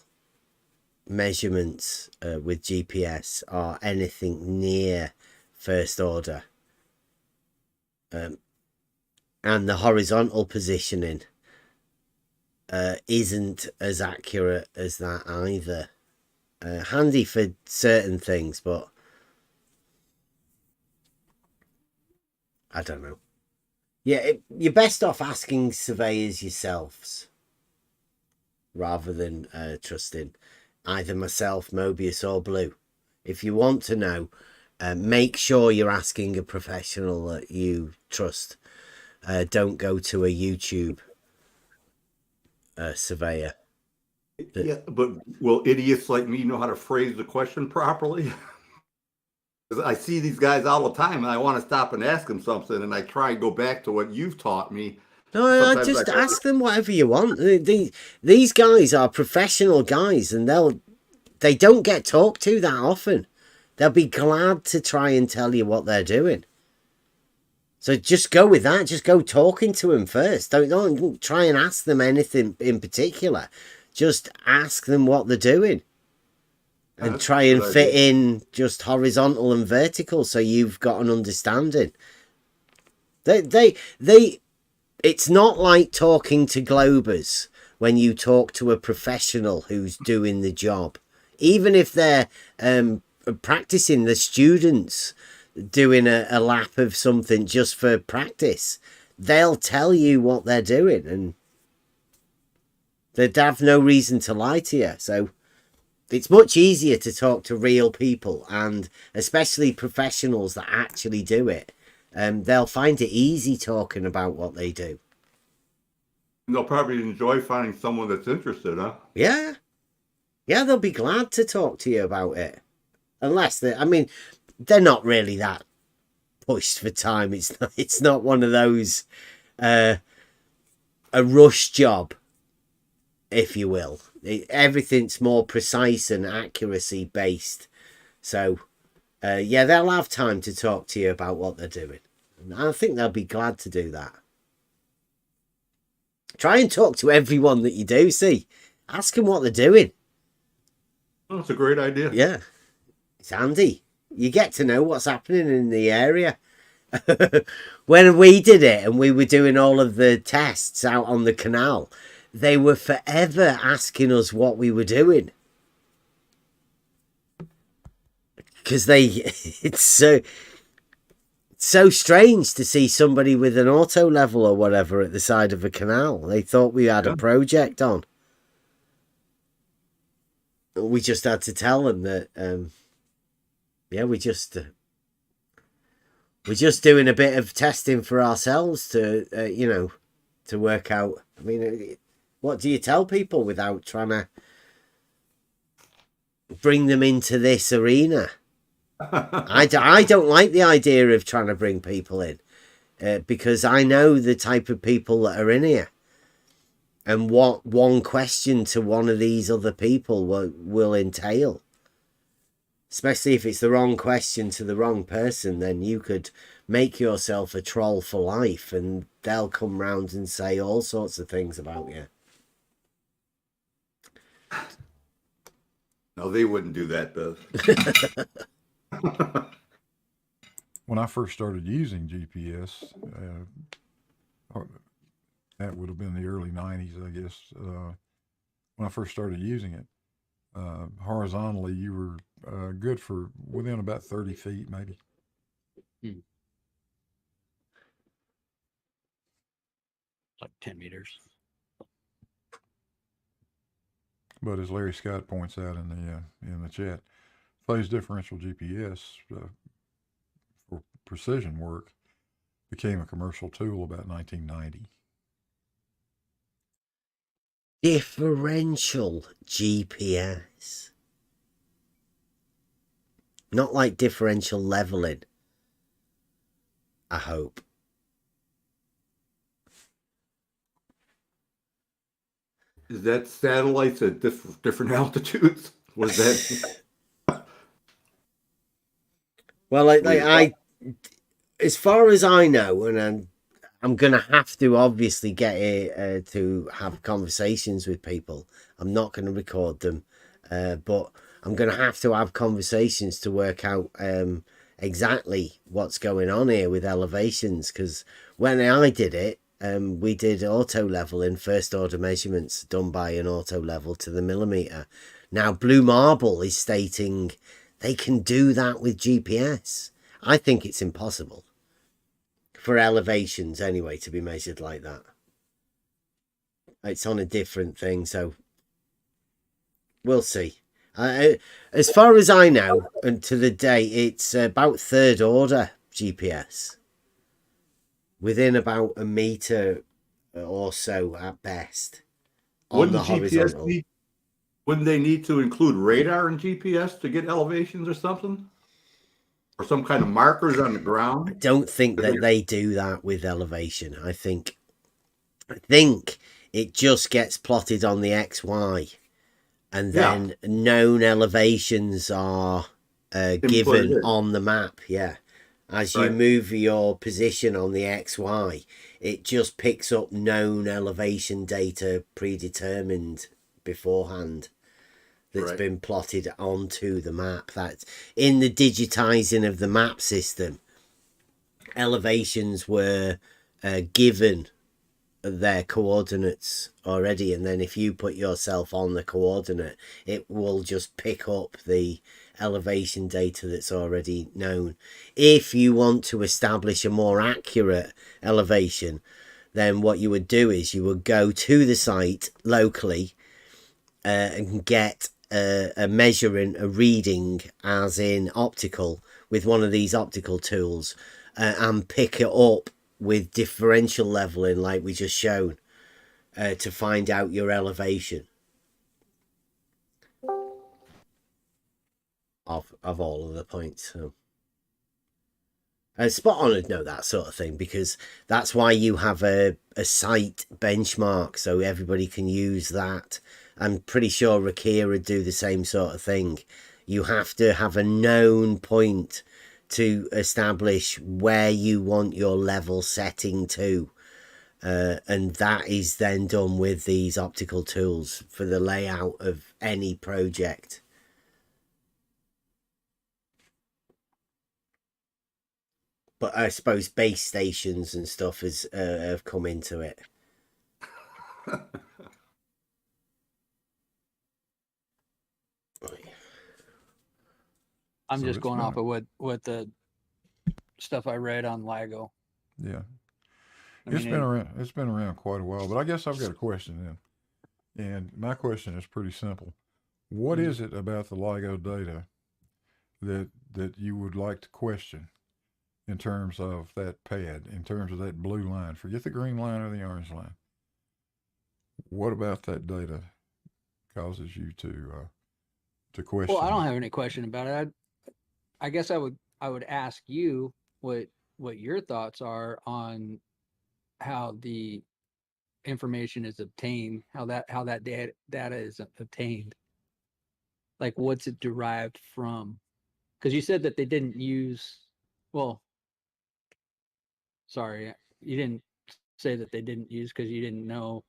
measurements with GPS are anything near first order. And the horizontal positioning isn't as accurate as that either. Handy for certain things, but I don't know. Yeah, you're best off asking surveyors yourselves rather than trusting either myself, Mobius, or Blue. If you want to know, make sure you're asking a professional that you trust. Don't go to a YouTube surveyor. Yeah, but will idiots like me know how to phrase the question properly? 'Cause I see these guys all the time, and I want to stop and ask them something, and I try and go back to what you've taught me. No, I just ask them whatever you want. These guys are professional guys, and they don't get talked to that often. They'll be glad to try and tell you what they're doing. So just go with that. Just go talking to them first. Don't try and ask them anything in particular. Just ask them what they're doing. And try and fit in just horizontal and vertical so you've got an understanding. It's not like talking to globers when you talk to a professional who's doing the job. Even if they're practicing, the students doing a lap of something just for practice, they'll tell you what they're doing, and they'd have no reason to lie to you. So it's much easier to talk to real people, and especially professionals that actually do it. They'll find it easy talking about what they do. They'll probably enjoy finding someone that's interested, huh? Yeah. Yeah, they'll be glad to talk to you about it. Unless they're not really that pushed for time. It's not one of those a rush job, if you will. Everything's more precise and accuracy based. So yeah, they'll have time to talk to you about what they're doing. And I think they'll be glad to do that. Try and talk to everyone that you do see. Ask them what they're doing. Oh, that's a great idea. Yeah. It's handy. You get to know what's happening in the area. When we did it and we were doing all of the tests out on the canal, they were forever asking us what we were doing. Because it's so strange to see somebody with an auto level or whatever at the side of a canal. They thought we had a project on. We just had to tell them that, yeah, we're just doing a bit of testing for ourselves to, to work out. I mean, what do you tell people without trying to bring them into this arena? I don't like the idea of trying to bring people in because I know the type of people that are in here. And what one question to one of these other people will entail. Especially if it's the wrong question to the wrong person, then you could make yourself a troll for life and they'll come round and say all sorts of things about you. No, they wouldn't do that, though. When I first started using GPS, that would have been the early 90s, I guess. When I first started using it, horizontally, you were good for within about 30 feet, maybe. Like 10 meters. But as Larry Scott points out in the chat, phase differential GPS for precision work became a commercial tool about 1990. Differential GPS. Not like differential leveling. I hope. Is that satellites at different altitudes? Was that? Well, I, as far as I know, and I'm going to have to obviously get to have conversations with people. I'm not going to record them. But I'm going to have conversations to work out exactly what's going on here with elevations, because when I did it, we did auto level in first order measurements done by an auto level to the millimeter. Now Blue Marble is stating they can do that with GPS. I think it's impossible for elevations anyway to be measured like that. It's on a different thing, so we'll see. As far as I know, and to the day, it's about third order GPS, within about a meter or so at best on the horizontal. Wouldn't they need to include radar in GPS to get elevations or something? Or some kind of markers on the ground? I don't think that they do that with elevation. I think it just gets plotted on the XY, and then known elevations are given on the map. Yeah, as you move your position on the XY, it just picks up known elevation data predetermined beforehand. That's been plotted onto the map. That's in the digitizing of the map system. Elevations were given their coordinates already, and then if you put yourself on the coordinate, it will just pick up the elevation data that's already known. If you want to establish a more accurate elevation, then what you would do is you would go to the site locally and get a measuring, a reading, as in optical, with one of these optical tools, and pick it up with differential leveling like we just shown, to find out your elevation of all of the points. So Spot On would know that sort of thing, because that's why you have a site benchmark, so everybody can use that. I'm pretty sure Rakia would do the same sort of thing. You have to have a known point to establish where you want your level setting to. And that is then done with these optical tools for the layout of any project. But I suppose base stations and stuff have come into it. I'm just going off of what the stuff I read on LIGO. Yeah. It's been around quite a while, but I guess I've got a question then. And my question is pretty simple. What is it about the LIGO data that you would like to question in terms of that pad, in terms of that blue line? Forget the green line or the orange line. What about that data causes you to question? Well, I don't have any question about it. I guess I would ask you what your thoughts are on how the information is obtained, how that data is obtained. Like, what's it derived from? Because you said that they didn't use. Well, sorry, you didn't say that they didn't use because you didn't know,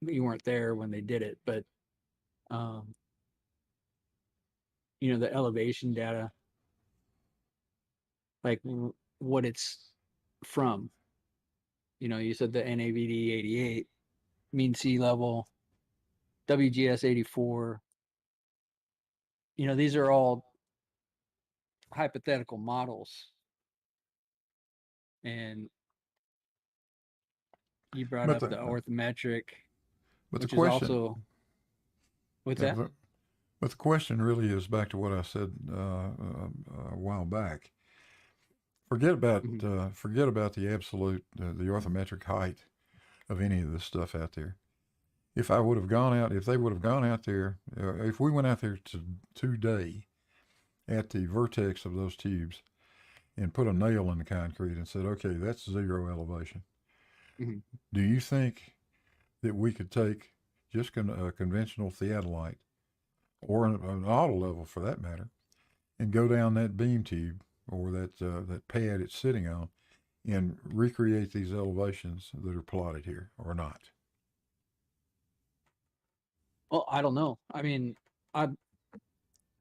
you weren't there when they did it. But the elevation data, like what it's from. You said the NAVD 88, mean sea level, WGS 84. These are all hypothetical models. And you brought up the orthometric, but which the question, is also, what's that? But the question really is back to what I said a while back. Forget about the absolute, the orthometric height of any of this stuff out there. If they would have gone out there, if we went out there today at the vertex of those tubes and put a nail in the concrete and said, okay, that's zero elevation. Mm-hmm. Do you think that we could take just a conventional theodolite, or an auto level for that matter, and go down that beam tube or that pad it's sitting on and recreate these elevations that are plotted here, or not? Well, I don't know. I mean,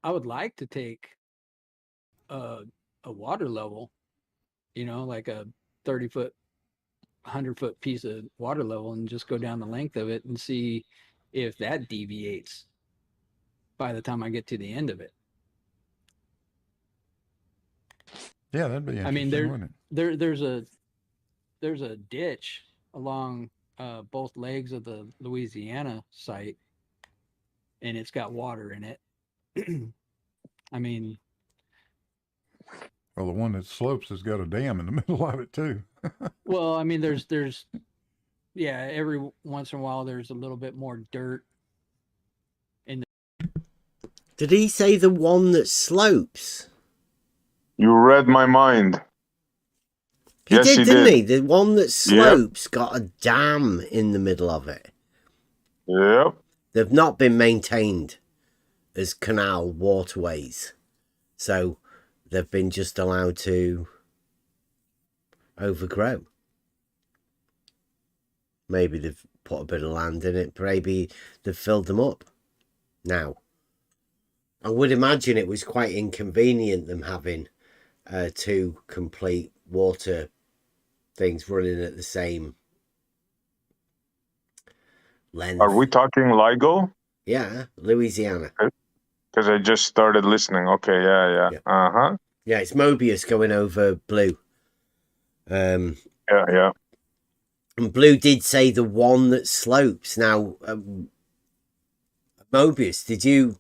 I would like to take a water level, you know, like a 30-foot, 100-foot piece of water level, and just go down the length of it and see if that deviates by the time I get to the end of it. Yeah, that'd be interesting, I mean, wouldn't it? there's a ditch along both legs of the Louisiana site, and it's got water in it. I mean, Well, the one that slopes has got a dam in the middle of it too. well, I mean, there's yeah, every once in a while there's a little bit more dirt in the. Did he say the one that slopes? You read my mind. He Yes, did, he didn't did. he? The one that slopes got a dam in the middle of it. Yep. They've not been maintained as canal waterways. So they've been just allowed to overgrow. Maybe they've put a bit of land in it. Maybe they've filled them up. Now, I would imagine it was quite inconvenient them having two complete water things running at the same length. Are we talking LIGO? Yeah, Louisiana. Because I just started listening. Okay, yeah. Uh-huh. Yeah, it's Mobius going over Blue. Yeah. And Blue did say the one that slopes. Now, Mobius, did you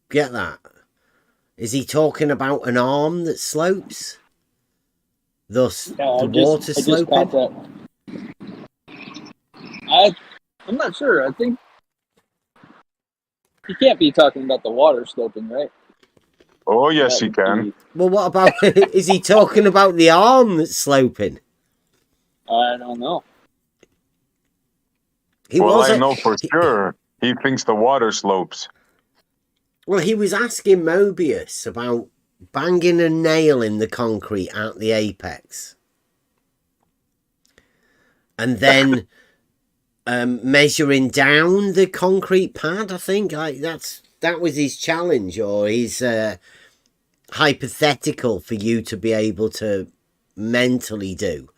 get that? Is he talking about an arm that slopes? Thus, the water sloping? I'm not sure. I think he can't be talking about the water sloping, right? Oh, yes, he can. Well, what about, is he talking about the arm that's sloping? I don't know. I know for sure he thinks the water slopes. Well, he was asking Mobius about banging a nail in the concrete at the apex. And then measuring down the concrete pad, I think. That was his challenge, or his hypothetical for you to be able to mentally do.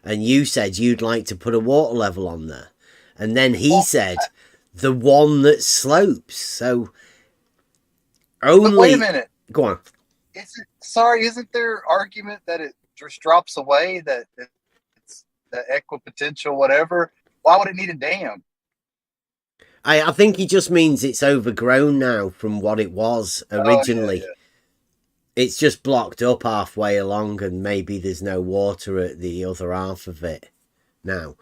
And you said you'd like to put a water level on there. And then he said the one that slopes. So only... But wait a minute. Go on. Isn't there argument that it just drops away, that it's the equipotential whatever? Why would it need a dam? I think he just means it's overgrown now from what it was originally. It's just blocked up halfway along, and maybe there's no water at the other half of it now.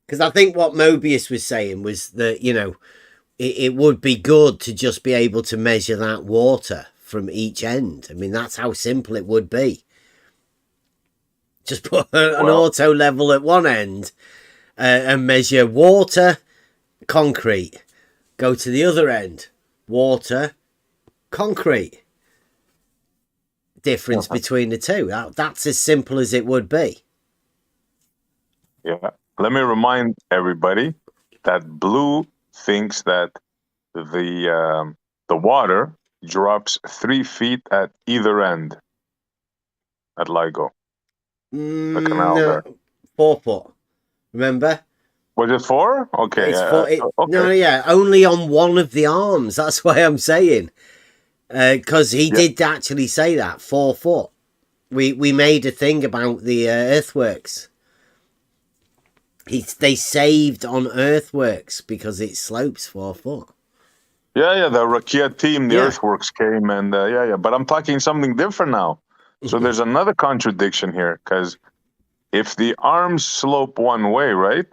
Because I think what Mobius was saying was that, you know, it would be good to just be able to measure that water from each end. I mean, that's how simple it would be. Just put an auto level at one end and measure water, concrete. Go to the other end, water, concrete. Difference between the two. That's as simple as it would be. Yeah. Let me remind everybody that Blue thinks that the water drops 3 feet at either end at LIGO. The canal there. 4 foot. Remember? Was it 4? Okay. It's 4. No, yeah, only on one of the arms. That's why I'm saying. Because he did actually say that 4 foot. We made a thing about the earthworks. They saved on earthworks because it slopes 4 foot. Yeah, the Rakia team, the earthworks came, and but I'm talking something different now. So there's another contradiction here, because if the arms slope one way, right,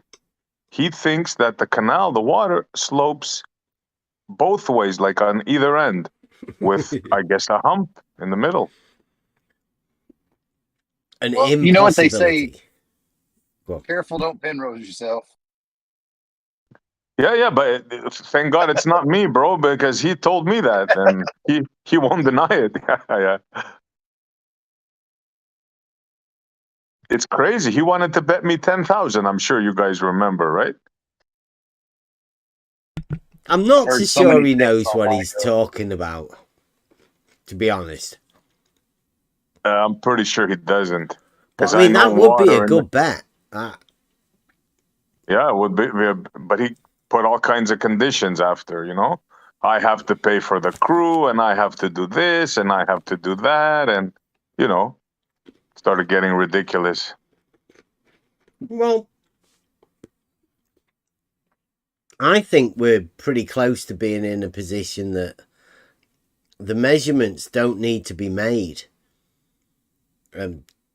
he thinks that the canal, the water, slopes both ways, like on either end, with, I guess, a hump in the middle. You know what they say? Careful, don't Penrose yourself. Yeah, but thank God it's not me, bro, because he told me that, and he won't deny it. Yeah. It's crazy. He wanted to bet me 10,000. I'm sure you guys remember, right? I'm not so sure he knows what he's talking about. to be honest. I'm pretty sure he doesn't. But Because I mean, know that would be a water in- good bet. Yeah, it would be, but he put all kinds of conditions after, you know? I have to pay for the crew, and I have to do this, and I have to do that, and, you know, started getting ridiculous. Well, I think we're pretty close to being in a position that the measurements don't need to be made.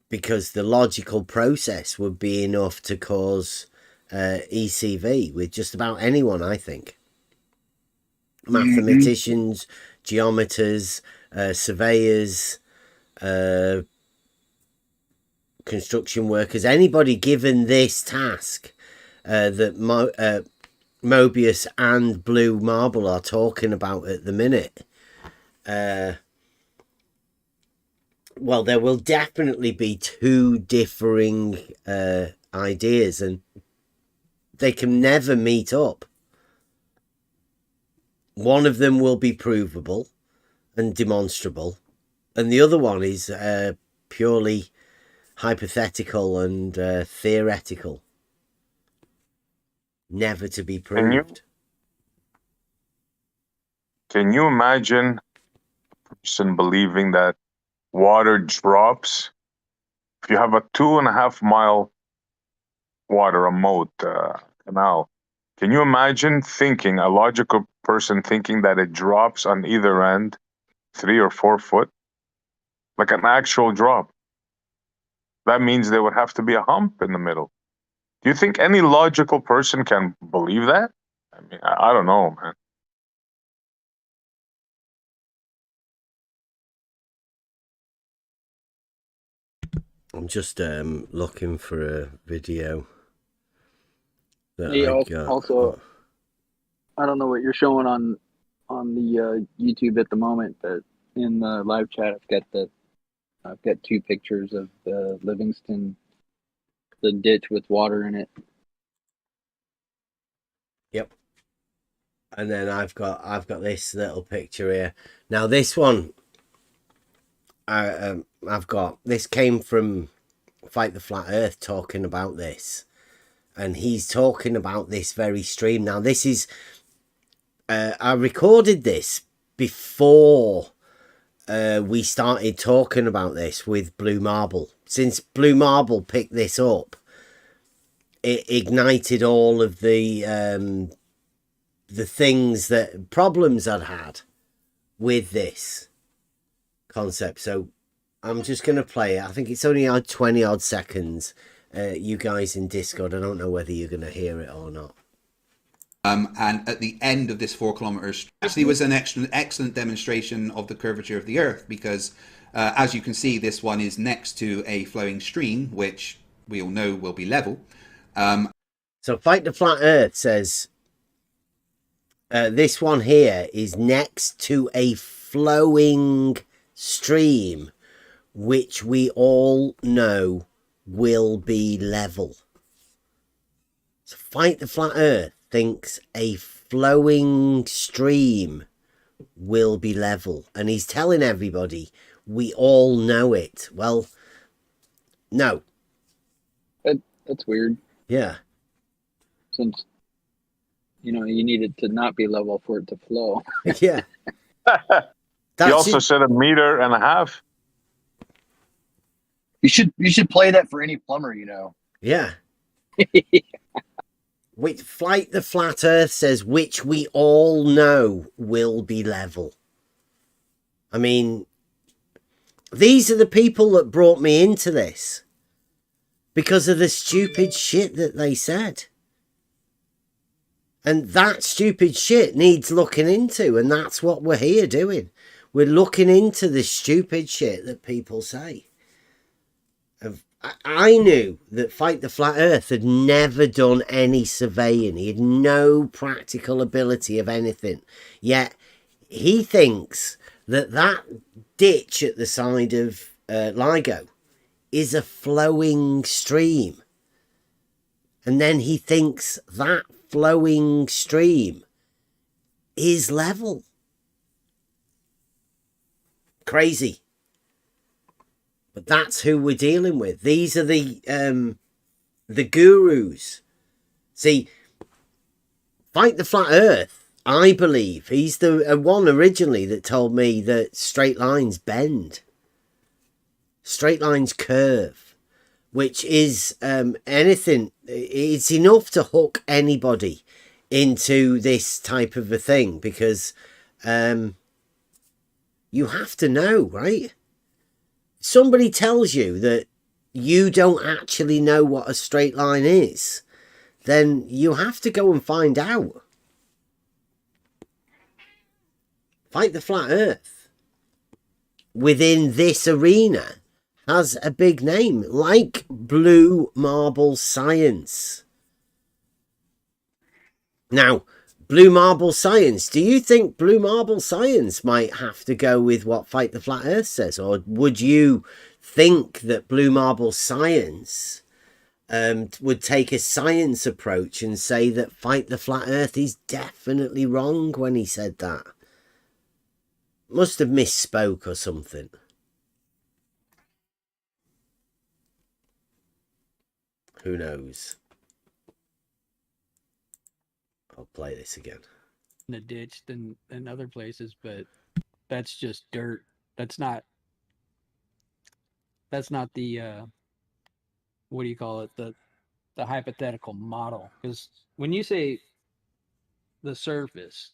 Because the logical process would be enough to cause ECV with just about anyone, I think. Mathematicians, geometers, surveyors, construction workers, anybody given this task that Mobius and Blue Marble are talking about at the minute. Well, there will definitely be two differing ideas, and they can never meet up. One of them will be provable and demonstrable, and the other one is purely hypothetical and theoretical, never to be proved. Can you imagine a person believing that water drops? If you have a 2.5 mile water, a moat, canal, can you imagine thinking, a logical person thinking that it drops on either end 3 or 4 foot? Like an actual drop. That means there would have to be a hump in the middle. Do you think any logical person can believe that? I mean, I don't know, man. I'm just looking for a video that Hey, I got. also, I don't know what you're showing on the YouTube at the moment, but in the live chat, I've got 2 pictures of the Livingston, the ditch with water in it. Yep. And then I've got this little picture here. Now this one, I've got this came from Fight the Flat Earth talking about this, and he's talking about this very stream. Now this is, I recorded this before we started talking about this with Blue Marble. Since Blue Marble picked this up, it ignited all of the things that problems I'd had with this concept. So I'm just going to play it. I think it's only 20 odd seconds. You guys in Discord, I don't know whether you're going to hear it or not. And at the end of this 4 kilometers actually was an excellent demonstration of the curvature of the Earth, because as you can see, this one is next to a flowing stream, which we all know will be level. So Fight the Flat Earth says this one here is next to a flowing stream, which we all know will be level. So Fight the Flat Earth thinks a flowing stream will be level, and he's telling everybody we all know it. Well, no. That's weird. Yeah. Since, you need it to not be level for it to flow. Yeah. He also said 1.5 meters. You should play that for any plumber, Yeah. Which Fight the Flat Earth says, which we all know will be level. I mean, these are the people that brought me into this because of the stupid shit that they said. And that stupid shit needs looking into, and that's what we're here doing. We're looking into the stupid shit that people say. I knew that Fight the Flat Earth had never done any surveying. He had no practical ability of anything. Yet he thinks that ditch at the side of LIGO is a flowing stream. And then he thinks that flowing stream is level. crazy. But that's who we're dealing with. These are the gurus. See, Fight the Flat Earth, I believe. He's the one originally that told me that straight lines bend. Straight lines curve. Which is anything. It's enough to hook anybody into this type of a thing. Because you have to know, right? Somebody tells you that you don't actually know what a straight line is, then you have to go and find out. Fight the Flat Earth within this arena has a big name, like Blue Marble Science. Now, Blue Marble Science, do you think Blue Marble Science might have to go with what Fight the Flat Earth says? Or would you think that Blue Marble Science would take a science approach and say that Fight the Flat Earth is definitely wrong when he said that? Must have misspoke or something. Who knows? I'll play this again. In the ditch than other places, but that's just dirt. That's not the what do you call it? The hypothetical model. Because when you say the surface,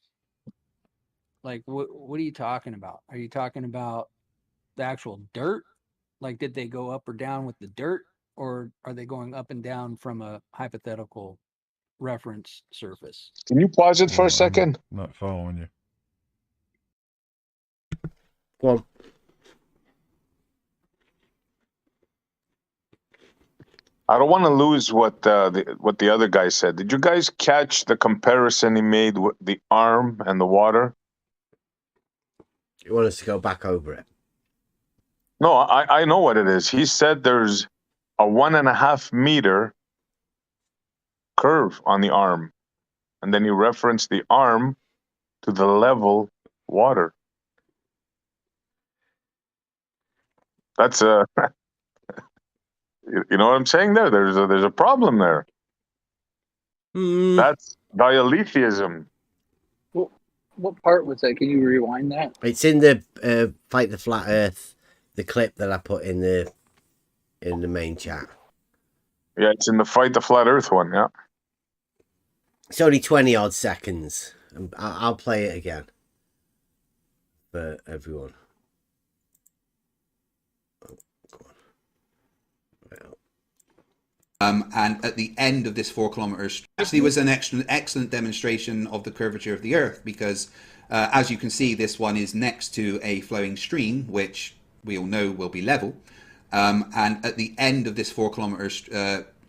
like what are you talking about? Are you talking about the actual dirt? Like, did they go up or down with the dirt, or are they going up and down from a hypothetical reference surface? Can you pause it for a second? I'm not following you. Go on. I don't want to lose what the other guy said. Did you guys catch the comparison he made with the arm and the water? You want us to go back over it? No, I know what it is. He said there's a 1.5 meter curve on the arm, and then he referenced the arm to the level water. That's a you know what I'm saying there? There's a problem there. That's dialetheism. What part was that? Can you rewind that? It's in the Fight the Flat Earth, the clip that I put in the main chat. Yeah, it's in the Fight the Flat Earth one, yeah. It's only 20 odd seconds. I'll play it again for everyone. And at the end of this 4 kilometers, actually was an excellent demonstration of the curvature of the Earth, because as you can see, this one is next to a flowing stream, which we all know will be level. And at the end of this 4 kilometers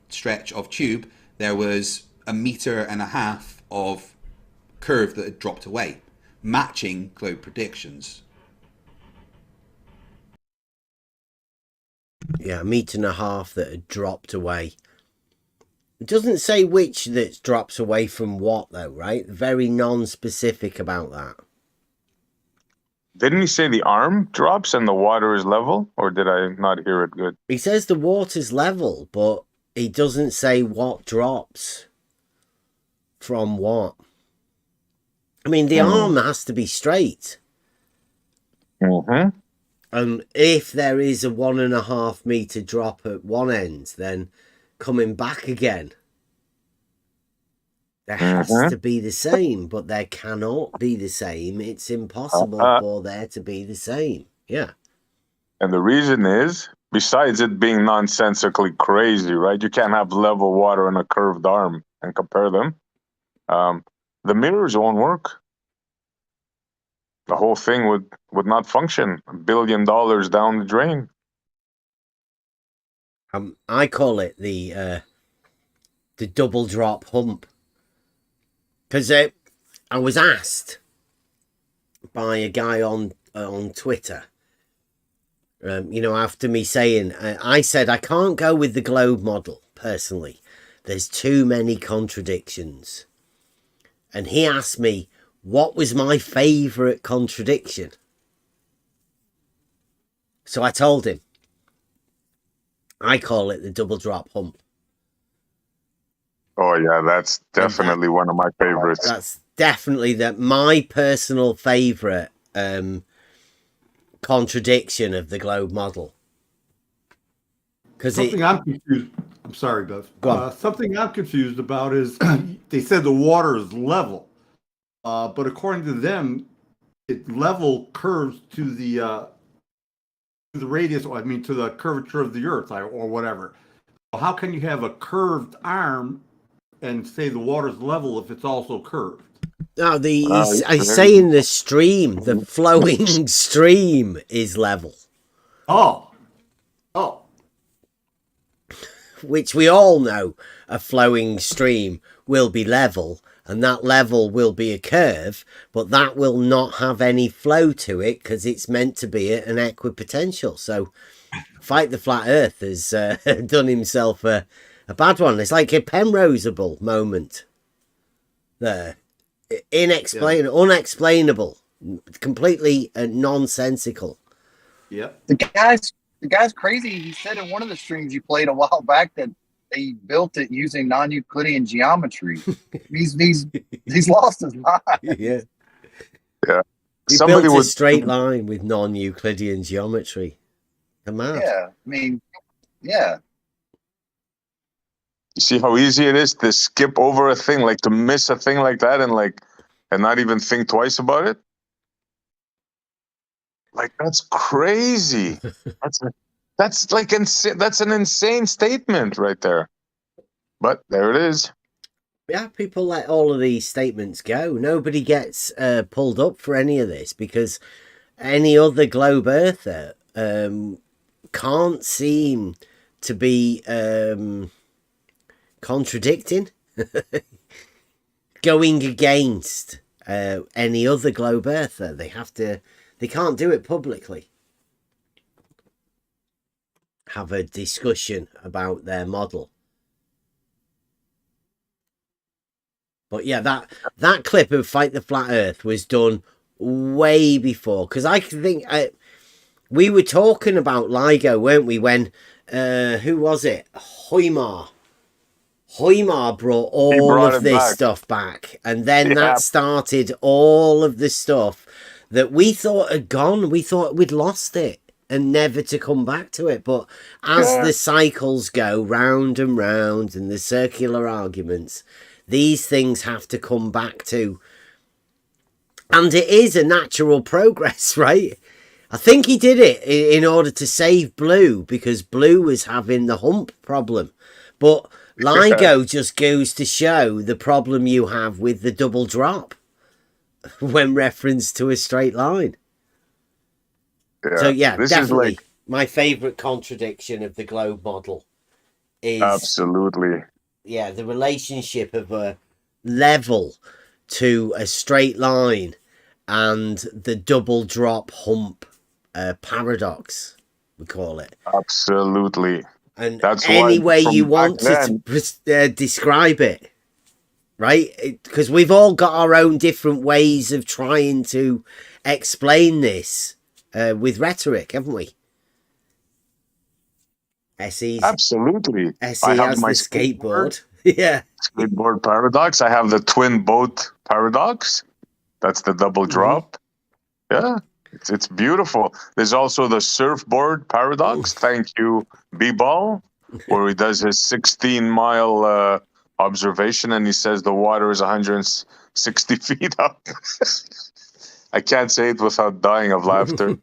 stretch of tube, there was 1.5 meters of curve that had dropped away, matching globe predictions. Yeah, 1.5 meters that had dropped away. It doesn't say which that drops away from what, though, right? Very non-specific about that. Didn't he say the arm drops and the water is level? Or did I not hear it good? He says the water's level, but he doesn't say what drops from what. I mean, the arm has to be straight. Mm-hmm. And if there is a 1.5 meter drop at one end, then coming back again, there has to be the same, but there cannot be the same. It's impossible for there to be the same. Yeah. And the reason is, besides it being nonsensically crazy, right? You can't have level water and a curved arm and compare them. The mirrors won't work. The whole thing would not function. $1 billion down the drain. I call it the double drop hump, because I was asked by a guy on Twitter. You know, after me saying, I said I can't go with the globe model personally. There's too many contradictions, and he asked me what was my favourite contradiction. So I told him, I call it the double drop hump. Oh yeah, that's definitely one of my favorites. That's definitely my personal favorite contradiction of the globe model. Because something I'm confused. I'm sorry, Bev. Go on. Something I'm confused about is they said the water is level, but according to them, it level curves to the radius. I mean, to the curvature of the Earth, or whatever. How can you have a curved arm and say the water's level if it's also curved? No, I say in the stream, the flowing stream is level. Oh. Which we all know a flowing stream will be level, and that level will be a curve, but that will not have any flow to it because it's meant to be an equipotential. So Fight the Flat Earth has done himself a bad one. It's like a Penroseable moment there. Unexplainable, completely nonsensical. Yep. The guy's crazy. He said in one of the streams you played a while back that they built it using non-Euclidean geometry. he's lost his mind. Yeah. Yeah. He built a straight line with non-Euclidean geometry. Come on. Yeah. I mean, yeah. You see how easy it is to skip over a thing, like to miss a thing like that and not even think twice about it? Like, that's crazy. That's like insane. That's an insane statement right there. But there it is. Yeah, people let all of these statements go. Nobody gets pulled up for any of this because any other globe earther can't seem to be contradicting, going against any other globe earther. They can't do it publicly. Have a discussion about their model. But yeah, that clip of Fight the Flat Earth was done way before, because I think we were talking about LIGO, weren't we? When who was it? Hoymar brought all of this stuff back, and then that started all of the stuff that we thought had gone. We thought we'd lost it and never to come back to it. But as the cycles go round and round and the circular arguments, these things have to come back to. And it is a natural progress, right? I think he did it in order to save Blue, because Blue was having the hump problem. But LIGO just goes to show the problem you have with the double drop when referenced to a straight line. So yeah, definitely my favorite contradiction of the globe model is absolutely the relationship of a level to a straight line and the double drop hump paradox, we call it. Absolutely. And that's any way you want to describe it, right? Because we've all got our own different ways of trying to explain this with rhetoric, haven't we? Essie's absolutely. Essie has the skateboard. Yeah. Skateboard paradox. I have the twin boat paradox. That's the double drop. Yeah. It's beautiful. There's also the surfboard paradox. Thank you, B-Ball, where he does his 16-mile observation and he says the water is 160 feet up. I can't say it without dying of laughter.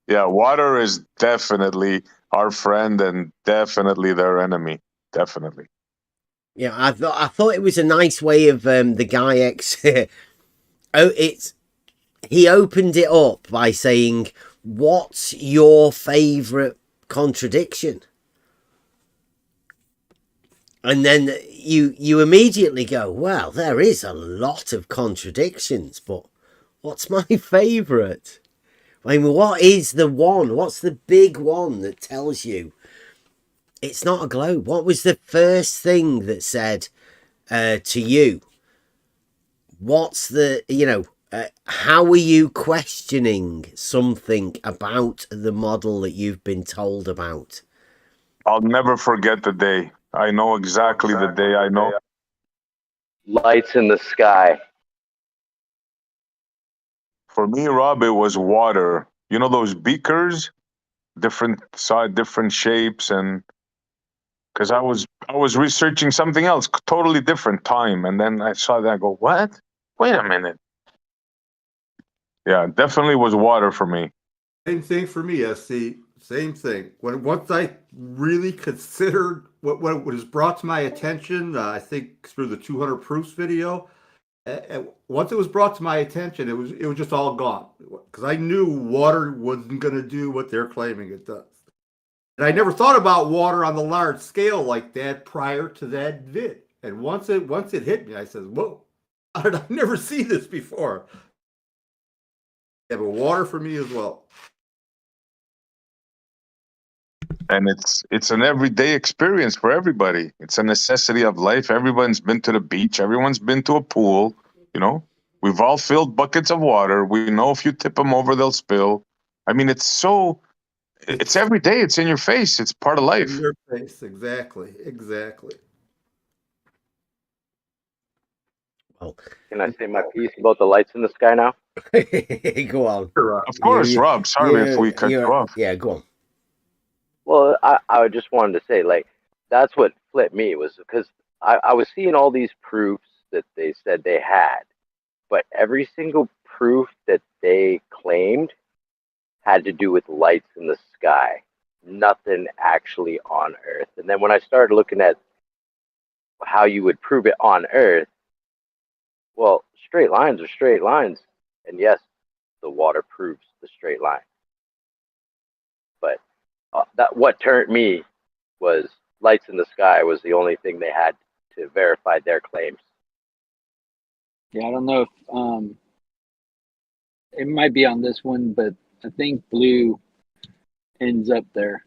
Yeah, water is definitely our friend and definitely their enemy. Definitely. Yeah, I thought it was a nice way of the guy he opened it up by saying, "What's your favorite contradiction?" And then you immediately go, "Well, there is a lot of contradictions, but what's my favorite?" I mean, what is the one? What's the big one that tells you it's not a globe? What was the first thing that said to you, what's the, how are you questioning something about the model that you've been told about? I'll never forget the day. I know exactly the day. I know. Lights in the sky. For me, Rob, it was water. You know those beakers, different size, different shapes, and because I was researching something else, totally different time, and then I saw that. I go, what? Wait a minute. Yeah, definitely was water for me. Same thing for me, SC. Same thing. Once I really considered what was brought to my attention, I think through the 200 proofs video. Once it was brought to my attention, it was just all gone because I knew water wasn't going to do what they're claiming it does. And I never thought about water on the large scale like that prior to that vid. And once it hit me, I said, "Whoa! How did I never see this before?" Yeah, but water for me as well. And it's an everyday experience for everybody. It's a necessity of life. Everyone's been to the beach. Everyone's been to a pool. You know, we've all filled buckets of water. We know if you tip them over, they'll spill. I mean, it's every day. It's in your face. It's part of life. In your face, exactly. Well, can I say my piece about the lights in the sky now? Go on. Of course, Rob. Sorry if we cut you off. Yeah, go on. Well, I just wanted to say, like, that's what flipped me was because I was seeing all these proofs that they said they had, but every single proof that they claimed had to do with lights in the sky, nothing actually on Earth. And then when I started looking at how you would prove it on Earth, well, straight lines are straight lines. And yes, the water proves the straight line. But that what turned me was lights in the sky was the only thing they had to verify their claims. Yeah, I don't know if it might be on this one, but I think blue ends up there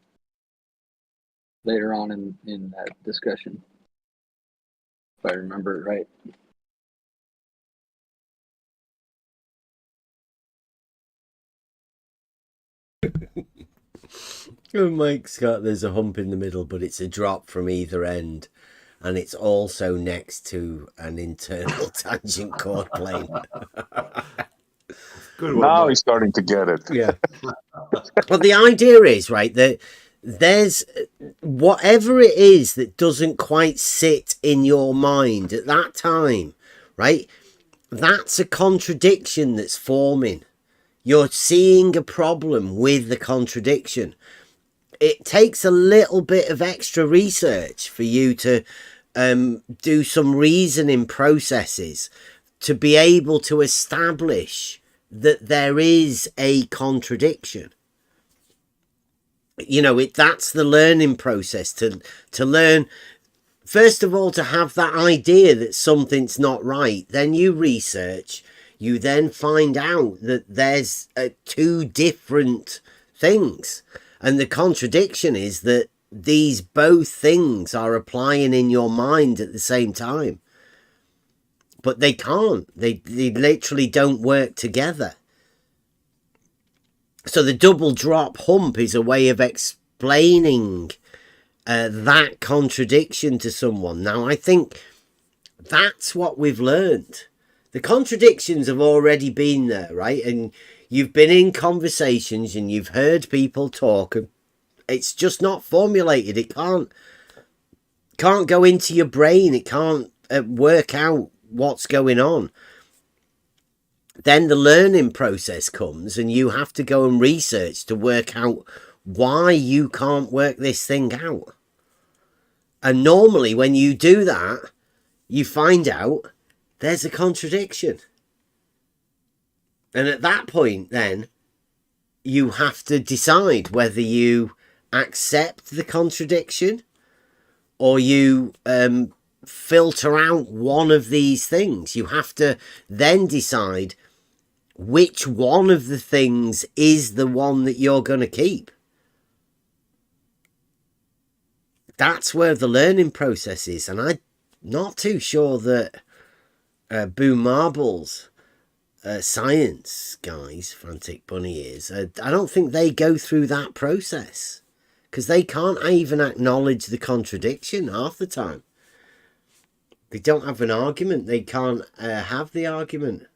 later on in that discussion, if I remember it right. Mike Scott, there's a hump in the middle, but it's a drop from either end, and it's also next to an internal tangent chord plane. Good one, Now Mike. he's starting to get it. Yeah. But the idea is, right, that there's whatever it is that doesn't quite sit in your mind at that time, right? That's a contradiction that's forming. You're seeing a problem with the contradiction. It takes a little bit of extra research for you to do some reasoning processes to be able to establish that there is a contradiction. You know, that's the learning process to learn. First of all, to have that idea that something's not right, then you research, you then find out that there's two different things. And the contradiction is that these both things are applying in your mind at the same time. But they can't. They literally don't work together. So the double drop hump is a way of explaining that contradiction to someone. Now, I think that's what we've learned. The contradictions have already been there, right? And you've been in conversations and you've heard people talk, and it's just not formulated. It can't go into your brain. It can't work out what's going on. Then the learning process comes and you have to go and research to work out why you can't work this thing out. And normally when you do that, you find out there's a contradiction. And at that point, then, you have to decide whether you accept the contradiction or you filter out one of these things. You have to then decide which one of the things is the one that you're going to keep. That's where the learning process is. And I'm not too sure that Boom Marbles science guys, Frantic Bunny ears, I don't think they go through that process, because they can't even acknowledge the contradiction half the time. They don't have an argument. They can't have the argument.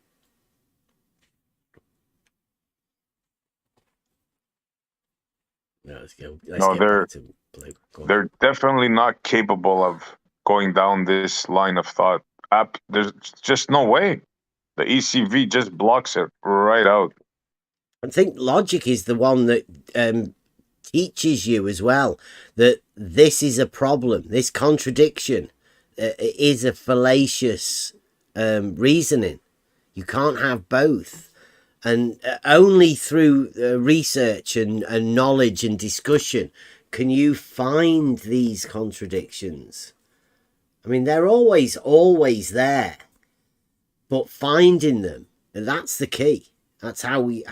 No, let's get back to play. They're definitely not capable of going down this line of thought. There's just no way. The ECV just blocks it right out. I think logic is the one that teaches you as well that this is a problem. This contradiction is a fallacious reasoning. You can't have both. And only through research and knowledge and discussion can you find these contradictions. I mean, they're always there, but finding them, that's the key. That's how we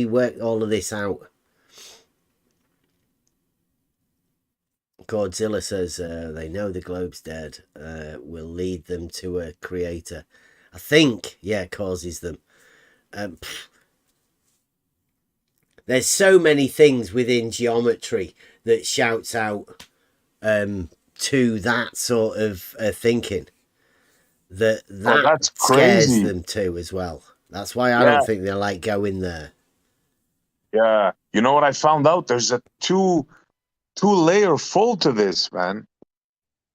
work all of this out. Godzilla says they know the globe's dead. Will lead them to a creator. I think, causes them. There's so many things within geometry that shouts out to that sort of thinking that scares them too as well. That's why I don't think they like going there. Yeah, you know what I found out? There's a two-layer fold to this, man.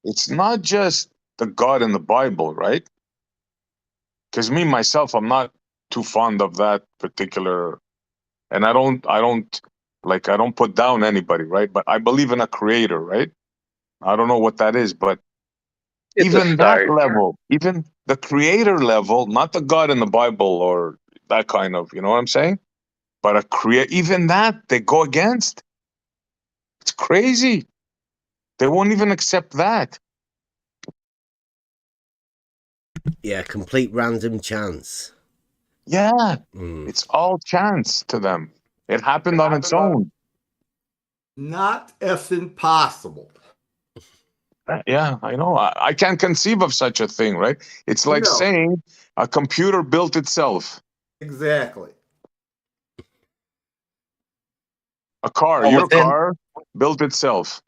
It's not just the God in the Bible, right? Because me myself, I'm not too fond of that particular, and I don't put down anybody, right? But I believe in a creator, right? I don't know what that is, but even that level, even the creator level, not the God in the Bible or that kind of, you know what I'm saying? But even that they go against. It's crazy. They won't even accept that. Yeah, complete random chance. Yeah, it's all chance to them. It happened on its own. Not effing possible. Yeah, I know. I can't conceive of such a thing, right? It's like saying a computer built itself. Exactly. A car, your car built itself.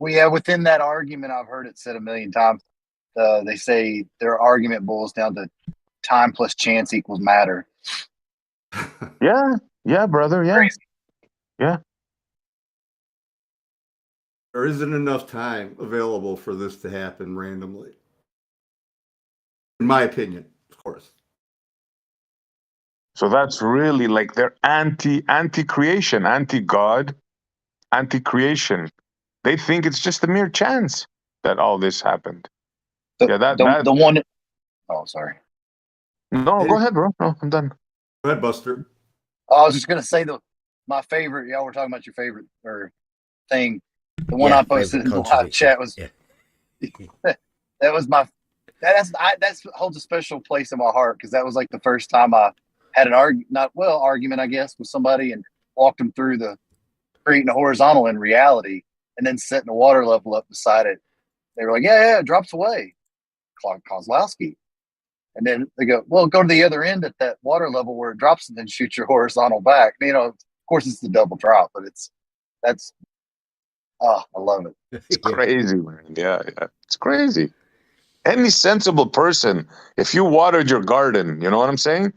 Well, yeah, within that argument, I've heard it said a million times. They say their argument boils down to time plus chance equals matter. Yeah, brother. Yeah. Crazy. Yeah. There isn't enough time available for this to happen randomly. In my opinion, of course. So that's really like they're anti-creation, anti-God, anti-creation. They think it's just a mere chance that all this happened. The one. Oh, sorry. No, go ahead, bro. No, I'm done. Go ahead, Buster. I was just gonna say my favorite. Y'all were talking about your favorite or thing. The one I posted in the live chat was that was my that holds a special place in my heart because that was like the first time I had an argument, I guess, with somebody and walked them through the creating a horizontal in reality and then setting a water level up beside it. They were like, yeah, it drops away. Kozlowski. And then they go, well, go to the other end at that water level where it drops and then shoot your horizontal back. You know, of course it's the double drop, but I love it. It's crazy, man. Yeah. It's crazy. Any sensible person, if you watered your garden, you know what I'm saying?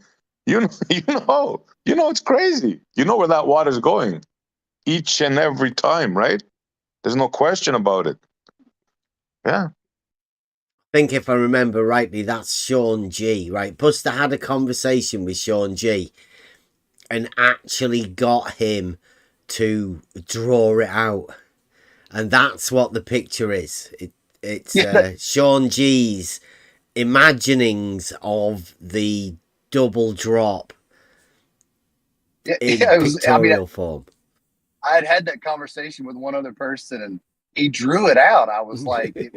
You know it's crazy. You know where that water's going each and every time, right? There's no question about it. Yeah. I think if I remember rightly, that's Sean G, right? Buster had a conversation with Sean G and actually got him to draw it out. And that's what the picture is. It's Sean G's imaginings of the double drop in pictorial form. I had that conversation with one other person and he drew it out. I was like, I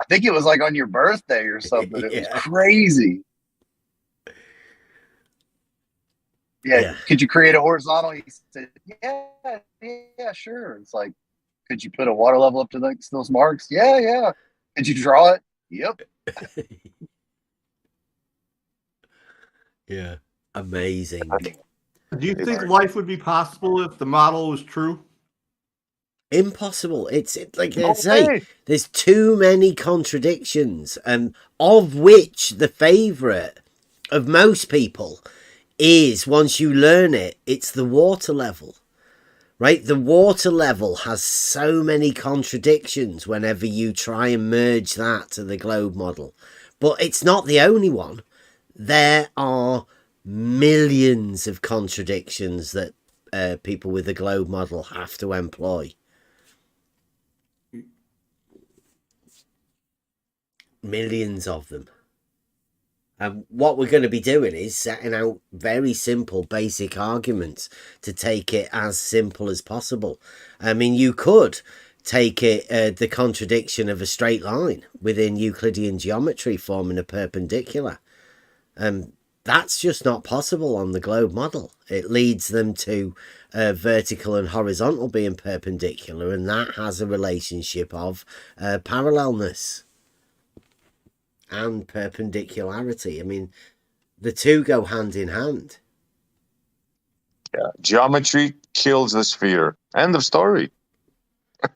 think it was like on your birthday or something. It was crazy. Yeah. Could you create a horizontal? He said, yeah, sure. It's like, could you put a water level up to those marks? Yeah. Could you draw it? Yep. Yeah. Amazing. Do you think life would be possible if the model was true? Impossible. It's like I say, there's too many contradictions, of which the favorite of most people is, once you learn it, it's the water level. Right? The water level has so many contradictions whenever you try and merge that to the globe model. But it's not the only one. There are millions of contradictions that people with the globe model have to employ. Millions of them. And what we're going to be doing is setting out very simple, basic arguments to take it as simple as possible. I mean, you could take it the contradiction of a straight line within Euclidean geometry forming a perpendicular. That's just not possible on the globe model. It leads them to vertical and horizontal being perpendicular, and that has a relationship of parallelness and perpendicularity. I mean, the two go hand in hand. Yeah, geometry kills the sphere. End of story.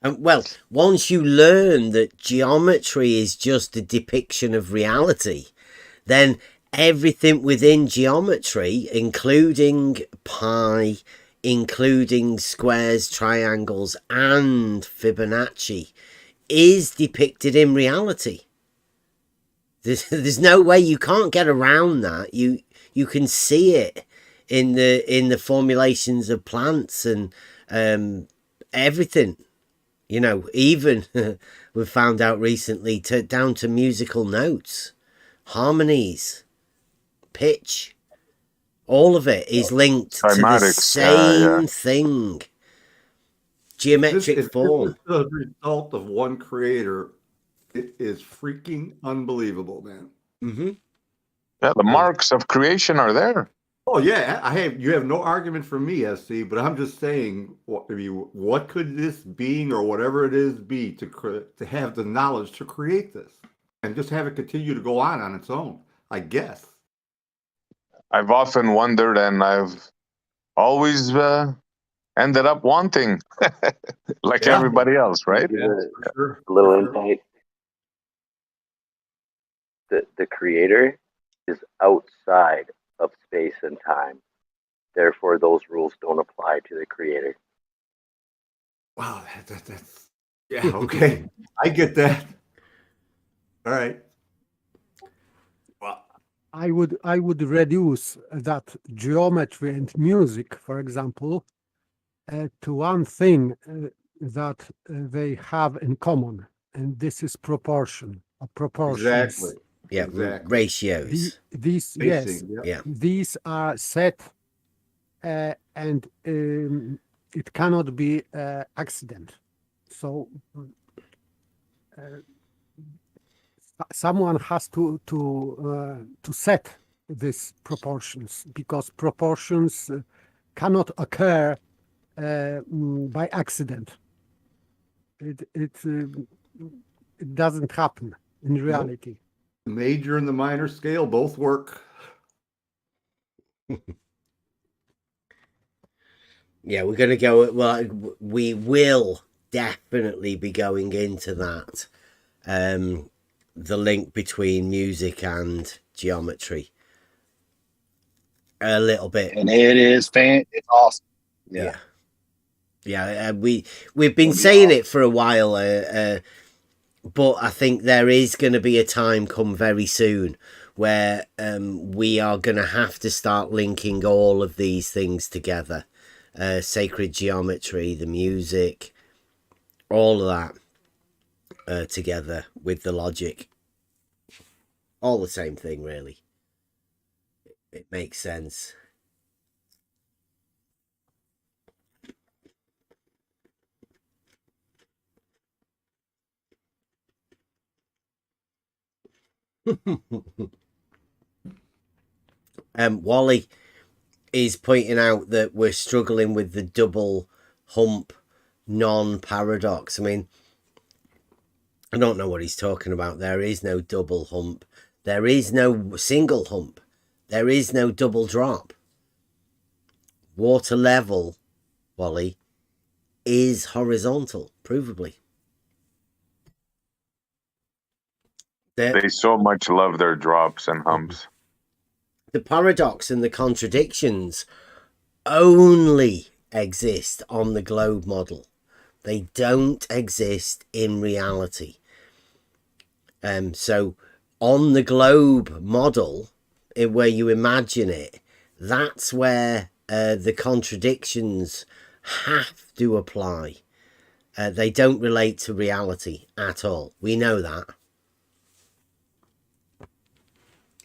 And well, once you learn that geometry is just a depiction of reality, then everything within geometry, including pi, including squares, triangles, and Fibonacci, is depicted in reality. There's no way, you can't get around that. You can see it in the formulations of plants and everything. You know, even we've found out recently down to musical notes, harmonies, pitch, all of it is linked to the same thing. Geometric form. If this is the result of one creator, it is freaking unbelievable, man. Mm-hmm. Yeah, the marks of creation are there. Oh yeah, you have no argument for me, SC. But I'm just saying, what could this being or whatever it is be to have the knowledge to create this and just have it continue to go on its own? I guess. I've often wondered, and I've always ended up wanting, like everybody else, right? A little insight. The creator is outside of space and time. Therefore, those rules don't apply to the creator. Wow, that's yeah, okay. I get that. All right. Well, I would reduce that geometry and music, for example, to one thing that they have in common, and this is proportions. Exactly. Yeah, exactly. Ratios. These yes, yeah. These are set, and it cannot be accident. So someone has to set these proportions, because proportions cannot occur by accident. It doesn't happen in reality. The major and the minor scale both work. Yeah, we're going to go. Well, we will definitely be going into that. The link between music and geometry a little bit, and it's awesome. Yeah. We've been saying it for a while, but I think there is going to be a time come very soon where we are going to have to start linking all of these things together. Sacred geometry, the music, all of that together with the logic. All the same thing, really. It makes sense. Wally is pointing out that we're struggling with the double hump non-paradox. I mean, I don't know what he's talking about. There is no double hump. There is no single hump. There is no double drop. Water level, Wally, is horizontal, provably. They so much love their drops and humps. The paradox and the contradictions only exist on the globe model. They don't exist in reality. So on the globe model, where you imagine it, that's where the contradictions have to apply. They don't relate to reality at all. We know that.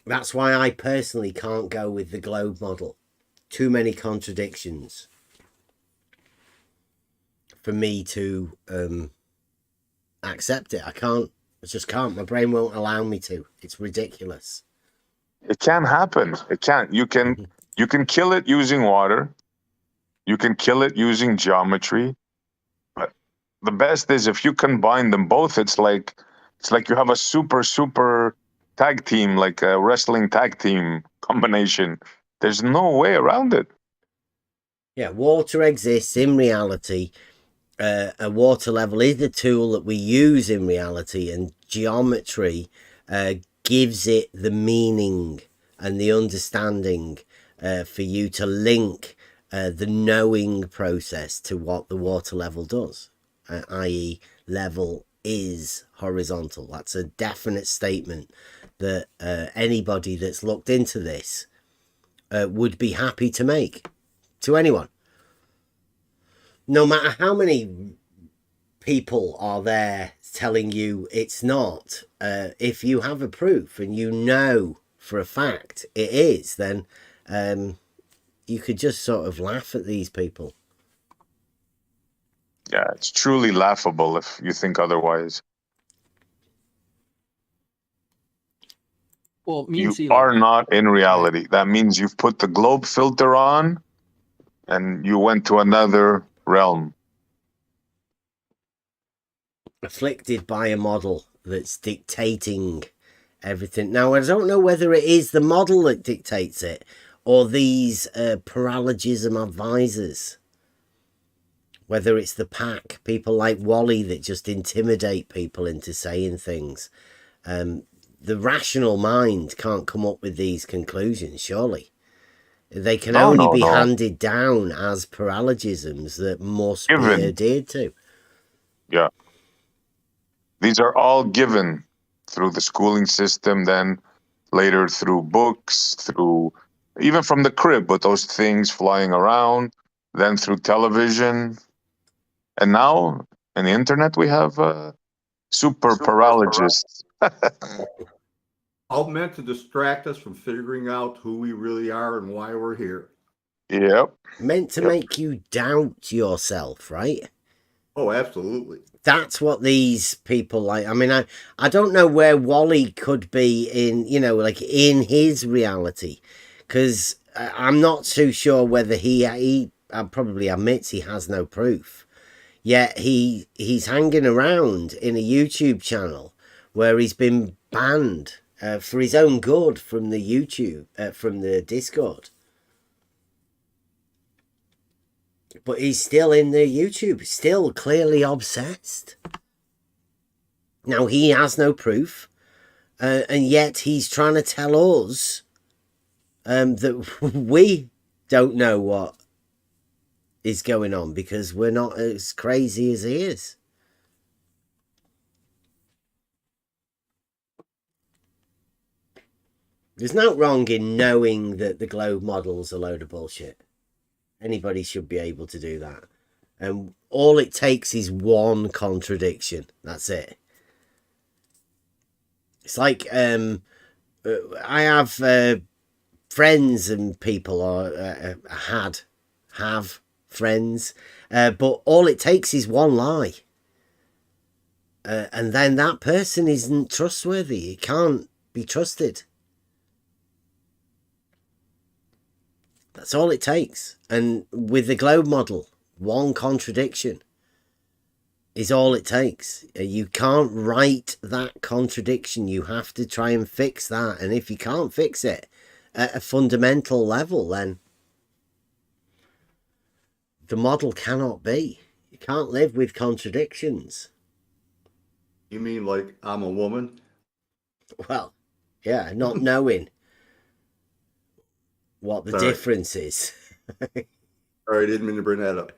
That's why I personally can't go with the globe model. Too many contradictions for me to accept it. I can't. I just can't. My brain won't allow me to. It's ridiculous. It can happen. It can't. You can kill it using water. You can kill it using geometry. But the best is if you combine them both. It's like you have a super tag team, like a wrestling tag team combination. There's no way around it. Yeah, water exists in reality. A water level is the tool that we use in reality, and geometry gives it the meaning and the understanding for you to link the knowing process to what the water level does, i.e. level is horizontal. That's a definite statement that anybody that's looked into this would be happy to make to anyone. No matter how many people are there telling you it's not, if you have a proof and you know for a fact it is, then you could just sort of laugh at these people. Yeah, it's truly laughable if you think otherwise. Well, you are not in reality. That means you've put the globe filter on and you went to another realm. Afflicted by a model that's dictating everything. Now, I don't know whether it is the model that dictates it or these paralogism advisors. Whether it's the pack, people like Wally that just intimidate people into saying things. The rational mind can't come up with these conclusions, surely. They can only be handed down as paralogisms that must be adhered to. Yeah. These are all given through the schooling system, then later through books, through even from the crib with those things flying around, then through television. And now in the internet, we have super paralogists. All meant to distract us from figuring out who we really are and why we're here. Yep. Meant to make you doubt yourself, right? Oh, absolutely. That's what these people like. I mean, I don't know where Wally could be in, you know, like in his reality, because I'm not too sure whether he probably admits he has no proof. Yet he's hanging around in a YouTube channel where he's been banned for his own good from the YouTube, from the Discord. But he's still in the YouTube, still clearly obsessed. Now, he has no proof, and yet he's trying to tell us that we don't know what is going on because we're not as crazy as he is. There's no wrong in knowing that the globe model's a load of bullshit. Anybody should be able to do that. And all it takes is one contradiction. That's it. It's like I have friends and people, or have friends, but all it takes is one lie. And then that person isn't trustworthy. It can't be trusted. That's all it takes. And with the globe model, one contradiction is all it takes. You can't write that contradiction. You have to try and fix that. And if you can't fix it, at a fundamental level, then the model cannot be. You can't live with contradictions. You mean like I'm a woman? Well, yeah, not knowing what the Sorry. difference is. Sorry, I didn't mean to bring that up.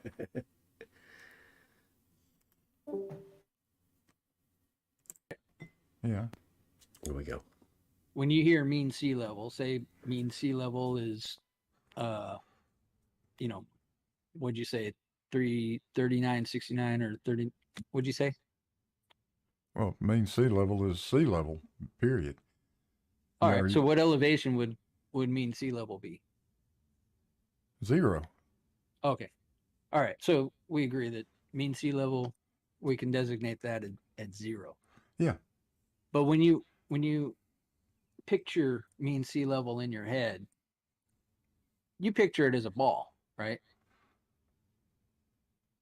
Yeah. Here we go. When you hear mean sea level, say mean sea level is, you know, what'd you say, 339.69 or 30? What'd you say? Well, mean sea level is sea level, period. All right. So what elevation would mean sea level be? 0. Okay. All right. So we agree that mean sea level, we can designate that at 0. Yeah. But when you picture mean sea level in your head, you picture it as a ball, right?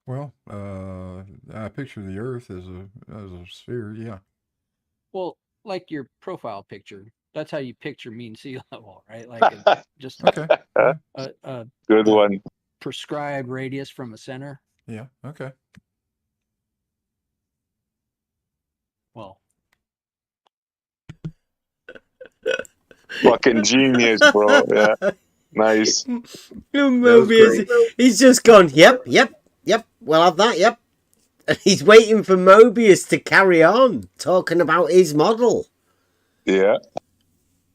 Well, I picture the Earth as a sphere. Yeah. Well, like your profile picture, that's how you picture mean sea level, right? Like just okay. a Good one. prescribed radius from a center. Yeah. Okay. Well, Fucking genius, bro. Yeah. Nice. Mobius, he's just gone, yep, we'll have that, yep. And he's waiting for Mobius to carry on talking about his model. Yeah.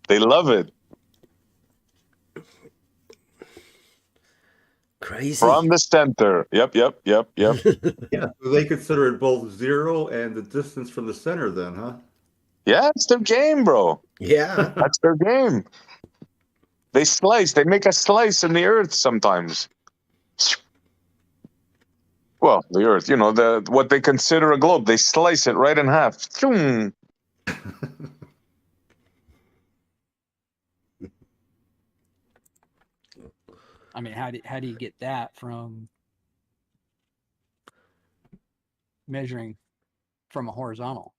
They love it. Crazy. From the center. Yep. Yeah, so they consider it both 0 and the distance from the center then, huh? Yeah, it's their game, bro. Yeah. That's their game. They slice. They make a slice in the Earth sometimes. Well, the Earth, what they consider a globe. They slice it right in half. I mean, how do you get that from measuring from a horizontal?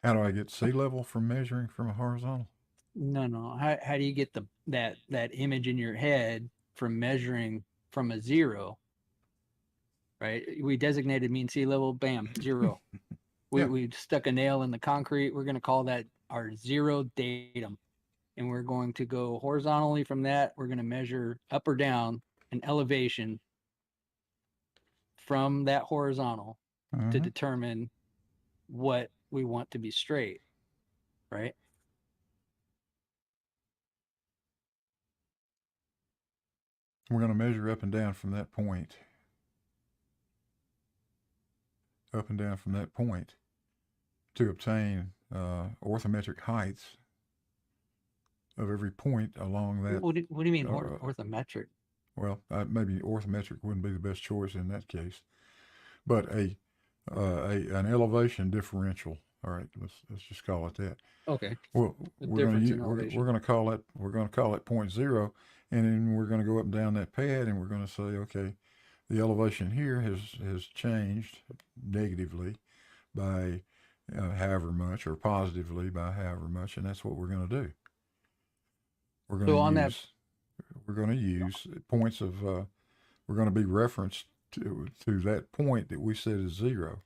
How do I get sea level from measuring from a horizontal? No. How do you get that image in your head from measuring from a 0? Right? We designated mean sea level, bam, 0. We stuck a nail in the concrete. We're going to call that our 0 datum. And we're going to go horizontally from that. We're going to measure up or down an elevation from that horizontal to determine what we want to be straight, right? We're going to measure up and down from that point. Up and down from that point to obtain orthometric heights of every point along that. What do you mean orthometric? Well, maybe orthometric wouldn't be the best choice in that case, but an elevation differential. All right, let's just call it that. Okay. Well, we're going to call it 0.0, and then we're going to go up and down that pad, and we're going to say, okay, the elevation here has changed negatively by however much, or positively by however much, and that's what we're going to do. We're going to use points of. We're going to be referenced to that point that we said is 0.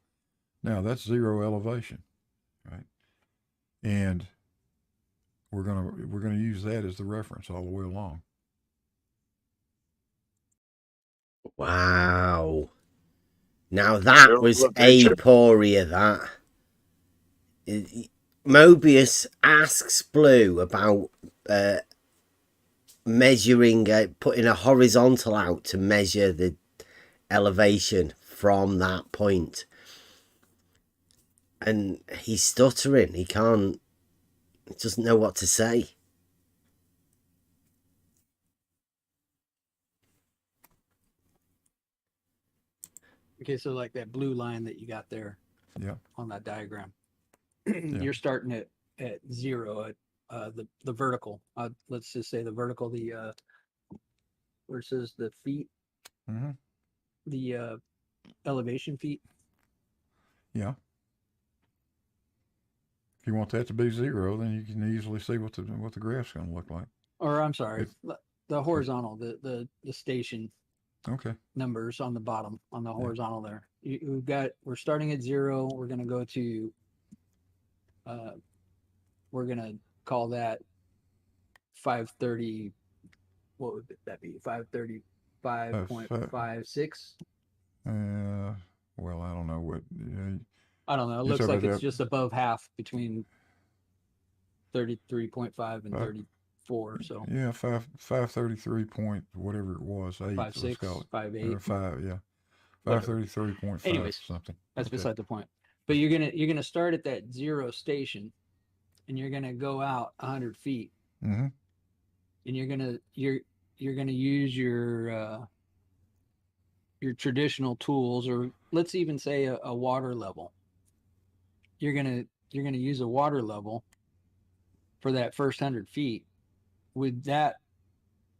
Now that's 0 elevation, right? And we're going to use that as the reference all the way along. Wow. Now that was aporia, that. Mobius asks Blue about measuring, putting a horizontal out to measure the elevation from that point. And he's stuttering. He doesn't know what to say. Okay, so like that blue line that you got there on that diagram, you're starting at 0 at the vertical. Let's just say the vertical, where it says the feet, the elevation feet. Yeah. If you want that to be 0, then you can easily see what the graph's going to look like. Or I'm sorry, the horizontal, the station. Okay. Numbers on the bottom, on the horizontal there. We're starting at 0. We're going to go to, we're going to call that 530. What would that be? 535.56. Well, I don't know what. I don't know. It looks like it's just above half between 33.5 and 34. So yeah, 533 point whatever it was, 8. 5.6, let's call it. 5.8. Or 5, yeah. 533.5. Anyways, something. That's beside the point. But you're gonna start at that 0 station, and you're gonna go out 100 feet, Mm-hmm. and you're gonna use your traditional tools, or let's even say a water level. You're gonna use a water level for that first 100 feet. Would that,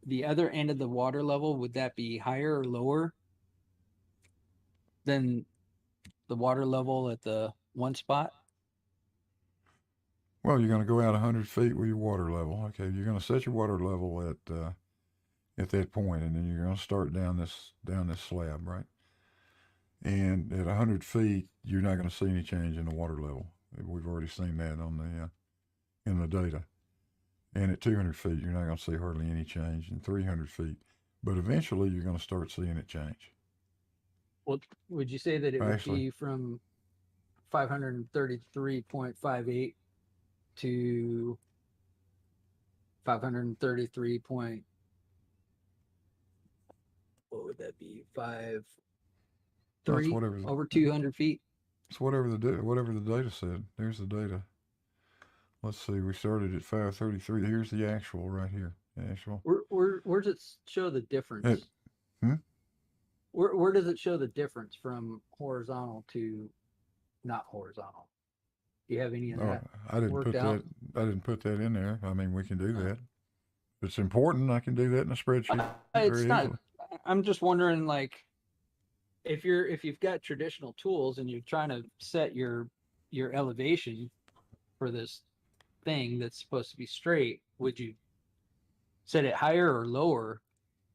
the other end of the water level, would that be higher or lower than the water level at the one spot? Well, you're going to go out 100 feet with your water level. Okay, you're going to set your water level at that point, and then you're going to start down this slab, right? And at 100 feet, you're not going to see any change in the water level. We've already seen that on the in the data. And at 200 feet, you're not going to see hardly any change. In 300 feet, but eventually, you're going to start seeing it change. Well, would you say that it would be from 533.58 to 533 point, what would that be? 5.3 over 200 feet? It's whatever the data said. There's the data. Let's see. We started at 533. Here's the actual right here. The actual. Where does it show the difference? Where does it show the difference from horizontal to not horizontal? Do you have any of that? I didn't put that in there. I mean, we can do that. If it's important, I can do that in a spreadsheet. It's not. Easily. I'm just wondering, like, if you've got traditional tools and you're trying to set your elevation for this thing that's supposed to be straight, would you set it higher or lower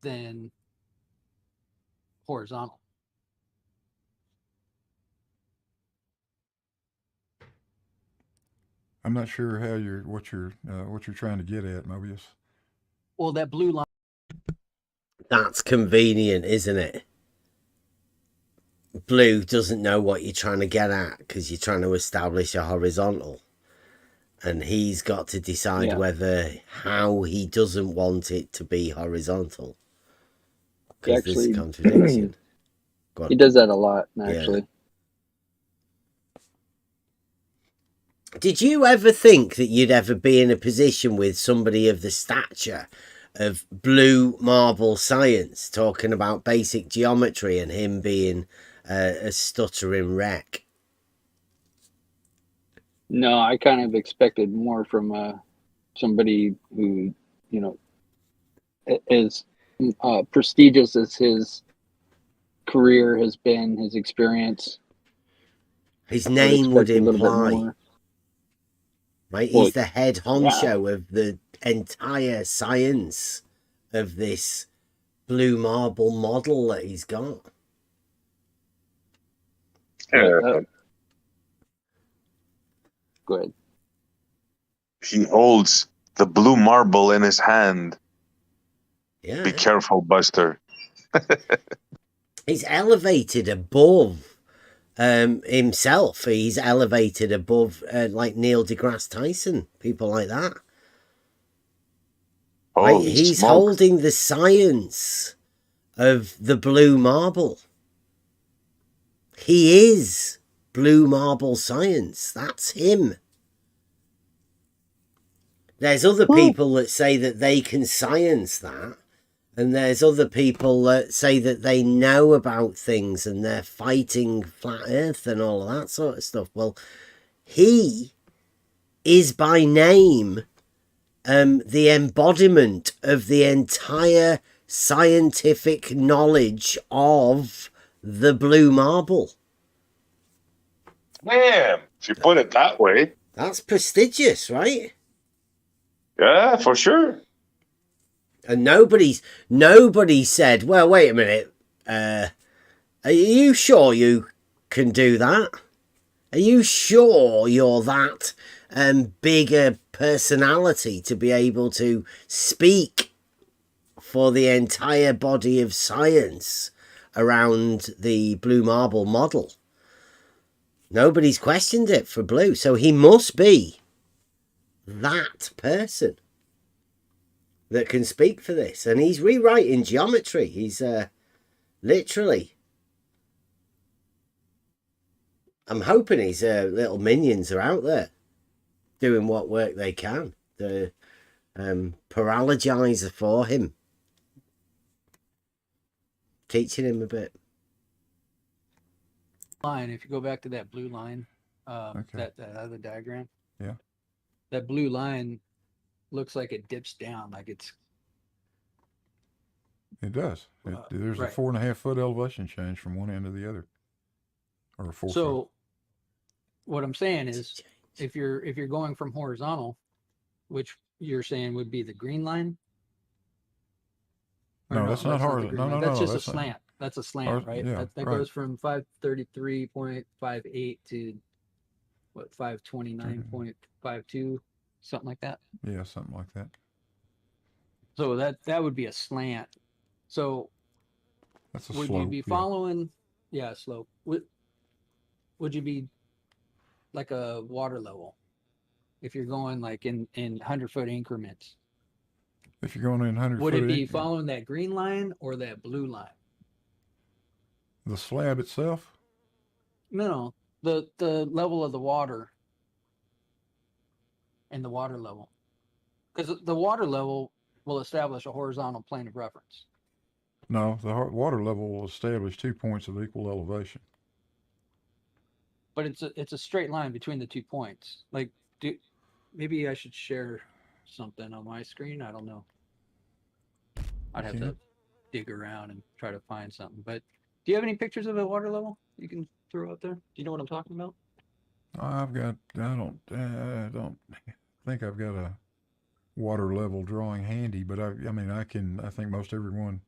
than horizontal? I'm not sure how what you're trying to get at, Mobius. Well, that blue line. That's convenient, isn't it? Blue doesn't know what you're trying to get at because you're trying to establish a horizontal. And he's got to decide how he doesn't want it to be horizontal. Because there's a contradiction. He does that a lot, actually. Yeah. Did you ever think that you'd ever be in a position with somebody of the stature of Blue Marble Science talking about basic geometry and him being a stuttering wreck? No, I kind of expected more from somebody who, as prestigious as his career has been, his experience. His name would imply. Right, he's the head honcho of the entire science of this blue marble model that he's got. Yeah. Go ahead. He holds the blue marble in his hand. Yeah. Be careful, Buster. He's elevated above himself. He's elevated above like Neil deGrasse Tyson, people like that. Right? He's holding the science of the blue marble. He is blue marble science. That's him. There's other people that say that they can science that. And there's other people that say that they know about things and they're fighting flat earth and all of that sort of stuff. Well, he is by name the embodiment of the entire scientific knowledge of the blue marble. Damn, if you put it that way. That's prestigious, right? Yeah, for sure. And nobody said, well, wait a minute. Are you sure you can do that? Are you sure you're that bigger personality to be able to speak for the entire body of science around the blue marble model? Nobody's questioned it for Blue, so he must be that person that can speak for this. And he's rewriting geometry. He's literally... I'm hoping his little minions are out there doing what work they can. The paralogizer for him. Teaching him a bit. Line, if you go back to that blue line, Okay. that other diagram, Yeah. that blue line looks like it dips down, like it's... It does. There's a right. 4.5 foot elevation change from one end to the other. Or 4 foot. So what I'm saying is, if you're going from horizontal, which you're saying would be the green line. Or No, that's not horizontal. No, that's just that's a slant. That's a slant, right? Yeah, that right. goes from 533.58 to what, 529.52, something like that. Yeah, something like that. So that would be a slant. So that's a would slope, you be following? Yeah, slope. Would you be like a water level if you're going like in 100-foot increments? If you're going in 100 would foot, it be following that green line or that blue line? The slab itself? No, the level of the water and the water level, because the water level will establish a horizontal plane of reference. No, the water level will establish 2 points of equal elevation. But it's a straight line between the 2 points. Like, maybe I should share something on my screen. I don't know. I'd have to dig around and try to find something. But do you have any pictures of a water level you can throw out there? Do you know what I'm talking about? I don't think I've got a water level drawing handy, but I think most everyone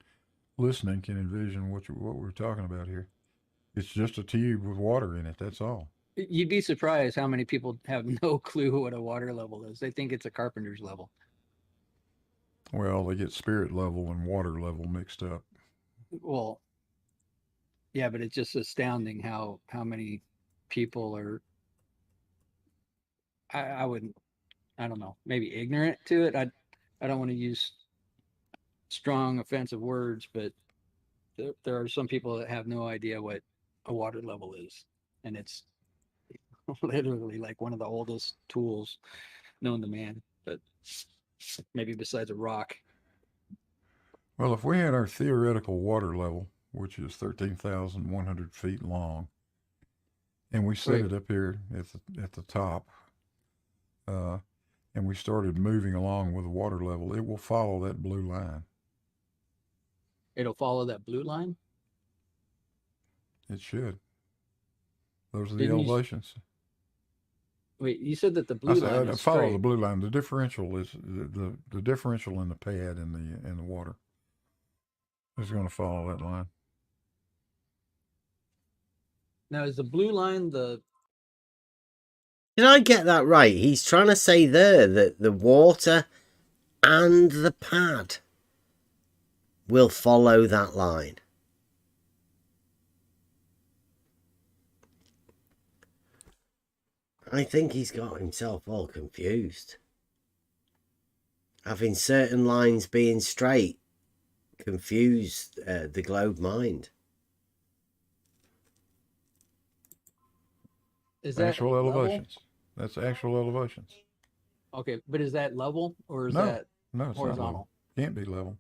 listening can envision what we're talking about here. It's just a tube with water in it. That's all. You'd be surprised how many people have no clue what a water level is. They think it's a carpenter's level. Well, they get spirit level and water level mixed up. Well, yeah, but it's just astounding how many people are, I don't know, maybe ignorant to it. I don't want to use strong offensive words, but there are some people that have no idea what a water level is, and it's literally like one of the oldest tools known to man, but maybe besides a rock. Well, if we had our theoretical water level, which is 13,100 feet long, and we set it up here at the top, and we started moving along with the water level, it will follow that blue line. It'll follow that blue line? It should. Those are the elevations. Wait, you said that the blue line is follow straight. the blue line. The differential is the differential in the pad in the water is going to follow that line. Now, is the blue line the... Did I get that right? He's trying to say there that the water and the pad will follow that line. I think he's got himself all confused. Having certain lines being straight confused the globe mind. Is that actual level? elevations? That's actual elevations. Okay, but is that level or is No, that no, it's horizontal? not level. Can't be level.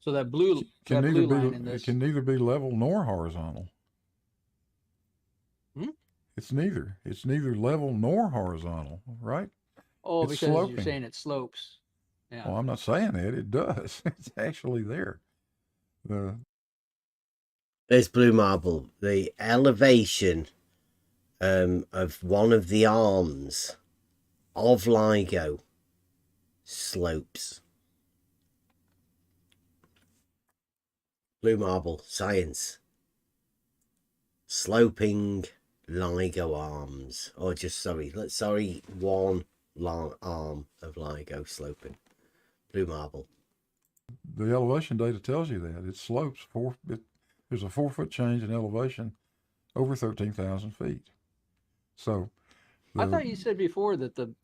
So that blue, Can that neither blue be. line in this... It can neither be level nor horizontal. It's neither. It's neither level nor horizontal, right? Oh, it's because sloping. you're saying it slopes. Yeah. Well, I'm not saying that. It does. It's actually there. There's blue marble. The elevation of one of the arms of LIGO slopes. Blue marble, science. Sloping LIGO arms. Or just, sorry, one long arm of LIGO sloping. Blue marble. The elevation data tells you that. It slopes. There's a 4-foot change in elevation over 13,000 feet. So, I thought you said before that the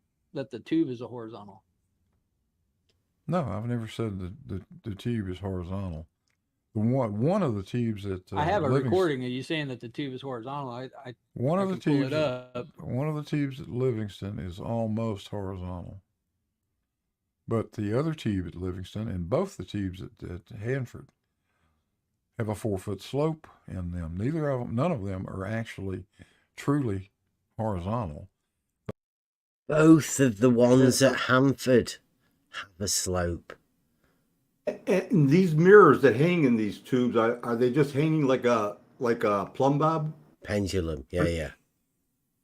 tube is a horizontal. No, I've never said that the tube is horizontal. One of the tubes that I have a recording of you saying that the tube is horizontal. One of the tubes at Livingston is almost horizontal. But the other tube at Livingston and both the tubes at Hanford have a 4-foot slope in them. None of them are actually truly horizontal. Both of the ones at Hanford have a slope. And these mirrors that hang in these tubes, are they just hanging like a plumb bob? Pendulum, yeah.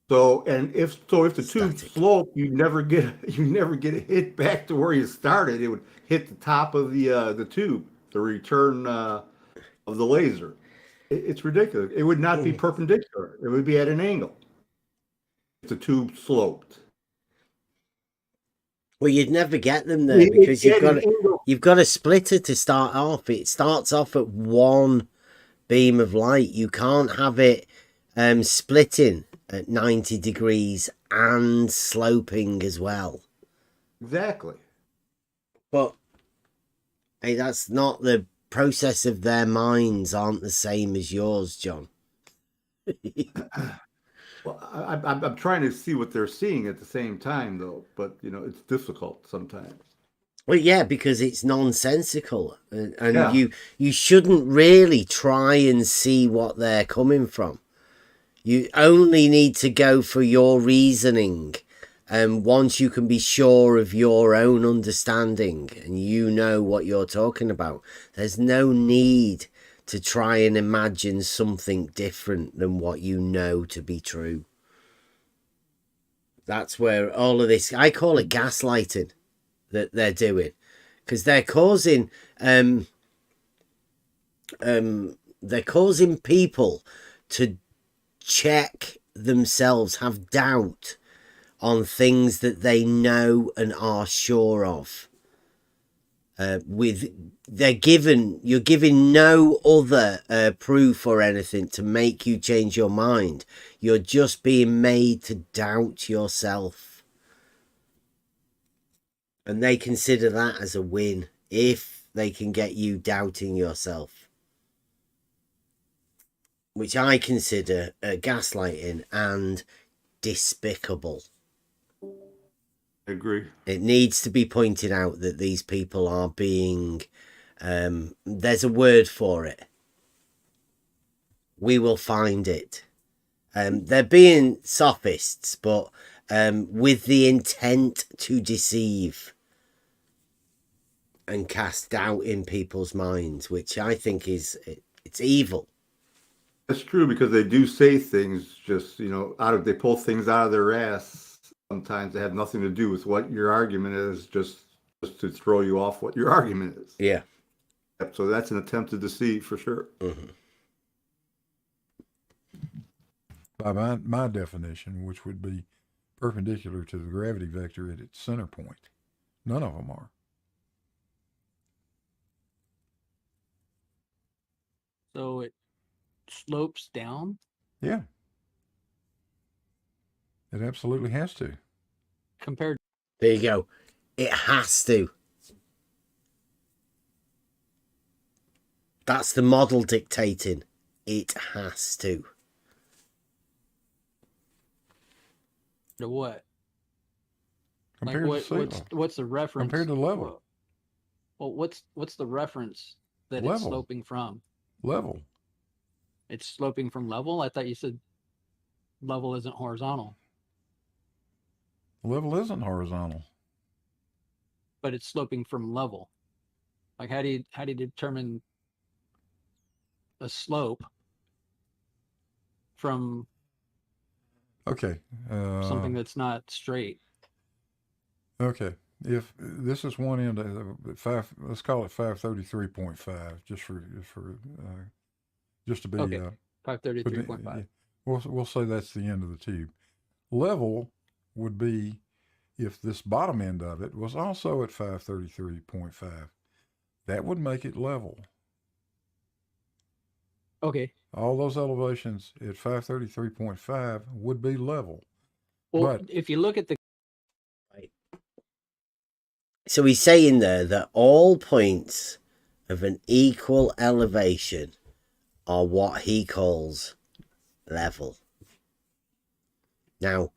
So if the tube slope, you never get it hit back to where you started. It would hit the top of the tube, the return of the laser. It's ridiculous. It would not be perpendicular. It would be at an angle if the tube sloped. Well, you'd never get them there because you've got a splitter to start off. It starts off at one beam of light. You can't have it splitting at 90 degrees and sloping as well. Exactly. But hey, that's not the process of their minds aren't the same as yours, John. Well, I'm trying to see what they're seeing at the same time, though. But it's difficult sometimes. Well, yeah, because it's nonsensical, and you shouldn't really try and see what they're coming from. You only need to go for your reasoning, and once you can be sure of your own understanding and you know what you're talking about, there's no need to try and imagine something different than what you know to be true. That's where all of this, I call it gaslighting, that they're doing, because they're causing people to check themselves, have doubt on things that they know and are sure of. You're giving no other proof or anything to make you change your mind. You're just being made to doubt yourself. And they consider that as a win if they can get you doubting yourself, which I consider gaslighting and despicable. I agree. It needs to be pointed out that these people are being, there's a word for it. We will find it. They're being sophists, but with the intent to deceive and cast doubt in people's minds, which I think it's evil. That's true, because they do say things just, they pull things out of their ass. Sometimes they have nothing to do with what your argument is, just to throw you off what your argument is. Yeah. So that's an attempt to deceive for sure. Mm-hmm. By my definition, which would be perpendicular to the gravity vector at its center point. None of them are. So it slopes down? Yeah. It absolutely has to. Compared. There you go. It has to. That's the model dictating. It has to. To what? Compared like what's the reference? Compared to level. Well, what's the reference that level. It's sloping from? Level. It's sloping from level? I thought you said level isn't horizontal. Level isn't horizontal. But it's sloping from level. Like how do you determine a slope from Okay. Something that's not straight. Okay. If this is one end of let's call it 533.5, just to be Okay. 533.5. We'll say that's the end of the tube. Level would be if this bottom end of it was also at 533.5. That would make it level. Okay. All those elevations at 533.5 would be level. Well, but if you look at the So he's saying there that all points of an equal elevation are what he calls level. Now,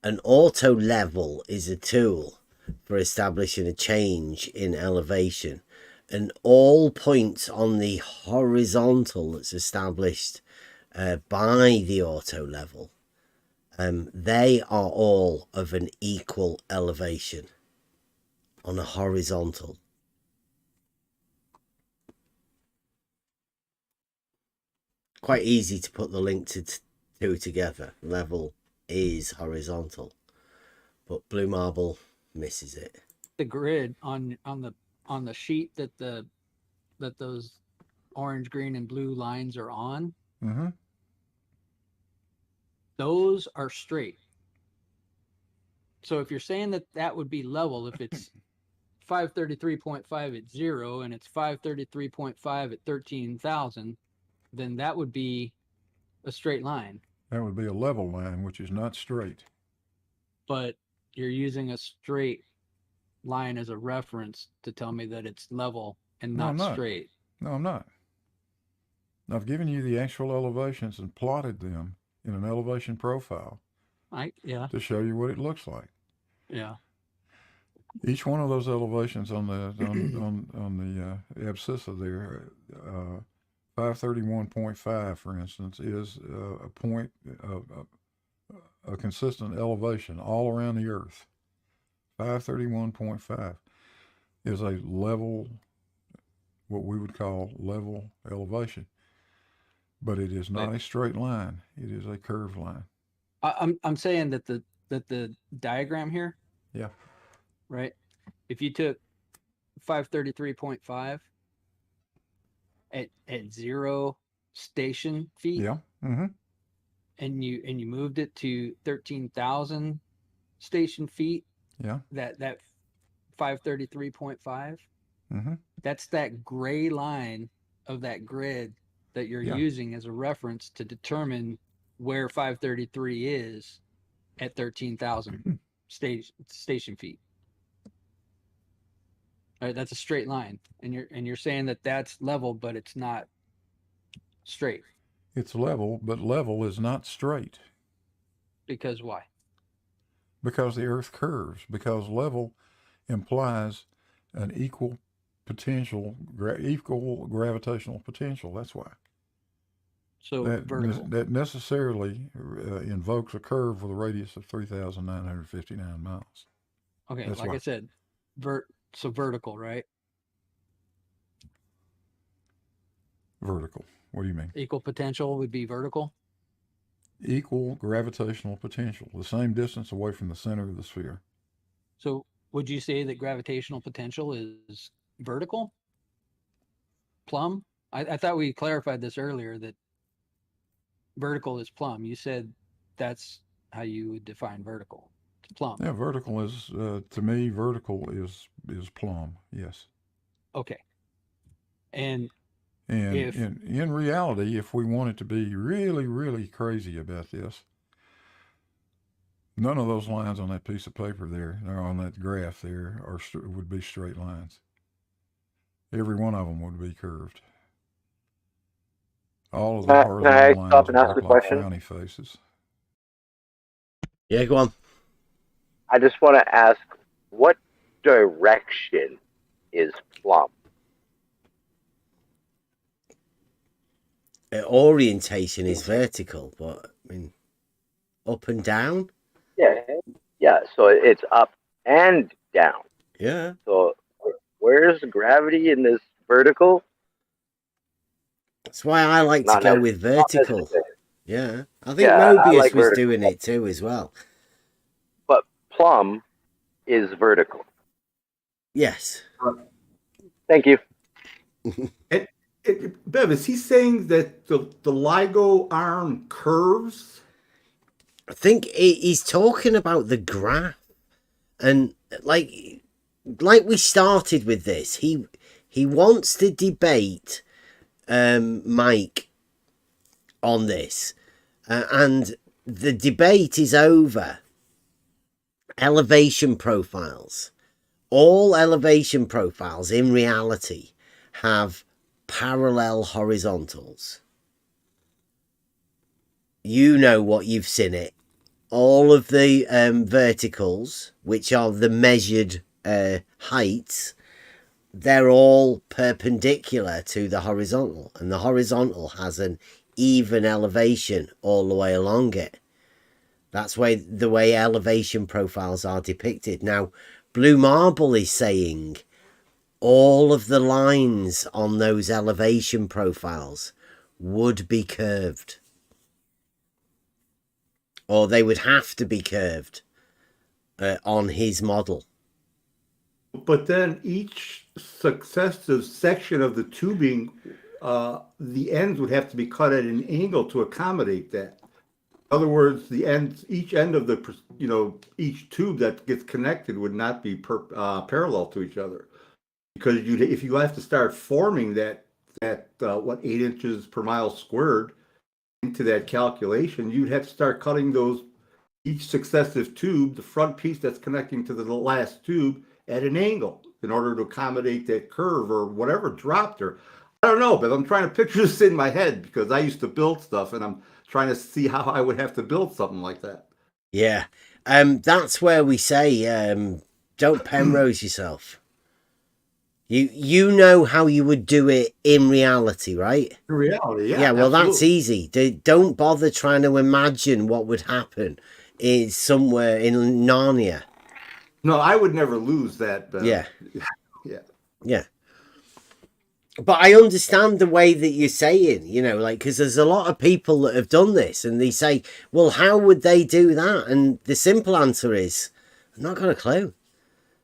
an auto level is a tool for establishing a change in elevation, and all points on the horizontal that's established by the auto level, they are all of an equal elevation on a horizontal. Quite easy to put the link to two together. Level is horizontal, but Blue Marble misses it. The grid on the sheet that those orange, green, and blue lines are on, those are straight. So if you're saying that would be level, if it's 533.5 at 0 and it's 533.5 at 13,000, then that would be a straight line. That would be a level line, which is not straight. But you're using a straight line as a reference to tell me that it's level and not straight. No, I'm not. I've given you the actual elevations and plotted them in an elevation profile. To show you what it looks like. Yeah. Each one of those elevations on the abscissa there, 531.5, for instance, is a point of a consistent elevation all around the Earth. 531.5 is a level, what we would call level elevation, but it is not a straight line. It is a curved line. I'm saying that the diagram here. Yeah. Right. If you took 533.5 at 0 station feet. Yeah. Mm-hmm. And you moved it to 13,000 station feet. Yeah. That 533.5. Mm-hmm. That's that gray line of that grid that you're using as a reference to determine where 533 is at 13,000 station feet. All right, that's a straight line, and you're saying that that's level, but it's not straight. It's level, but level is not straight. Because why? Because the Earth curves. Because level implies an equal potential, equal gravitational potential. That's why. So vertical. That necessarily invokes a curve with a radius of 3,959 miles. Okay, That's like why. I said, so vertical, right? Vertical. What do you mean? Equal potential would be vertical? Equal gravitational potential, the same distance away from the center of the sphere. So would you say that gravitational potential is vertical? Plumb? I thought we clarified this earlier, that vertical is plumb. You said that's how you would define vertical. It's plumb. Yeah, vertical is, to me, vertical is plumb, yes. Okay. And in reality, if we wanted to be really, really crazy about this, none of those lines on that piece of paper there, or on that graph there, would be straight lines. Every one of them would be curved. All of the horizontal lines would look like frowny faces. Yeah, go on. I just want to ask, what direction is plumb? Orientation is vertical, but I mean, up and down. Yeah. So it's up and down. Yeah. So where's gravity in this vertical? That's why I like to go with vertical. Yeah, I think Yeah, I Mobius like was vertical. doing it too as well. But plumb is vertical. Yes. Thank you. Bev, is he saying that the LIGO arm curves? I think he's talking about the graph, and like we started with this. He wants to debate Mike on this, and the debate is over elevation profiles. All elevation profiles in reality have parallel horizontals. You know what, you've seen it. All of the verticals, which are the measured heights, they're all perpendicular to the horizontal, and the horizontal has an even elevation all the way along it. That's the way elevation profiles are depicted. Now, Blue Marble is saying all of the lines on those elevation profiles would be curved, or they would have to be curved on his model. But then each successive section of the tubing, the ends would have to be cut at an angle to accommodate that. In other words, each end of the, each tube that gets connected would not be parallel to each other, because if you have to start forming that 8 inches per mile squared into that calculation, you'd have to start cutting each successive tube, the front piece that's connecting to the last tube, at an angle in order to accommodate that curve or whatever dropped her. I don't know, but I'm trying to picture this in my head because I used to build stuff, and I'm trying to see how I would have to build something like that. Yeah, that's where we say don't Penrose yourself. You know how you would do it in reality, right? In reality, yeah. Yeah, well, absolutely. that's easy. Don't bother trying to imagine what would happen is somewhere in Narnia. No, I would never lose that. Yeah. Yeah. Yeah. But I understand the way that you're saying, because there's a lot of people that have done this, and they say, well, how would they do that? And the simple answer is, I've not got a clue.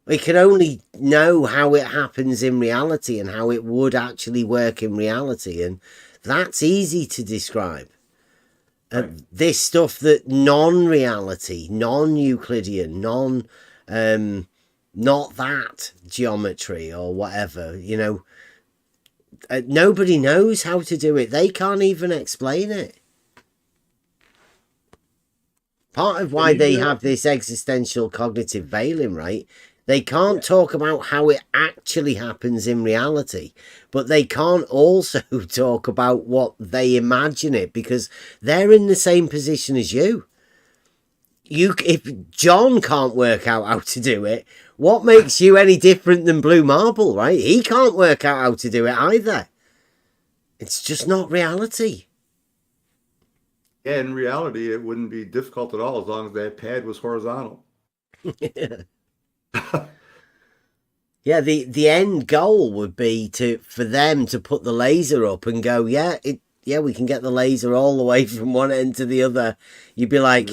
We can only know how it happens in reality and how it would actually work in reality. And that's easy to describe. This stuff that non-reality, non-Euclidean, not that geometry or whatever, nobody knows how to do it. They can't even explain it. Part of why they have this existential cognitive veiling, right? They can't talk about how it actually happens in reality, but they can't also talk about what they imagine it, because they're in the same position as you. If John can't work out how to do it, what makes you any different than Blue Marble, right? He can't work out how to do it either. It's just not reality. Yeah, in reality, it wouldn't be difficult at all as long as that pad was horizontal. Yeah, the end goal would be for them to put the laser up and go, we can get the laser all the way from one end to the other. You'd be like,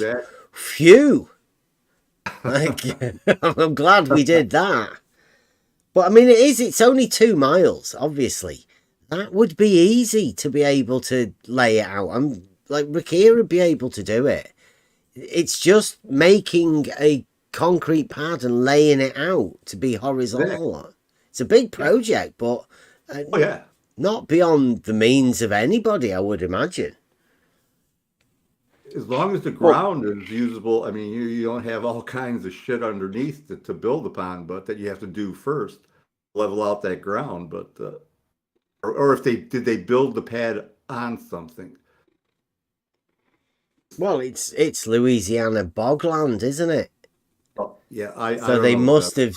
phew. Like, I'm glad we did that. But I mean, it's only 2 miles, obviously. That would be easy to be able to lay it out. I'm like, Rakir would be able to do it. It's just making a concrete pad and laying it out to be horizontal. It's a big project, but not beyond the means of anybody, I would imagine. As long as the ground is usable, I mean, you don't have all kinds of shit underneath to build upon, but that you have to do first, level out that ground. But or if did they build the pad on something? Well, it's Louisiana bogland, isn't it? Oh, yeah, So they must have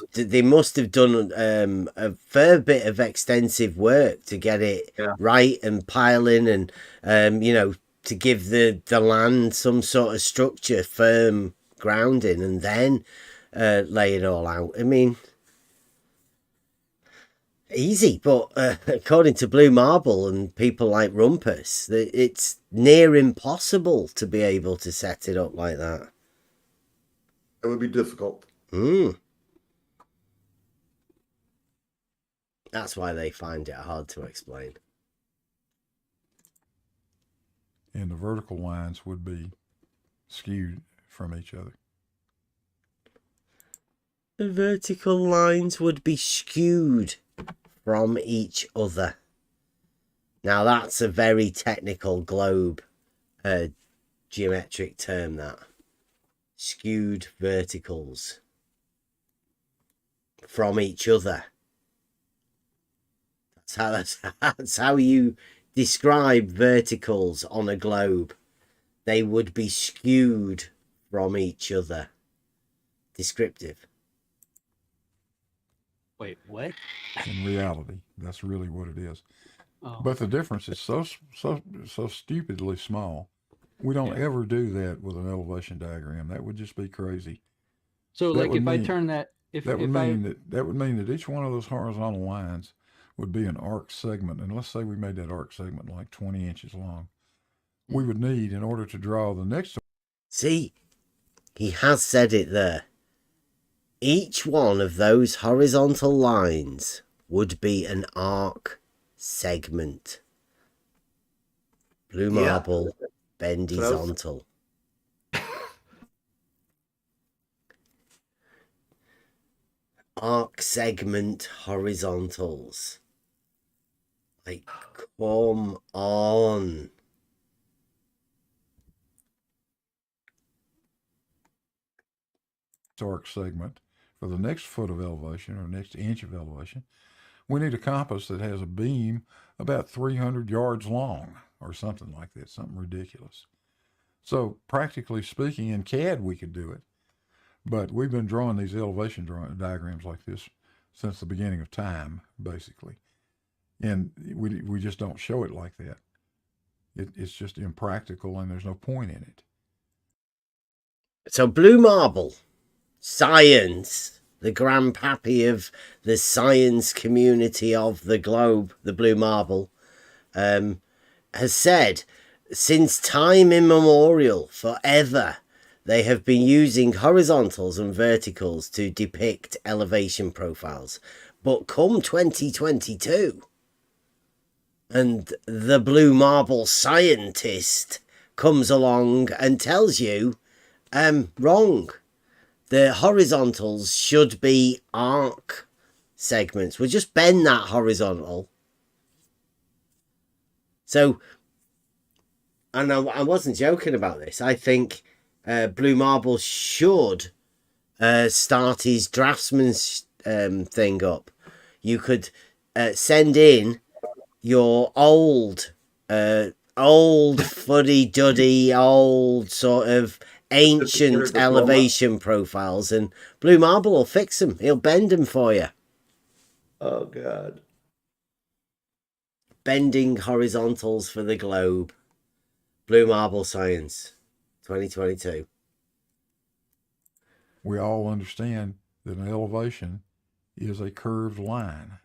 done a fair bit of extensive work to get it right and piling and to give the land some sort of structure, firm grounding, and then lay it all out. I mean, Easy, but according to Blue Marble and people like Rumpus, it's near impossible to be able to set it up like that. It would be difficult. That's why they find it hard to explain. And the vertical lines would be skewed from each other. The vertical lines would be skewed from each other. Now that's a very technical globe geometric term, that. Skewed verticals from each other. That's how you describe verticals on a globe. They would be skewed from each other. Descriptive. Wait, what? In reality, that's really what it is. Oh. But the difference is so stupidly small. We don't ever do that with an elevation diagram. That would just be crazy. So, That like, would if I mean- turn that, that would mean that each one of those horizontal lines would be an arc segment. And let's say we made that arc segment like 20 inches long. We would need, in order to draw the next. See, he has said it there. Each one of those horizontal lines would be an arc segment. Blue Marble, bendizontal. Arc segment horizontals. Like, come on. Arc segment for the next foot of elevation or next inch of elevation, we need a compass that has a beam about 300 yards long or something like that, something ridiculous. So practically speaking, in CAD we could do it, but we've been drawing these elevation diagrams like this since the beginning of time, basically, and we just don't show it like that. It's just impractical, and there's no point in it. So Blue Marble, science, the grandpappy of the science community of the globe, the Blue Marble, has said since time immemorial, forever, they have been using horizontals and verticals to depict elevation profiles. But come 2022, and the Blue Marble scientist comes along and tells you, wrong. The horizontals should be arc segments. We'll just bend that horizontal. So, and I wasn't joking about this. I think Blue Marble should start his draftsman's thing up. You could send in your old fuddy-duddy, old sort of ancient elevation profiles, and Blue Marble will fix them. He'll bend them for you. Oh, God. Bending horizontals for the globe. Blue Marble Science, 2022. We all understand that an elevation is a curved line.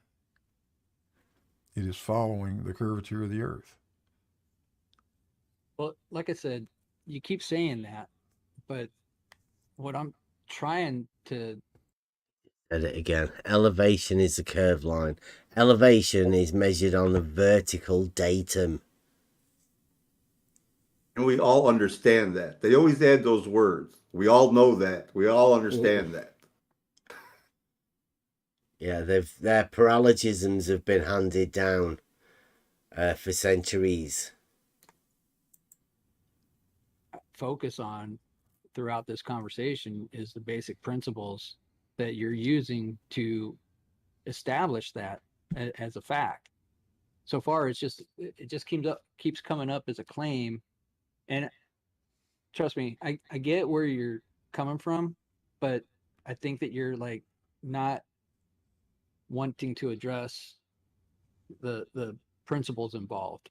It is following the curvature of the earth. Well, like I said, you keep saying that, but what I'm trying to... Said it again. Elevation is a curved line. Elevation is measured on a vertical datum. And we all understand that. They always add those words. We all know that. We all understand that. Yeah, their paralogisms have been handed down for centuries. Focus on throughout this conversation is the basic principles that you're using to establish that as a fact. So far, it just keeps coming up as a claim, and trust me, I get where you're coming from, but I think that you're like not wanting to address the principles involved.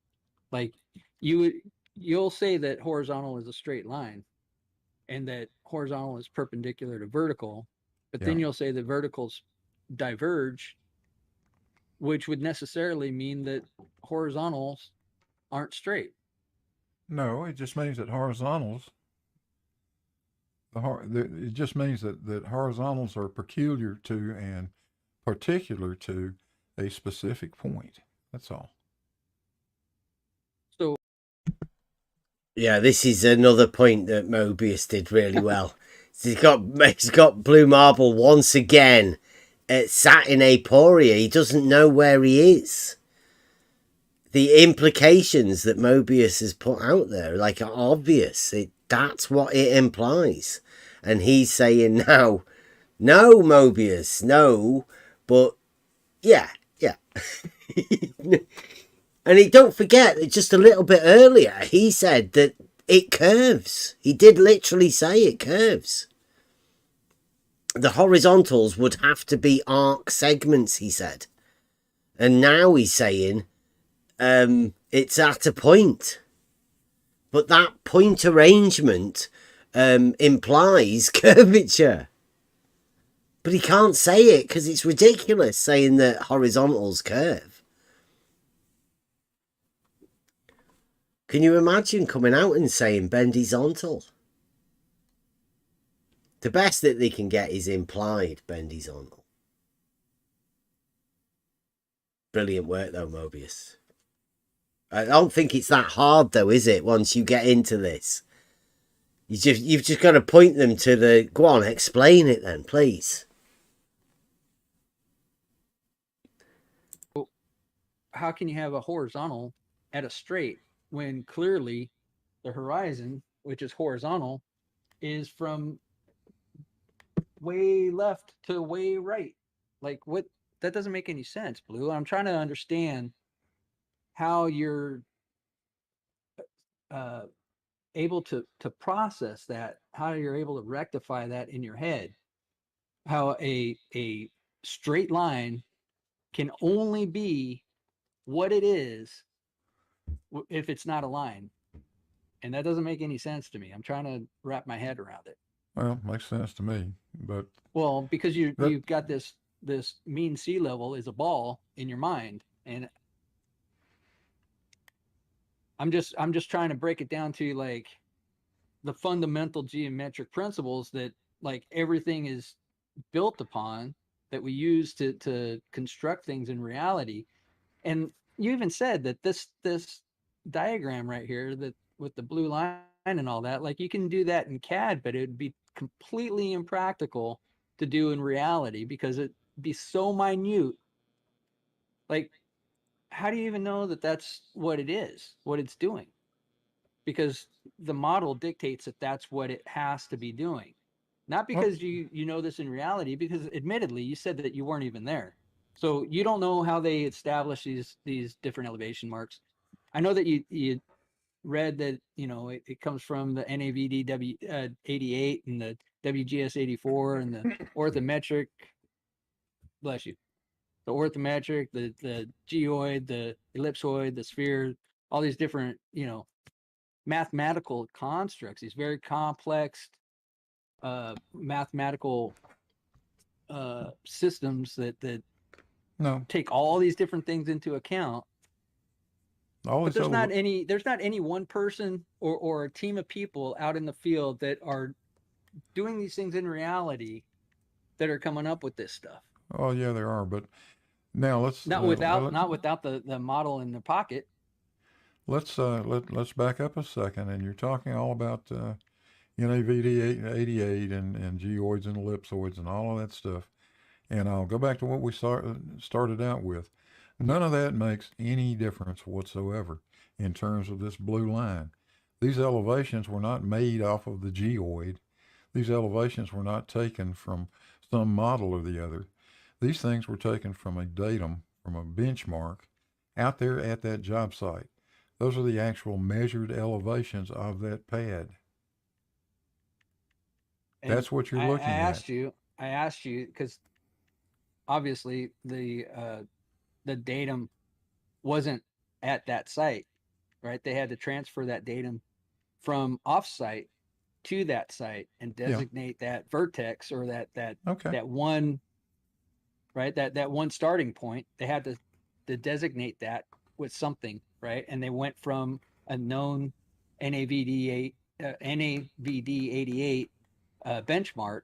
Like you'll say that horizontal is a straight line and that horizontal is perpendicular to vertical, but then you'll say that verticals diverge which would necessarily mean that horizontals aren't straight. No, it just means that horizontals. It just means that horizontals are peculiar to and particular to a specific point. That's all. So, yeah, this is another point that Mobius did really well. He's got blue marble once again sat in aporia. He doesn't know where he is. The implications that Mobius has put out there, like, are obvious. That's what it implies. And he's saying now, no, Mobius, no, but yeah. And don't forget that just a little bit earlier, he said that it curves. He did literally say it curves. The horizontals would have to be arc segments, he said. And now he's saying it's at a point. But that point arrangement implies curvature. But he can't say it because it's ridiculous saying that horizontals curve. Can you imagine coming out and saying bendizontal? The best that they can get is implied bendizontal. Brilliant work though, Mobius. I don't think it's that hard though, is it? Once you get into this, you've just got to point them to the. Go on, explain it then, please. How can you have a horizontal at a straight when clearly the horizon, which is horizontal, is from way left to way right? Like, what? That doesn't make any sense, Blue. I'm trying to understand how you're able to process that, how you're able to rectify that in your head, how a straight line can only be what it is if it's not a line. And that doesn't make any sense to me. I'm trying to wrap my head around it. Well, makes sense to me, but because you've got this mean sea level is a ball in your mind, and I'm just trying to break it down to like the fundamental geometric principles that like everything is built upon, that we use to construct things in reality. And you even said that this diagram right here, that with the blue line and all that, like you can do that in CAD, but it would be completely impractical to do in reality because it'd be so minute. Like, how do you even know that that's what it is, what it's doing? Because the model dictates that that's what it has to be doing. Not because you know this in reality, because admittedly you said that you weren't even there. So you don't know how they establish these different elevation marks. I know that you read that, you know, it comes from the NAVD 88 and the WGS 84 and the orthometric, bless you, the orthometric, the geoid, the ellipsoid, the sphere, all these different, you know, mathematical constructs, these very complex mathematical systems that take all these different things into account. But there's not any one person or a team of people out in the field that are doing these things in reality that are coming up with this stuff. Oh yeah, there are. But now let's not without the model in the pocket. Let's back up a second, and you're talking all about NAVD 88 and geoids and ellipsoids and all of that stuff. And I'll go back to what we started out with. None of that makes any difference whatsoever in terms of this blue line. These elevations were not made off of the geoid. These elevations were not taken from some model or the other. These things were taken from a datum, from a benchmark out there at that job site. Those are the actual measured elevations of that pad. And that's what you're looking at. I asked you because obviously the datum wasn't at that site, right? They had to transfer that datum from off-site to that site and designate that vertex or that one, right? That one starting point. They had to to designate that with something, right? And they went from a known NAVD 88 benchmark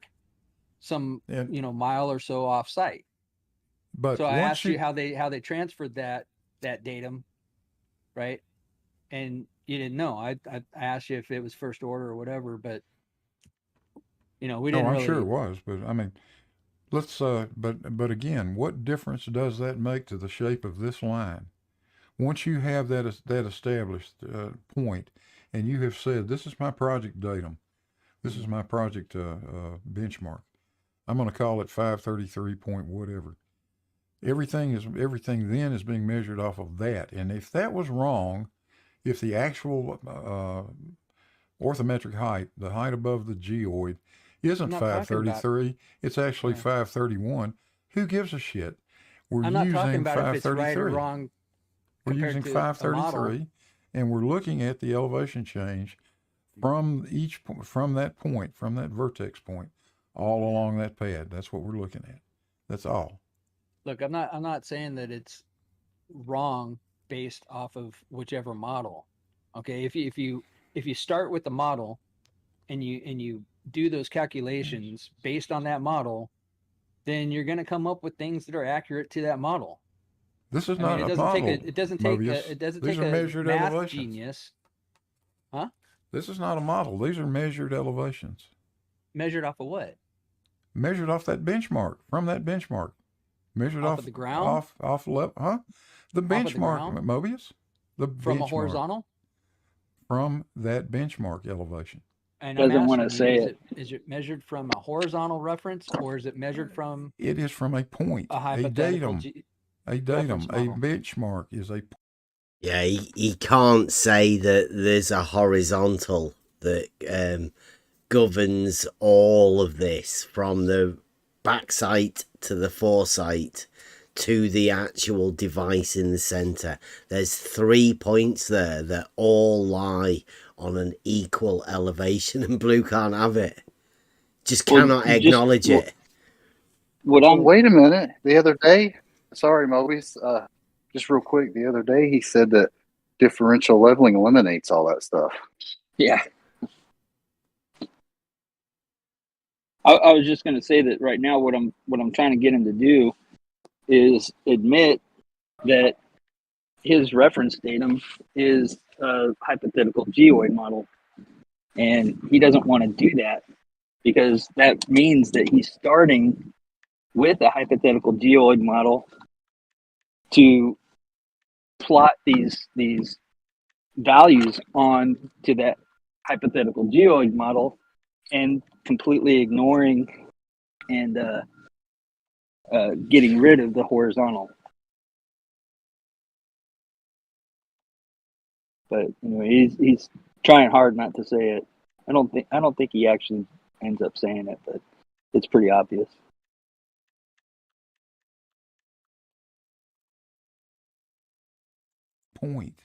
some mile or so off site. But so I once asked you how they transferred that datum, right? And you didn't know. I asked you if it was first order or whatever, but we didn't I'm really. sure it was, but I mean, let's but again, what difference does that make to the shape of this line? Once you have that established point, and you have said, this is my project datum, this is my project benchmark, I'm going to call it 533 point whatever. Everything then is being measured off of that. And if that was wrong, if the actual orthometric height, the height above the geoid, isn't 533, it's actually 531, who gives a shit? We're I'm not using talking about if it's 533. right or wrong. We're using 533, and we're looking at the elevation change from that point, from that vertex point, all along that pad. That's what we're looking at. That's all. Look, I'm not saying that it's wrong based off of whichever model. Okay, if you start with the model and you do those calculations based on that model, then you're going to come up with things that are accurate to that model. This is not a model. It doesn't take a math genius. Huh? This is not a model. These are measured elevations. Measured off of what? Measured off that benchmark, from that benchmark. Measured off of the ground? Off level, huh? The benchmark, Mobius. From a horizontal? From that benchmark elevation. And doesn't want to say it. Is it measured from a horizontal reference, or is it measured from? It is from a point, a datum, a benchmark is a. Yeah, he can't say that there's a horizontal that governs all of this from the backside to the foresight to the actual device in the center. There's 3 points there that all lie on an equal elevation, and Blue can't have it. Just cannot acknowledge it. Wait a minute. The other day, sorry, Mobius, just real quick, the other day he said that differential leveling eliminates all that stuff. Yeah. I was just going to say that right now what I'm trying to get him to do is admit that his reference datum is a hypothetical geoid model, and he doesn't want to do that because that means that he's starting with a hypothetical geoid model to plot these values on to that hypothetical geoid model and completely ignoring and getting rid of the horizontal. But anyway, he's trying hard not to say it. I don't think he actually ends up saying it, but it's pretty obvious. Point.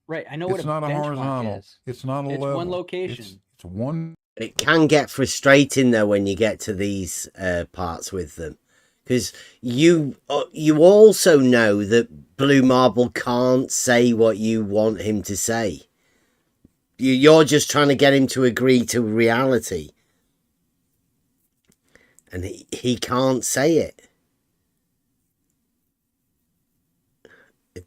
Right, I know it's what not a horizontal. Is. It's not a it's level. One location. It's one. It can get frustrating though when you get to these parts with them, because you also know that Blue Marble can't say what you want him to say. You're just trying to get him to agree to reality, and he can't say it.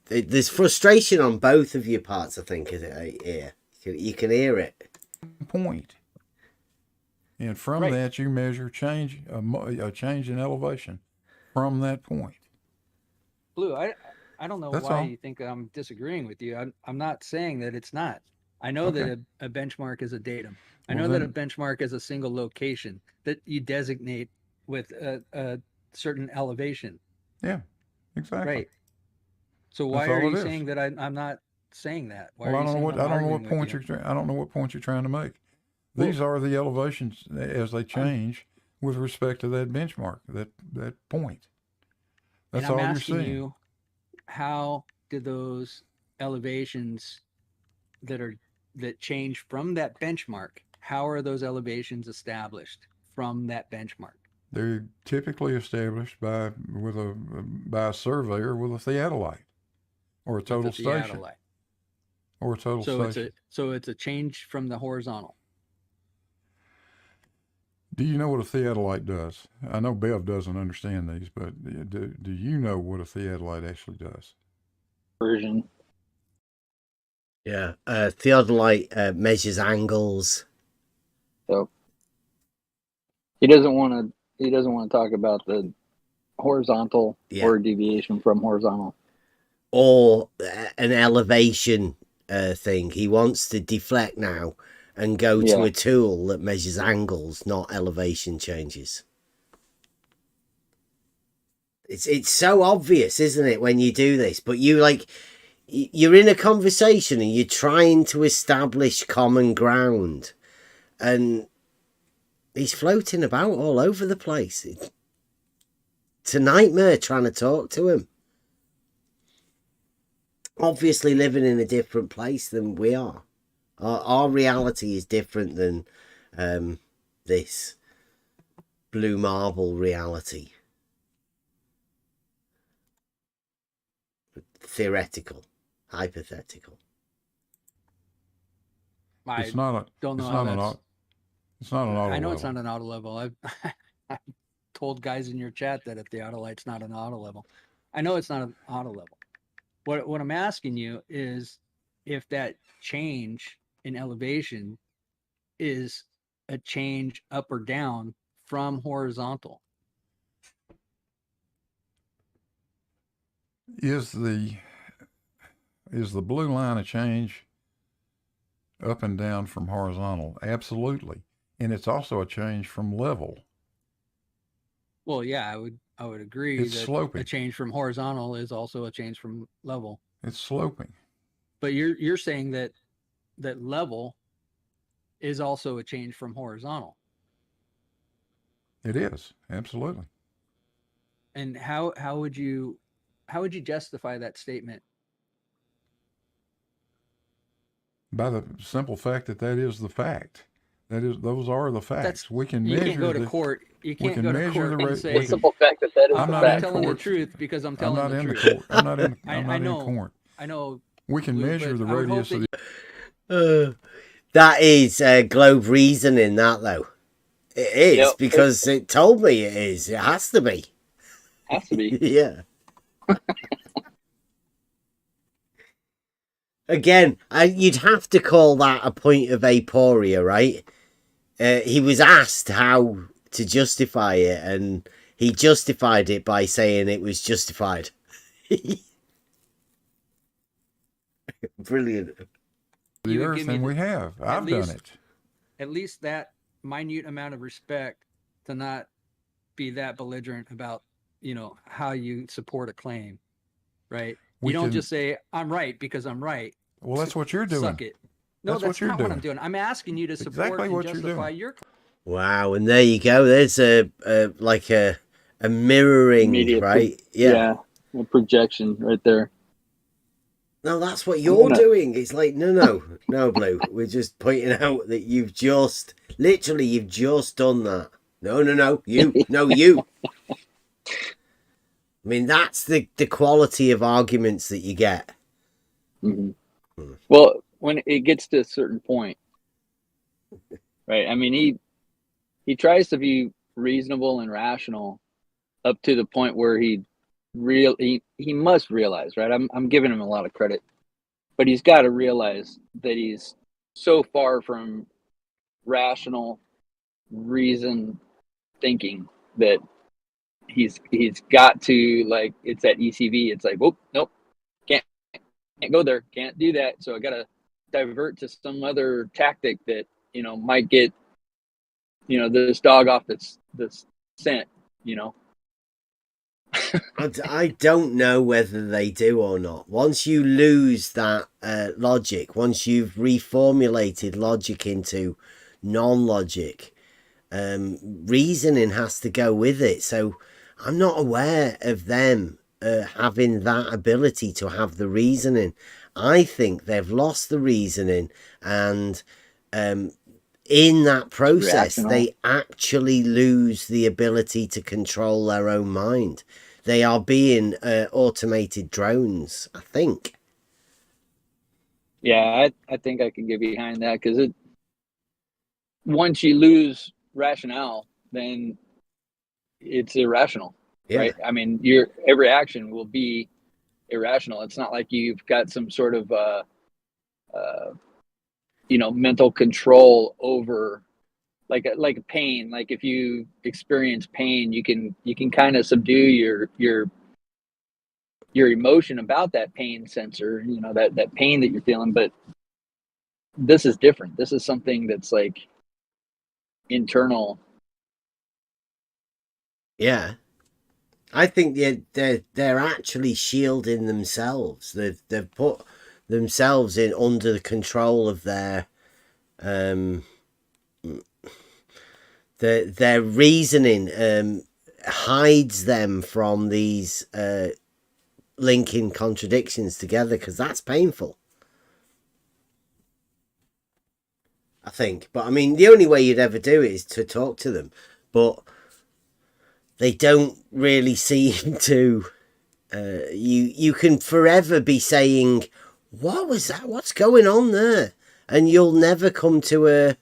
There's frustration on both of your parts, I think, here. You can hear it. Point. And from that, you measure a change in elevation from that point. Blue, I don't know why you think I'm disagreeing with you. I'm not saying that it's not. I know that a benchmark is a datum. I know that a benchmark is a single location that you designate with a certain elevation. Yeah, exactly. Right. So why are you saying that I'm not saying that? Why I don't know what point you're trying to make. These are the elevations as they change with respect to that benchmark, that point. That's all you're seeing. You, how do those elevations that change from that benchmark? How are those elevations established from that benchmark? They're typically established by a surveyor with a theodolite or a total station or a total station. So it's a change from the horizontal. Do you know what a theodolite does? I know Bev doesn't understand these, but do you know what a theodolite actually does? Version. Yeah, theodolite measures angles. So he doesn't want to talk about the horizontal or deviation from horizontal, or an elevation thing. He wants to deflect now and go to a tool that measures angles, not elevation changes. It's so obvious, isn't it, when you do this? But you're in a conversation and you're trying to establish common ground, and he's floating about all over the place. It's a nightmare trying to talk to him. Obviously living in a different place than we are. Our reality is different than this blue marble reality. Theoretical, hypothetical. It's not an auto I know level. it's not an auto level. I've told guys in your chat that a theodolite's not an auto level. I know it's not an auto level. What I'm asking you is if that change in elevation is a change up or down from horizontal. Is the blue line a change up and down from horizontal? Absolutely. And it's also a change from level. Well, yeah, I would agree It's that sloping. a change from horizontal is also a change from level. It's sloping. But you're saying that level is also a change from horizontal. It is, absolutely. And how would you justify that statement? By the simple fact that is the fact. Those are the facts. We can you measure. Can't go to court. You can't go to court and say the simple fact that is I'm the not fact. telling the truth because I'm telling I'm not the in truth. the court. I'm not in. I know. In court. I know. We can measure the radius of the. That is globe reasoning, that though. It is because it told me it is. It has to be. Has to be. Yeah. Again, you'd have to call that a point of aporia, right? He was asked how to justify it, and he justified it by saying it was justified. Brilliant. The earth, and we have. I've done it. At least that minute amount of respect to not be that belligerent about, how you support a claim, right? You don't just say, I'm right because I'm right. Well, that's what you're doing. Suck it. No, that's not what I'm doing. I'm asking you to support and justify your claim. Wow, and there you go. There's a mirroring, Immediate right? A projection right there. No, that's what you're doing. It's like, no, Blue. We're just pointing out that you've just done that. No, you. I mean, that's the quality of arguments that you get. Mm-hmm. Well, when it gets to a certain point, right? I mean, he tries to be reasonable and rational up to the point where he must realize, right? I'm giving him a lot of credit, but he's got to realize that he's so far from rational reason thinking that he's got to, like, it's at ECV. It's like, whoop, nope, can't go there, can't do that. So I got to divert to some other tactic that might get this dog off this scent. I don't know whether they do or not. Once you lose that logic, once you've reformulated logic into non-logic, reasoning has to go with it. So I'm not aware of them having that ability to have the reasoning. I think they've lost the reasoning, and in that process, Reactional. they actually lose the ability to control their own mind. They are being automated drones, I think. Yeah, I think I can get behind that, because once you lose rationale, then it's irrational, right? I mean, every action will be irrational. It's not like you've got some sort of mental control over like pain. Like if you experience pain, you can kind of subdue your emotion about that pain sensor, that pain that you're feeling. But this is different. This is something that's like internal. Yeah, I think they're actually shielding themselves. They've put themselves in under the control of their reasoning hides them from these linking contradictions together, because that's painful, I think. But I mean, the only way you'd ever do it is to talk to them, but they don't really seem to. You can forever be saying, what was that, what's going on there, and you'll never come to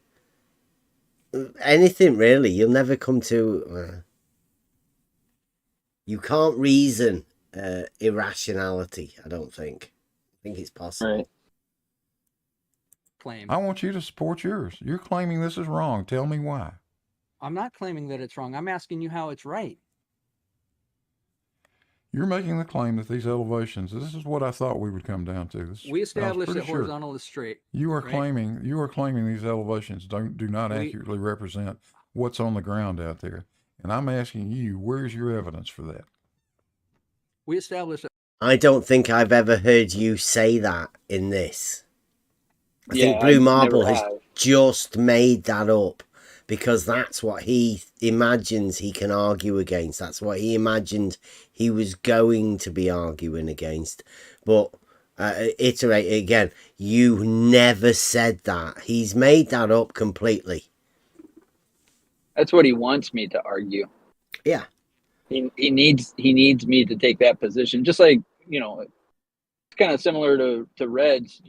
anything, really. You'll never come to you can't reason irrationality, I don't think. I think it's possible. Right. Claim. I want you to support yours. You're claiming this is wrong. Tell me why. I'm not claiming that it's wrong. I'm asking you how it's right. You're making the claim that these elevations, this is what I thought we would come down to. We established that sure. horizontal is straight. You are right? claiming these elevations do not accurately represent what's on the ground out there. And I'm asking you, where's your evidence for that? We established that. I don't think I've ever heard you say that in this. I think Yeah, Blue I Marble never has have. just made that up because that's what he imagines he can argue against. That's what he imagined he was going to be arguing against. But iterate again, you never said that. He's made that up completely. That's what he wants me to argue. Yeah. He needs me to take that position. Just like, it's kind of similar to Reds,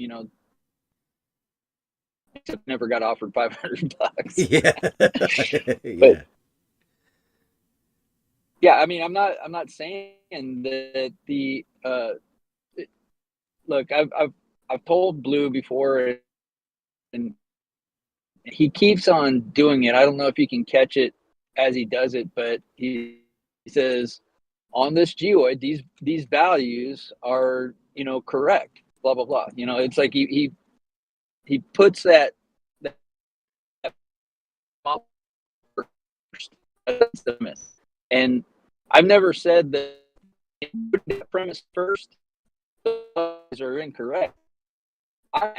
except never got offered $500. Yeah. But yeah, I mean, I'm not saying that the look, I've told Blue before, and he keeps on doing it. I don't know if you can catch it as he does it, but he says on this geoid, these values are, correct, blah blah blah. It's like he puts that first. That's the myth. And I've never said that premise first are incorrect. I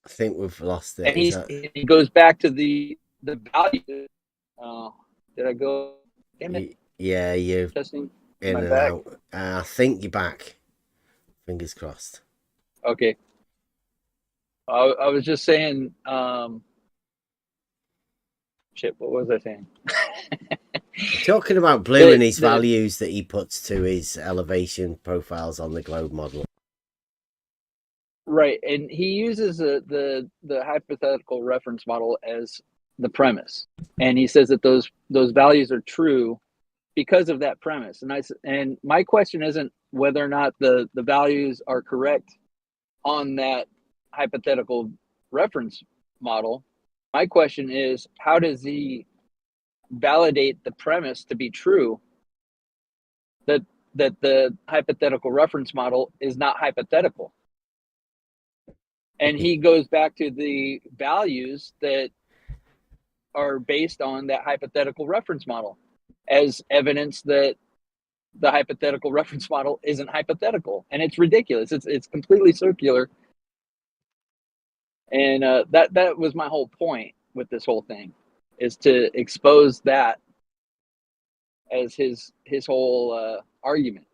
think we've lost it. And he goes back to the value. Did I go? Damn it. Yeah, you're testing. in and back? out. I think you're back. Fingers crossed. Okay. I was just saying. Shit, what was I saying? Talking about Blue and his values that he puts to his elevation profiles on the globe model. Right, and he uses the hypothetical reference model as the premise, and he says that those values are true because of that premise. And my question isn't whether or not the values are correct on that hypothetical reference model. My question is, how does he validate the premise to be true that the hypothetical reference model is not hypothetical? And he goes back to the values that are based on that hypothetical reference model as evidence that the hypothetical reference model isn't hypothetical. And it's ridiculous. It's completely circular. And that was my whole point with this whole thing, is to expose that as his whole argument.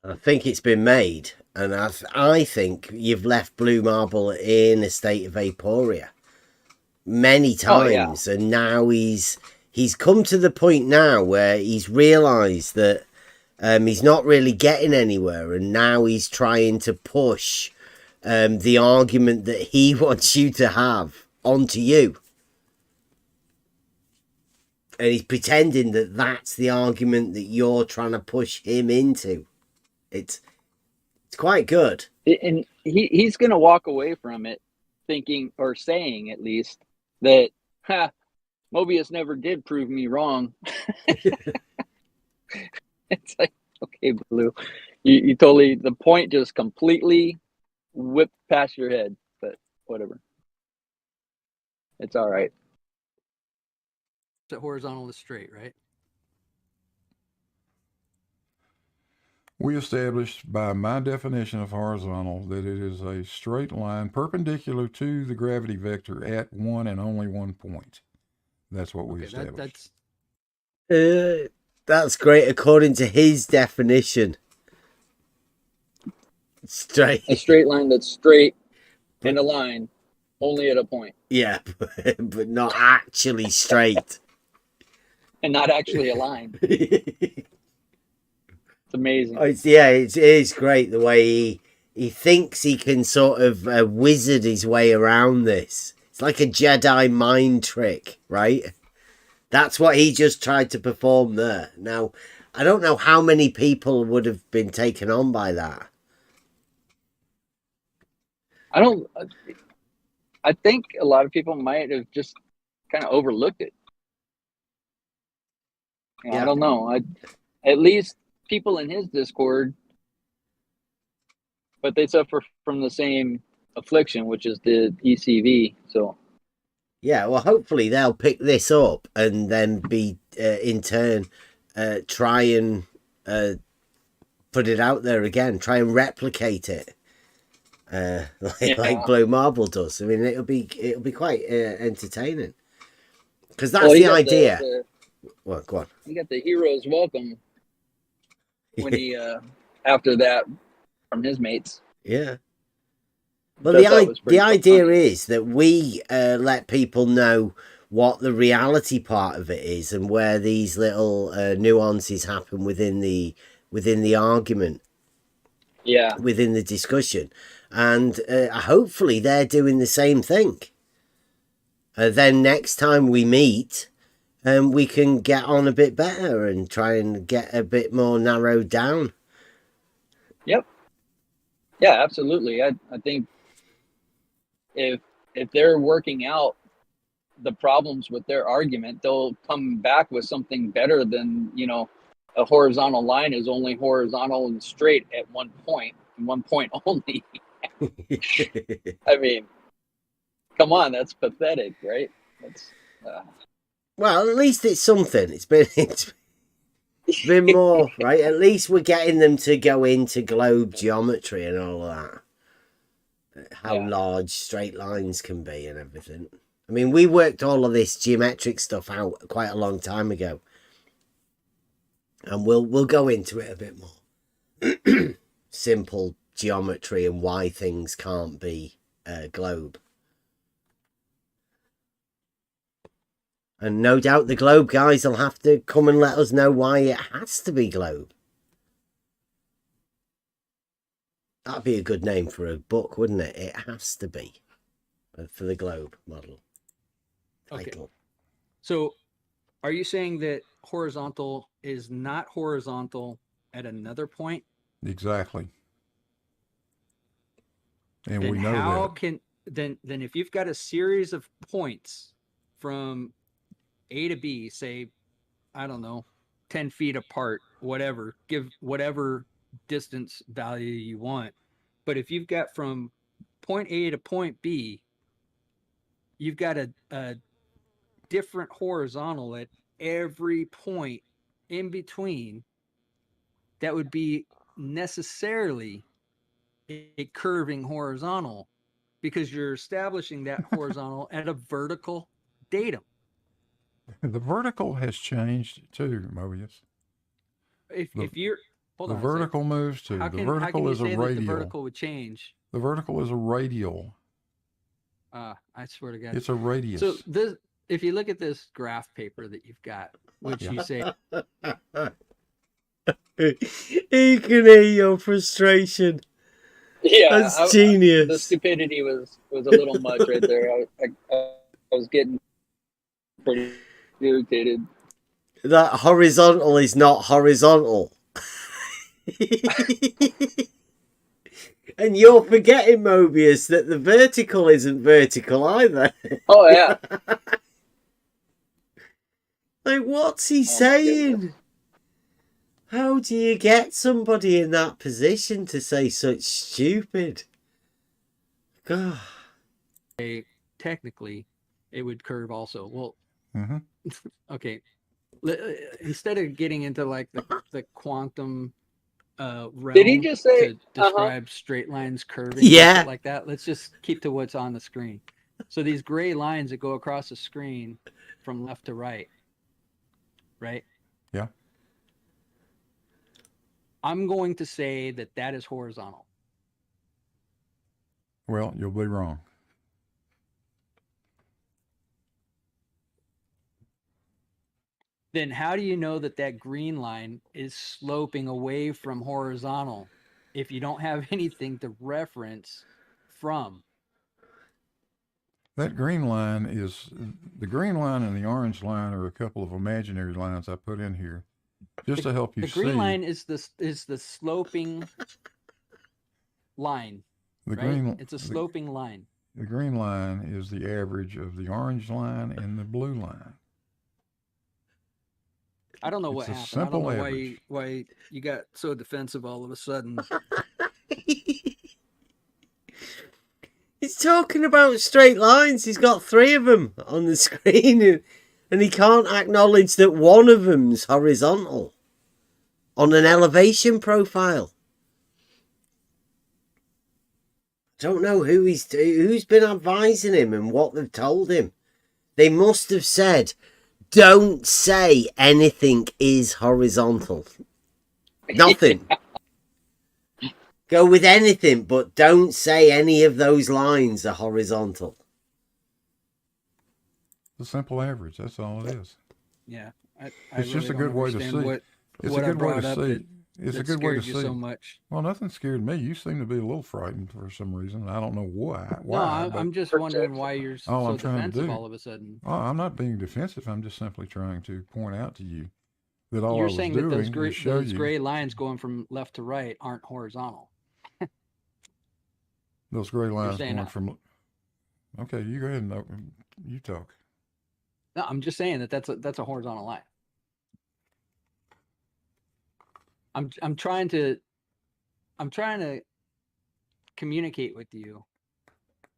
I think it's been made, and I think you've left Blue Marble in a state of aporia many times, and now he's come to the point now where he's realised that he's not really getting anywhere, and now he's trying to push the argument that he wants you to have onto you. And he's pretending that that's the argument that you're trying to push him into. It's quite good. And he's going to walk away from it thinking, or saying at least, that, Mobius never did prove me wrong. It's like, okay, Blue, you totally, the point just completely whipped past your head, but whatever. It's all right. The horizontal is straight, right? We established by my definition of horizontal that it is a straight line perpendicular to the gravity vector at one and only one point. That's what we established. That's great according to his definition. Straight. A straight line that's straight in a line, only at a point. Yeah, but not actually straight. And not actually a line. It's amazing. It is great the way he thinks he can sort of wizard his way around this. It's like a Jedi mind trick, right? That's what he just tried to perform there. Now, I don't know how many people would have been taken on by that. I think a lot of people might have just kind of overlooked it. I don't know. At least people in his Discord, but they suffer from the same affliction, which is the ECV. So, yeah, well, hopefully they'll pick this up and then be in turn try and put it out there again, try and replicate it, like Blue Marble does. I mean, it'll be quite entertaining because that's the idea. Well, go on. He got the hero's welcome when he after that from his mates. Yeah. Well, the idea is that we let people know what the reality part of it is and where these little nuances happen within the argument. Yeah. Within the discussion, and hopefully they're doing the same thing. Then next time we meet, we can get on a bit better and try and get a bit more narrowed down. Yep. Yeah, absolutely. I think if they're working out the problems with their argument, they'll come back with something better than, a horizontal line is only horizontal and straight at one point, and one point only. I mean, come on, that's pathetic, right? That's well, at least it's something. It's been more, right? At least we're getting them to go into globe geometry and all of that. How large straight lines can be and everything. I mean, we worked all of this geometric stuff out quite a long time ago. And we'll go into it a bit more. Simple geometry and why things can't be globe. And no doubt the globe guys will have to come and let us know why it has to be globe. That'd be a good name for a book, wouldn't it? It has to be for the globe model. Title. Okay. So are you saying that horizontal is not horizontal at another point? Exactly. And then we know how that. Can then if you've got a series of points from A to B, say, I don't know, 10 feet apart, whatever, give whatever distance value you want. But if you've got from point A to point B, you've got a different horizontal at every point in between, that would be necessarily a curving horizontal, because you're establishing that horizontal at a vertical datum. The vertical has changed too, Mobius. If you're Hold The on a sec. vertical moves too. How The can vertical you is a say that the radial. vertical would change? The vertical is a radial. I swear to God. It's a radius. So this, if you look at this graph paper that you've got, which Yeah. you say, He can hear your frustration. Yeah, That's genius. The stupidity was a little much right there. I was getting pretty irritated. That horizontal is not horizontal. And you're forgetting, Mobius, that the vertical isn't vertical either. Oh yeah. Like, what's he saying? How do you get somebody in that position to say such stupid? God. technically, it would curve also. Well, Mm-hmm. okay. Instead of getting into like the quantum realm Did he just say, to describe straight lines curving Yeah. and shit like that, let's just keep to what's on the screen. So these gray lines that go across the screen from left to right, right? Yeah. I'm going to say that that is horizontal. Well, you'll be wrong. Then how do you know that that green line is sloping away from horizontal if you don't have anything to reference from? That green line is the green line and the orange line are a couple of imaginary lines I put in here just to help you see. The green line is the sloping line. The right? green. It's a sloping line. The green line is the average of the orange line and the blue line. I don't know what It's a happened. simple I don't know average. why you got so defensive all of a sudden. He's talking about straight lines. He's got 3 of them on the screen, and he can't acknowledge that one of them's horizontal on an elevation profile. Don't know who's been advising him and what they've told him. They must have said, don't say anything is horizontal. Nothing. Go with anything, but don't say any of those lines are horizontal. The simple average. That's all it is. Yeah, It's just a good way to see. It's a good way to see. It's a good way to see. So much. Well, nothing scared me. You seem to be a little frightened for some reason. I don't know why. No, I'm just wondering why you're so defensive all of a sudden. Oh, I'm not being defensive. I'm just simply trying to point out to you that all I was doing is show those you gray lines going from left to right aren't horizontal. those gray lines saying going that. from. Okay, you go ahead and you talk. No, I'm just saying that's a horizontal line. I'm trying to communicate with you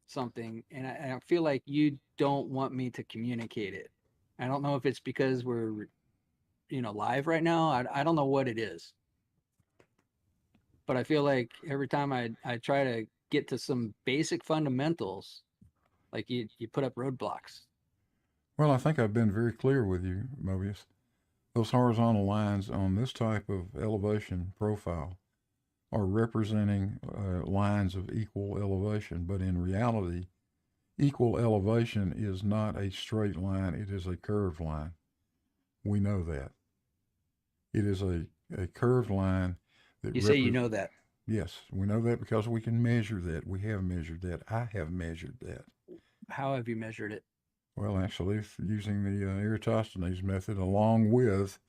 something, and I feel like you don't want me to communicate it. I don't know if it's because we're live right now. I don't know what it is, but I feel like every time I try to get to some basic fundamentals, like you put up roadblocks. Well, I think I've been very clear with you, Mobius. Those horizontal lines on this type of elevation profile are representing lines of equal elevation, but in reality, equal elevation is not a straight line, it is a curved line. We know that. It is a curved line that You say you know that. Yes, we know that because we can measure that. We have measured that. I have measured that. How have you measured it? Well, actually, using the Eratosthenes method, along with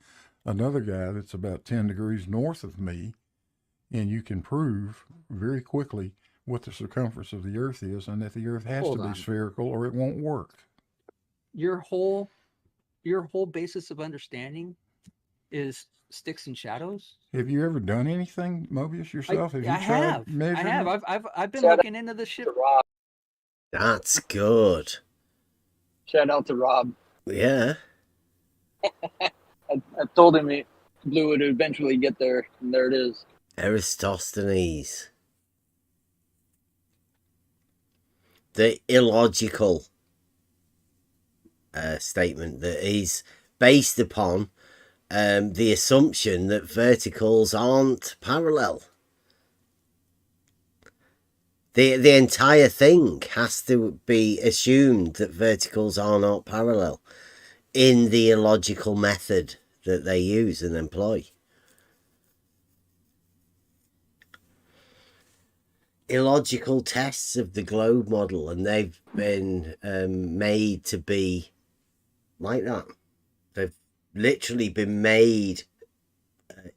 another guy that's about 10 degrees north of me, and you can prove very quickly what the circumference of the Earth is, and that the Earth has to be spherical, or it won't work. Your whole basis of understanding is sticks and shadows. Have you ever done anything, Mobius, yourself? I have. I've been looking into this shit. That's good. Shout out to Rob. Yeah. I told him Blue would eventually get there, and there it is. Eratosthenes. The illogical statement that is based upon the assumption that verticals aren't parallel. The entire thing has to be assumed that verticals are not parallel in the illogical method that they use and employ. Illogical tests of the globe model, and they've been made to be like that. They've literally been made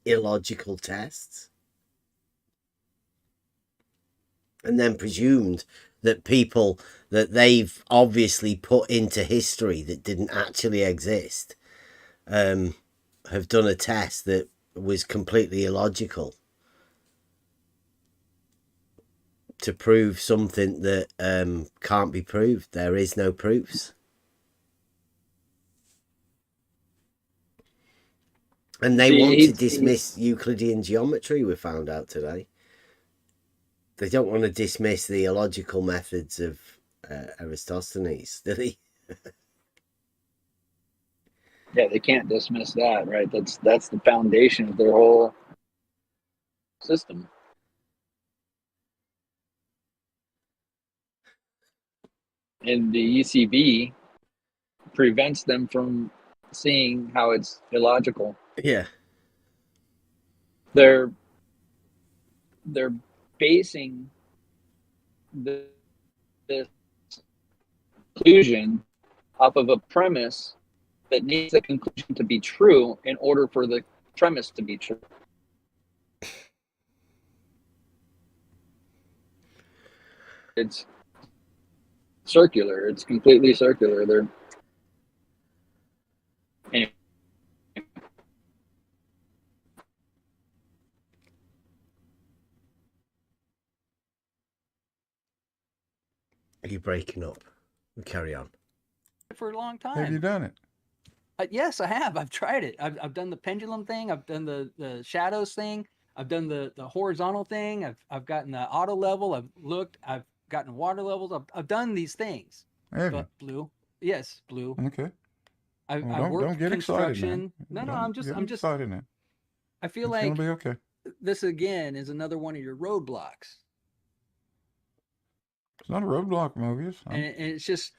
illogical tests and then presumed that people that they've obviously put into history that didn't actually exist have done a test that was completely illogical to prove something that can't be proved. There is no proofs. And they want to dismiss Euclidean geometry, we found out today. They don't want to dismiss the illogical methods of Eratosthenes, do they? Yeah, they can't dismiss that, right? That's the foundation of their whole system. And the ECB prevents them from seeing how it's illogical. Yeah. They're basing this conclusion off of a premise that needs the conclusion to be true in order for the premise to be true. It's circular. It's completely circular. They're anyway. Are you breaking up? We'll carry on. For a long time. Have you done it? Yes, I have. I've tried it. I've done the pendulum thing. I've done the shadows thing. I've done the horizontal thing. I've gotten the auto level. I've looked. I've gotten water levels. I've done these things. Have you? Blue. Yes, blue. Okay. I've Well, worked don't get construction. excited, man. No, I'm just excited now. I feel it's like gonna be okay. This again is another one of your roadblocks. It's not a roadblock, Mobius. And it's just,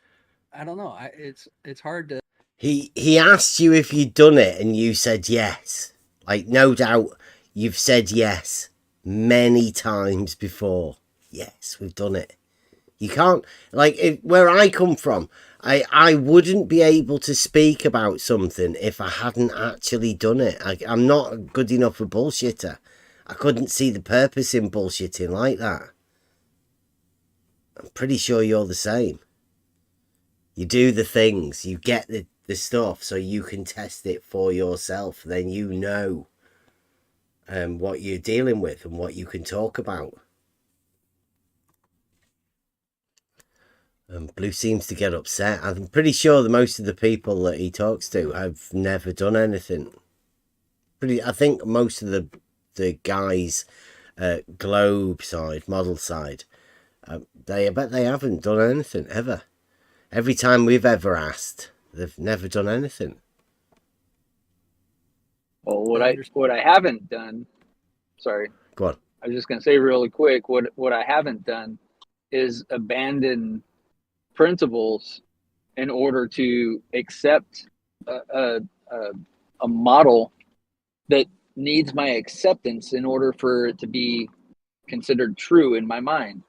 I don't know. It's hard to. He asked you if you'd done it, and you said yes. Like, no doubt, you've said yes many times before. Yes, we've done it. You can't, like, where I come from, I wouldn't be able to speak about something if I hadn't actually done it. I'm not good enough a bullshitter. I couldn't see the purpose in bullshitting like that. I'm pretty sure you're the same. You do the things, you get the stuff so you can test it for yourself. Then you know what you're dealing with and what you can talk about. Blue seems to get upset. I'm pretty sure that most of the people that he talks to have never done anything. I think most of the guys globe side, model side, I bet they haven't done anything ever. Every time we've ever asked, they've never done anything. Well, what I haven't done, sorry. Go on. I was just gonna say really quick, what I haven't done is abandon principles in order to accept a model that needs my acceptance in order for it to be considered true in my mind.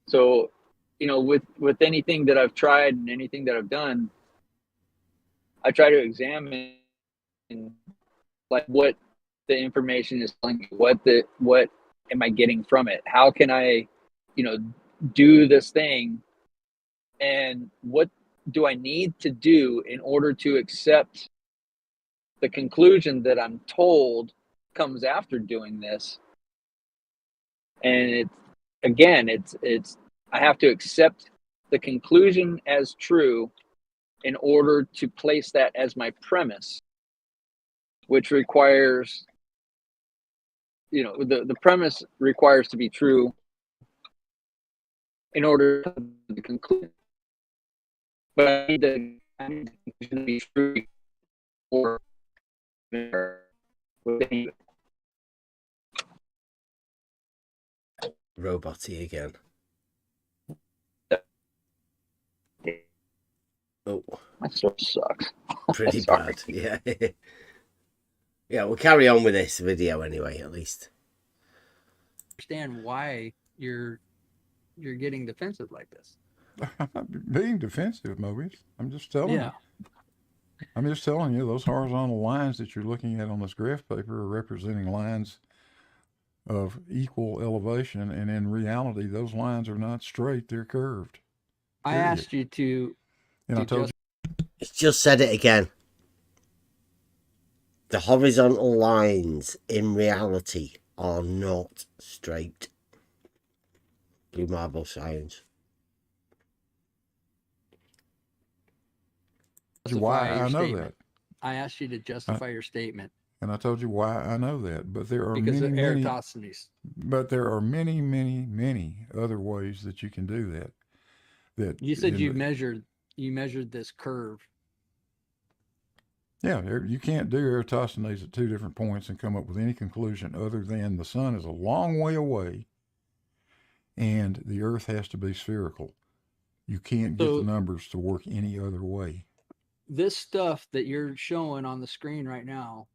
So, you know, with anything that I've tried and anything that I've done, I try to examine like what the information is telling me, what am I getting from it? How can I, you know, do this thing, and what do I need to do in order to accept the conclusion that I'm told comes after doing this? And it's I have to accept the conclusion as true in order to place that as my premise, which requires, you know, the premise requires to be true in order to conclude. But I need the conclusion to be true or Roboty again. Oh, my source sucks. Pretty Sorry. bad. Yeah. Yeah, we'll carry on with this video anyway, at least. Understand why you're getting defensive like this. I'm not being defensive, Mobius. I'm just telling you. I'm just telling you, those horizontal lines that you're looking at on this graph paper are representing lines of equal elevation, and in reality, those lines are not straight, they're curved. I asked you to... And I told you... It's just said it again. The horizontal lines, in reality, are not straight. Blue marble science. Why I know that. I asked you to justify your statement. And I told you why I know that. But there are because many, of many, Eratosthenes. but there are many, many, many other ways that you can do that. That you said you measured this curve. Yeah, you can't do Eratosthenes at two different points and come up with any conclusion other than the sun is a long way away and the earth has to be spherical. You can't get the numbers to work any other way. This stuff that you're showing on the screen right now.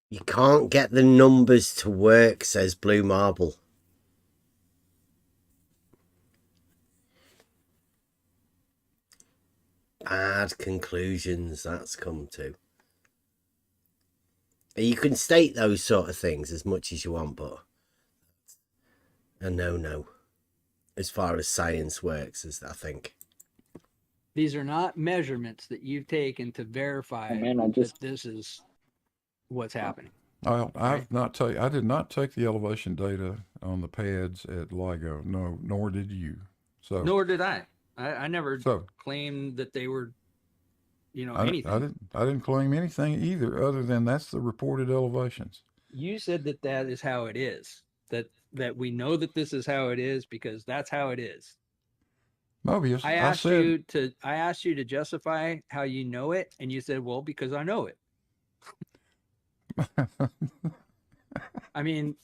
You can't get the numbers to work, says Blue Marble. Bad conclusions that's come to. You can state those sort of things as much as you want, but a no-no as far as science works, as I think. These are not measurements that you've taken to verify that this is what's happening. Well, I did not take the elevation data on the pads at LIGO. No, nor did you. So nor did I. I never claimed that they were, anything. I didn't claim anything either, other than that's the reported elevations. You said that is how it is. That we know that this is how it is because that's how it is. Mobius, I asked you to justify how you know it, and you said, "Well, because I know it." I mean,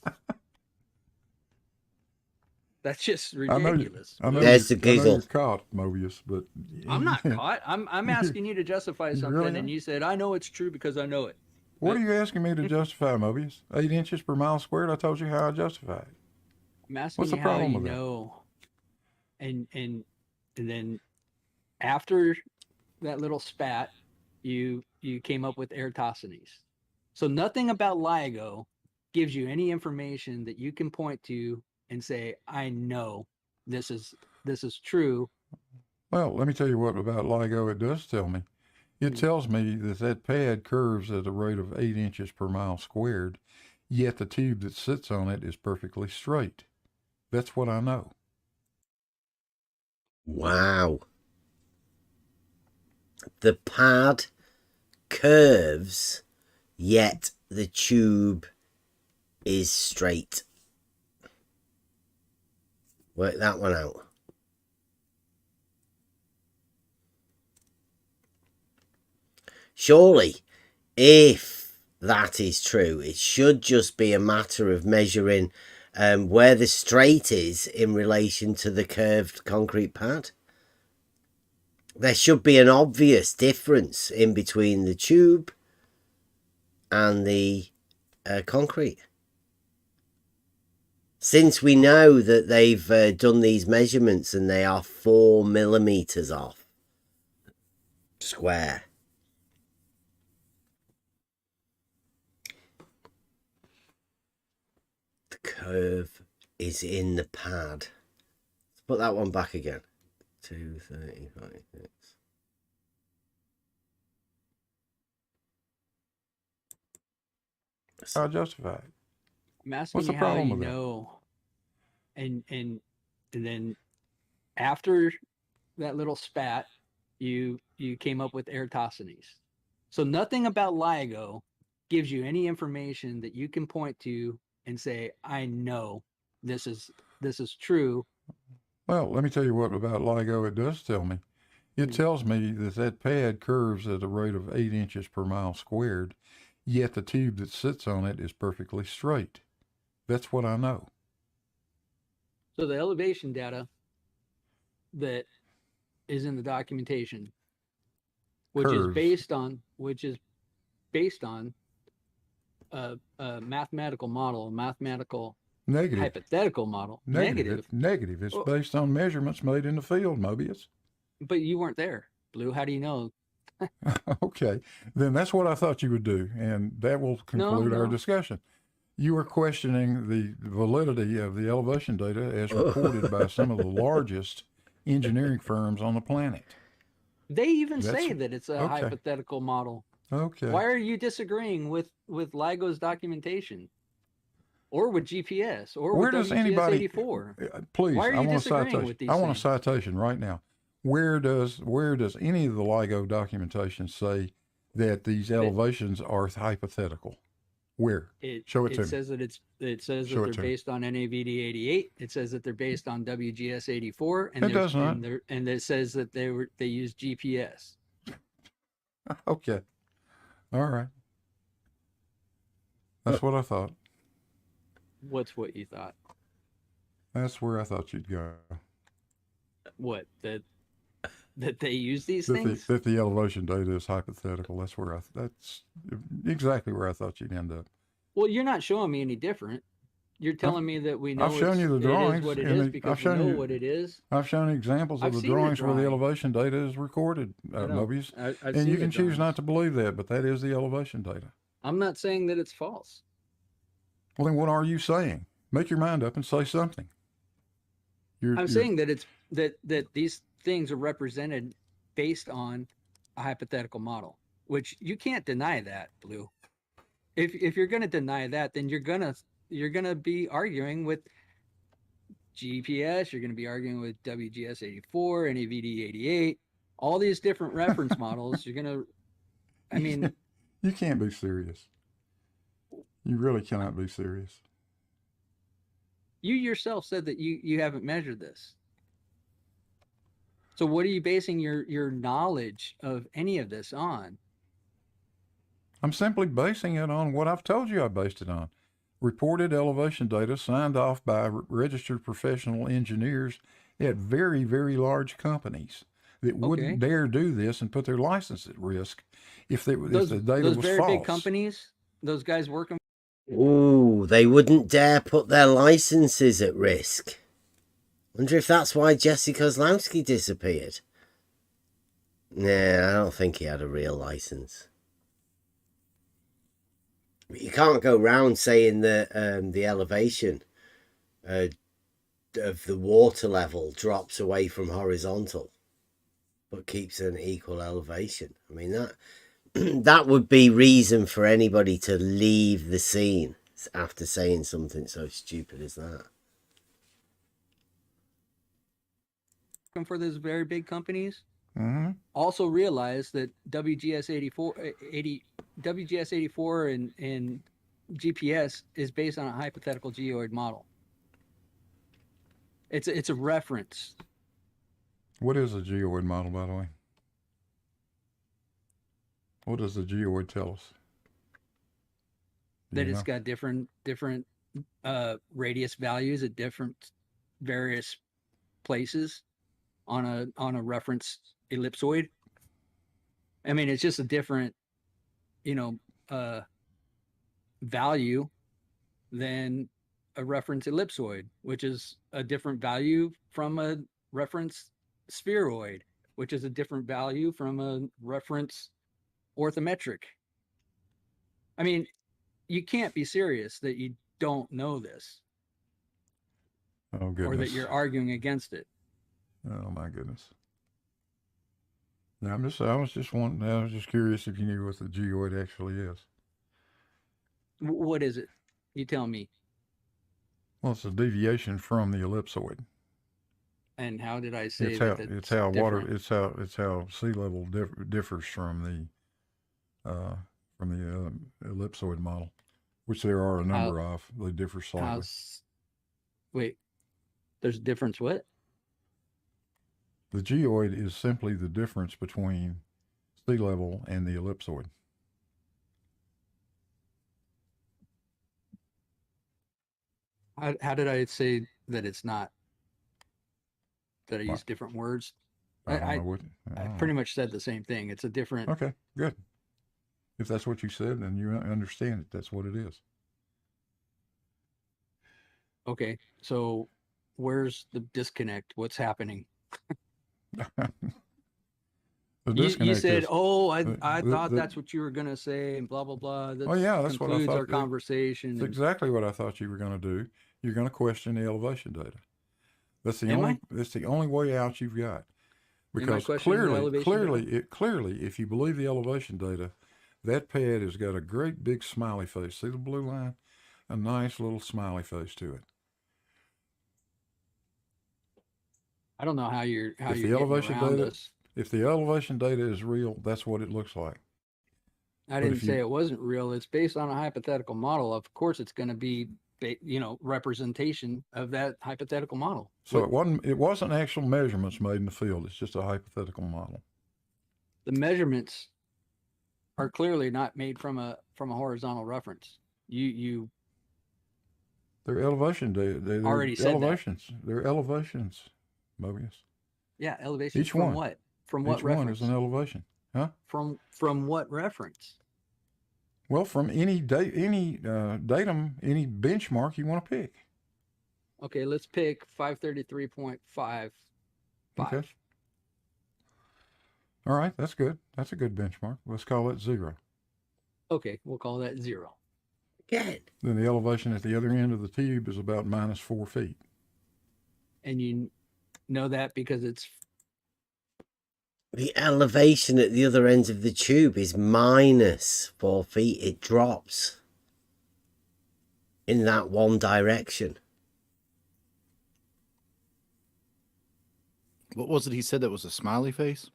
that's just ridiculous. I know There's the giggle. you're caught, Mobius, but I'm not caught. I'm asking you to justify something, really and you said, "I know it's true because I know it." What are you asking me to justify, Mobius? 8 inches per mile squared. I told you how I justify it. I'm asking What's you the how problem you with that? know, and then after that little spat, you came up with Eratosthenes. So nothing about LIGO gives you any information that you can point to and say, "I know this is true." Well, let me tell you what about LIGO it does tell me. It tells me that pad curves at a rate of 8 inches per mile squared, yet the tube that sits on it is perfectly straight. That's what I know. Wow. The pad curves, yet the tube is straight. Work that one out. Surely, if that is true, it should just be a matter of measuring where the straight is in relation to the curved concrete pad. There should be an obvious difference in between the tube and the concrete. Since we know that they've done these measurements and they are 4 millimeters off square. The curve is in the pad. Let's put that one back again. 235. I justify it. I'm asking What's the you how problem you with that? know, and then after that little spat, you came up with Eratosthenes. So nothing about LIGO gives you any information that you can point to and say, "I know this is true." Well, let me tell you what about LIGO it does tell me. It tells me that that pad curves at a rate of 8 inches per mile squared, yet the tube that sits on it is perfectly straight. That's what I know. So the elevation data that is in the documentation, which is based on a mathematical model, a mathematical Negative. hypothetical model. Negative. It's negative. It's based on measurements made in the field, Mobius. But you weren't there, Blue. How do you know? Okay, then that's what I thought you would do, and that will conclude our discussion. You were questioning the validity of the elevation data as reported by some of the largest engineering firms on the planet. They even say that it's a hypothetical model. Okay. Why are you disagreeing with LIGO's documentation, or with GPS, or Where with does WGS anybody? 84? Please, Why are I you want a disagreeing citation. with these I want a things? citation right now. Where does any of the LIGO documentation say that these elevations are hypothetical? Where? Show it to me. It says that they're based on NAVD 88. It says that they're based on WGS 84, and It does not. And it says that they use GPS. Okay. All right. That's what I thought. What's what you thought? That's where I thought you'd go. What, that they use these things? That the elevation data is hypothetical. That's exactly where I thought you'd end up. Well, you're not showing me any different. You're telling me that we know I've shown you the drawings. It is what it is because we know what it is. I've shown you examples of the drawings where the elevation data is recorded, Mobius. And you can choose not to believe that, but that is the elevation data. I'm not saying that it's false. Well, then what are you saying? Make your mind up and say something. I'm saying that it's that these things are represented based on a hypothetical model, which you can't deny that, Blue. If you're going to deny that, then you're gonna be arguing with GPS. You're going to be arguing with WGS 84, NAVD 88, all these different reference models. You're gonna, I mean, you can't be serious. You really cannot be serious. You yourself said that you haven't measured this. So what are you basing your knowledge of any of this on? I'm simply basing it on what I've told you I based it on. Reported elevation data signed off by registered professional engineers at very, very large companies that wouldn't dare do this and put their license at risk if the data was false. Those very big companies, those guys working. Ooh, they wouldn't dare put their licenses at risk. Wonder if that's why Jesse Kozlowski disappeared. Nah, I don't think he had a real license. But you can't go round saying that the elevation of the water level drops away from horizontal, but keeps an equal elevation. I mean, that would be reason for anybody to leave the scene after saying something so stupid as that. For those very big companies, also realize that WGS 84 and GPS is based on a hypothetical geoid model. It's a reference. What is a geoid model, by the way? What does the geoid tell us? That it's got different radius values at different various places on a reference ellipsoid. I mean, it's just a different, value than a reference ellipsoid, which is a different value from a reference spheroid, which is a different value from a reference orthometric. I mean, you can't be serious that you don't know this. Oh, goodness. Or that you're arguing against it. Oh, my goodness. No, I was just curious if you knew what the geoid actually is. What is it? You tell me. Well, it's a deviation from the ellipsoid. And how did I say it's how sea level differs from the ellipsoid model, which there are a number of. They differ slightly. Wait, there's a difference what? The geoid is simply the difference between sea level and the ellipsoid. How did I say that it's not? That I What? use different words? I don't know what. I pretty much said the same thing. It's a different. Okay, good. If that's what you said, then you understand it. That's what it is. Okay, so where's the disconnect? What's happening? The You disconnect said, is, "Oh, I thought the- that's what you were gonna say," and blah blah blah. That Oh yeah, that's what I concludes thought. our conversation. That's and- exactly what I thought you were going to do. You're going to question the elevation data. That's the Am only. I? That's the only way out you've got. Because questioning the elevation data? clearly, if you believe the elevation data, that pad has got a great big smiley face. See the blue line? A nice little smiley face to it. I don't know how you're If the getting elevation around data, this. if the elevation data is real, that's what it looks like. I didn't say it wasn't real. It's based on a hypothetical model. Of course, it's going to be, representation of that hypothetical model. So it wasn't actual measurements made in the field. It's just a hypothetical model. The measurements are clearly not made from a horizontal reference. They're elevation data. They're already said elevations. They're elevations, Mobius. Yeah, elevation. Each from one. what? From what Each reference? one is an elevation. Huh? From what reference? Well, from any datum, any benchmark you want to pick. Okay, let's pick 533.55. Okay. All right, that's good. That's a good benchmark. Let's call it 0. Okay, we'll call that 0. Good. Then the elevation at the other end of the tube is about -4 feet. And you know that because it's... The elevation at the other end of the tube is -4 feet. It drops in that one direction. What was it he said that was a smiley face?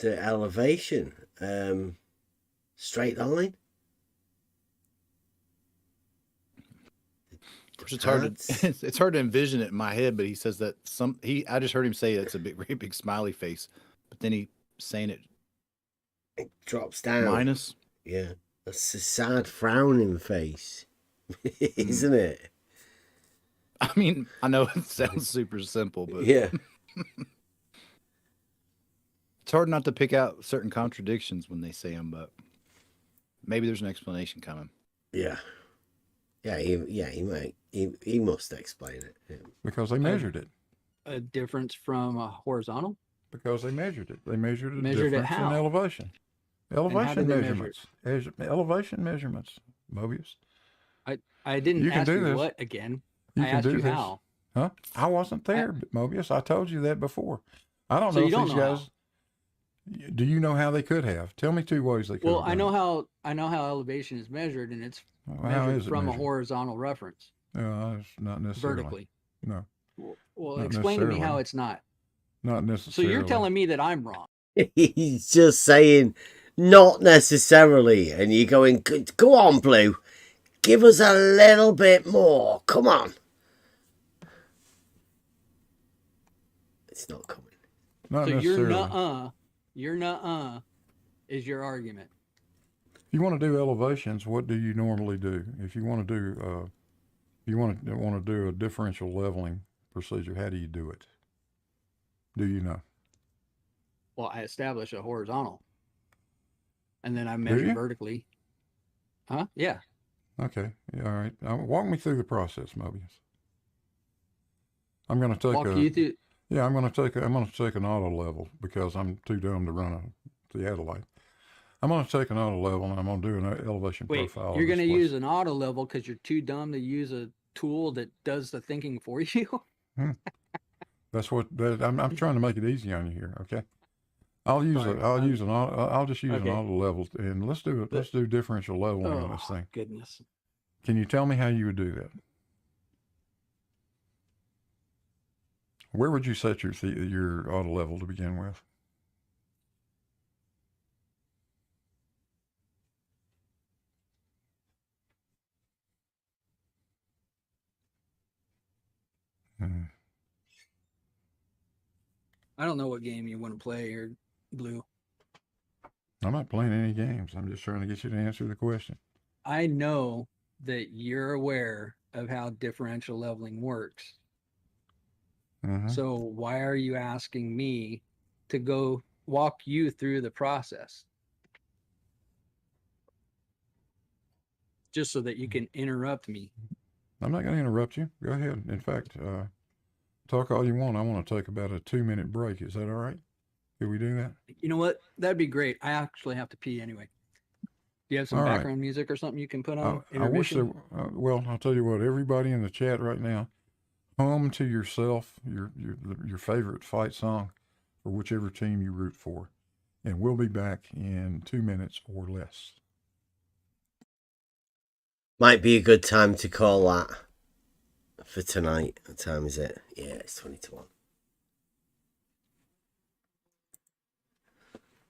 The elevation, straight line. It's hard to it's hard to envision it in my head, but he says that I just heard him say it's a very big smiley face, but then he saying it drops down. Minus. Yeah, that's a sad frowning face, isn't it? I mean, I know it sounds super simple, but yeah. It's hard not to pick out certain contradictions when they say them, but maybe there's an explanation coming. Yeah. Yeah, he must explain it. Yeah. Because they measured it. A difference from a horizontal? Because they measured it. They measured a Measured it difference in how? elevation. And how Elevation did they measure measurements. Elevation measurements, Mobius. I didn't You can ask do you this. what again. You I can asked do you this. how. Huh? I wasn't there, Mobius. I told you that before. I don't So know you if don't these know guys. Do you know how they could have? Tell me 2 ways they could Well, have. I know how elevation is measured, and it's Well, how measured is it from measured? a horizontal reference. No, it's not necessarily. Vertically. No. Well, Not explain to me how necessarily. it's not. Not So necessarily. you're telling me that I'm wrong. He's just saying, not necessarily, and you're going, go on, Blue, give us a little bit more. Come on. It's not coming. Not So necessarily. your nuh-uh is your argument. If you want to do elevations, what do you normally do? If you want to do, you want to do a differential leveling procedure, how do you do it? Do you know? Well, I establish a horizontal, and then I measure you? vertically. Huh? Yeah. Okay. Yeah, all right. Walk me through the process, Mobius. I'm going to take Walk you through. Yeah, I'm going to take an auto level because I'm too dumb to run a theodolite. I'm going to take an auto level and I'm going to do an elevation Wait, profile. you're going to use an auto level because you're too dumb to use a tool that does the thinking for you? That's what I'm trying to make it easy on you here. Okay. I'll just use an auto level, and let's do differential leveling on this thing. Goodness. Can you tell me how you would do that? Where would you set your auto level to begin with? I don't know what game you want to play here, Blue. I'm not playing any games. I'm just trying to get you to answer the question. I know that you're aware of how differential leveling works. So why are you asking me to go walk you through the process? Just so that you can interrupt me. I'm not going to interrupt you. Go ahead. In fact, talk all you want. I want to take about a 2-minute break. Is that all right? Can we do that? You know what? That'd be great. I actually have to pee anyway. Do you have some All right. background music or something you can put on? I wish there. Well, I'll tell you what. Everybody in the chat right now, hum to yourself your favorite fight song for whichever team you root for, and we'll be back in 2 minutes or less. Might be a good time to call that for tonight. What time is it? Yeah, it's 20 to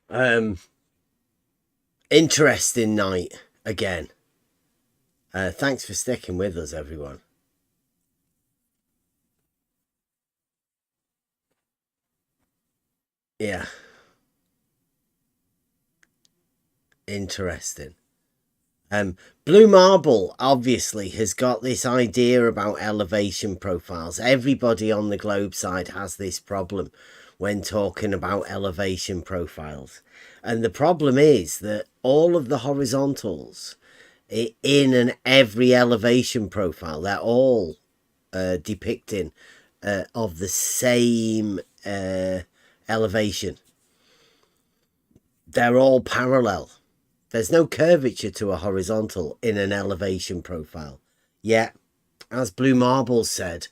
1. Interesting night again. Thanks for sticking with us, everyone. Yeah. Interesting. Blue Marble obviously has got this idea about elevation profiles. Everybody on the globe side has this problem when talking about elevation profiles. And the problem is that all of the horizontals in and every elevation profile, they're all depicting of the same elevation. They're all parallel. There's no curvature to a horizontal in an elevation profile. Yet, as Blue Marble said,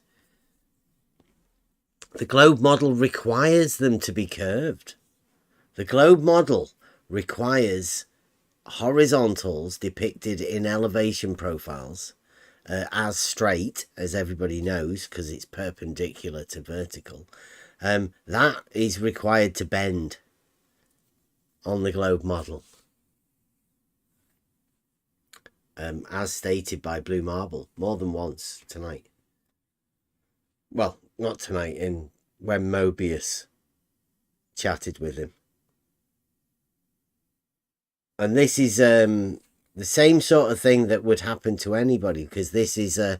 the globe model requires them to be curved. The globe model requires horizontals depicted in elevation profiles as straight, as everybody knows, because it's perpendicular to vertical. That is required to bend on the globe model. As stated by Blue Marble more than once tonight. Well, not tonight, when Mobius chatted with him. And this is the same sort of thing that would happen to anybody, because this is a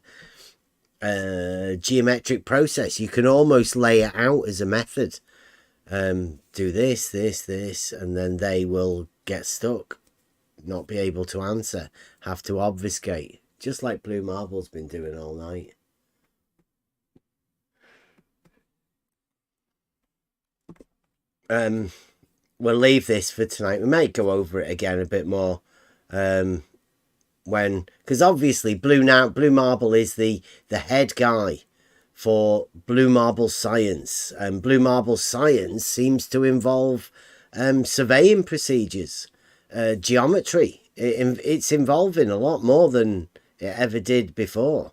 geometric process. You can almost lay it out as a method. Do this, this, and then they will get stuck. Not be able to answer, have to obfuscate, just like Blue Marble's been doing all night. We'll leave this for tonight. We might go over it again a bit more because obviously Blue Marble is the head guy for Blue Marble science, and Blue Marble science seems to involve surveying procedures. Geometry. It's involving a lot more than it ever did before.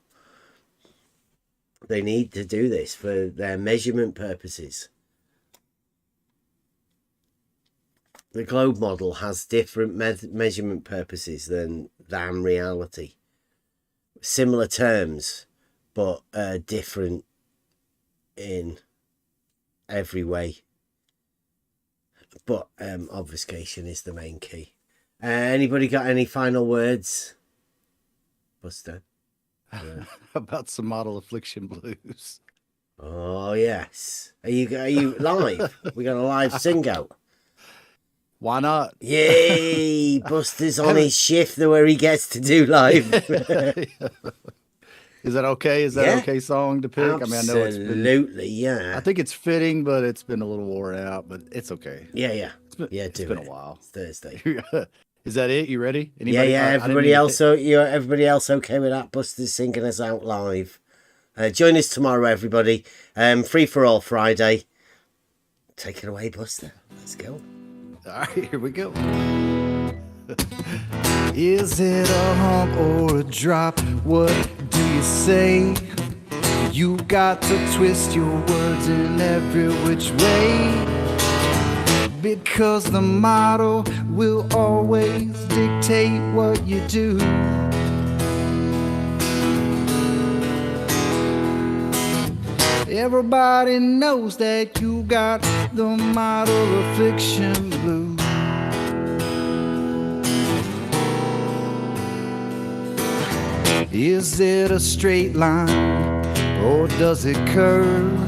They need to do this for their measurement purposes. The globe model has different measurement purposes than reality. Similar terms, but different in every way. But obfuscation is the main key. Anybody got any final words, Buster? About some model affliction blues. Oh yes. Are you live? We got a live sing out. Why not? Yay! Buster's on his shift where he gets to do live. Is that okay? Is that okay song to pick? Absolutely, I mean, I know it's been, yeah. I think it's fitting, but it's been a little worn out, but it's okay. Yeah. It's been a while. It's Thursday. Is that it? You ready? Anybody? Yeah. Everybody else okay with that? Buster's singing us out live. Join us tomorrow, everybody. Free for all Friday. Take it away, Buster. Let's go. All right, here we go. Is it a hump or a drop? What do you say? You got to twist your words in every which way, because the model will always dictate what you do. Everybody knows that you got the model affliction blues. Is it a straight line or does it curve?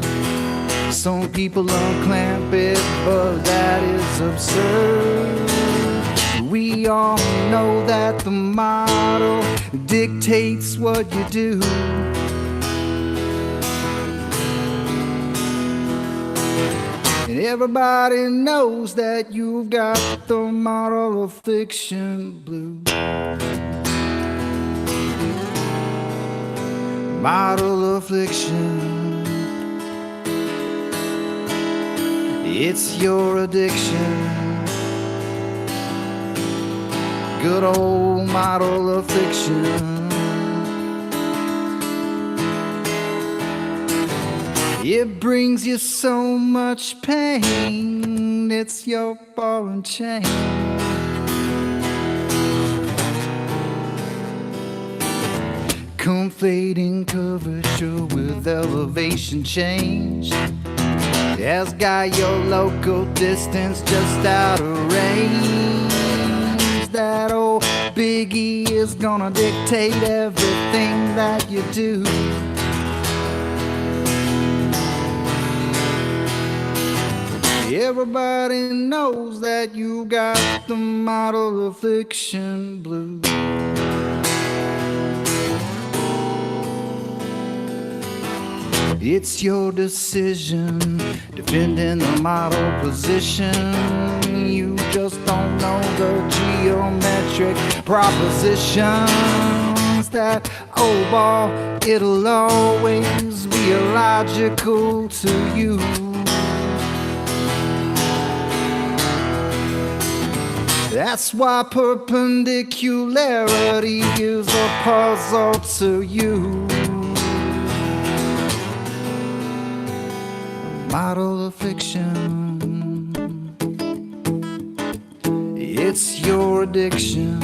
Some people unclamp it, but that is absurd. We all know that the model dictates what you do. And everybody knows that you've got the model affliction blues. Model affliction, it's your addiction. Good old model affliction. It brings you so much pain, it's your ball and chain. Conflating curvature with elevation change has got your local distance just out of range. That old Biggie is gonna dictate everything that you do. Everybody knows that you got the model affliction blues. It's your decision, defending the model position. You just don't know the geometric propositions. That old ball, it'll always be illogical to you. That's why perpendicularity is a puzzle to you. Model affliction, it's your addiction.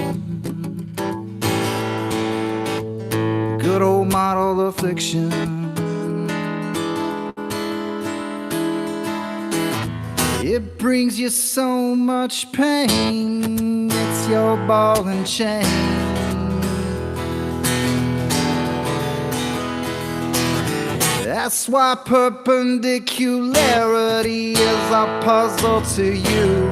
Good old model affliction. It brings you so much pain, it's your ball and chain. That's why perpendicularity is a puzzle to you.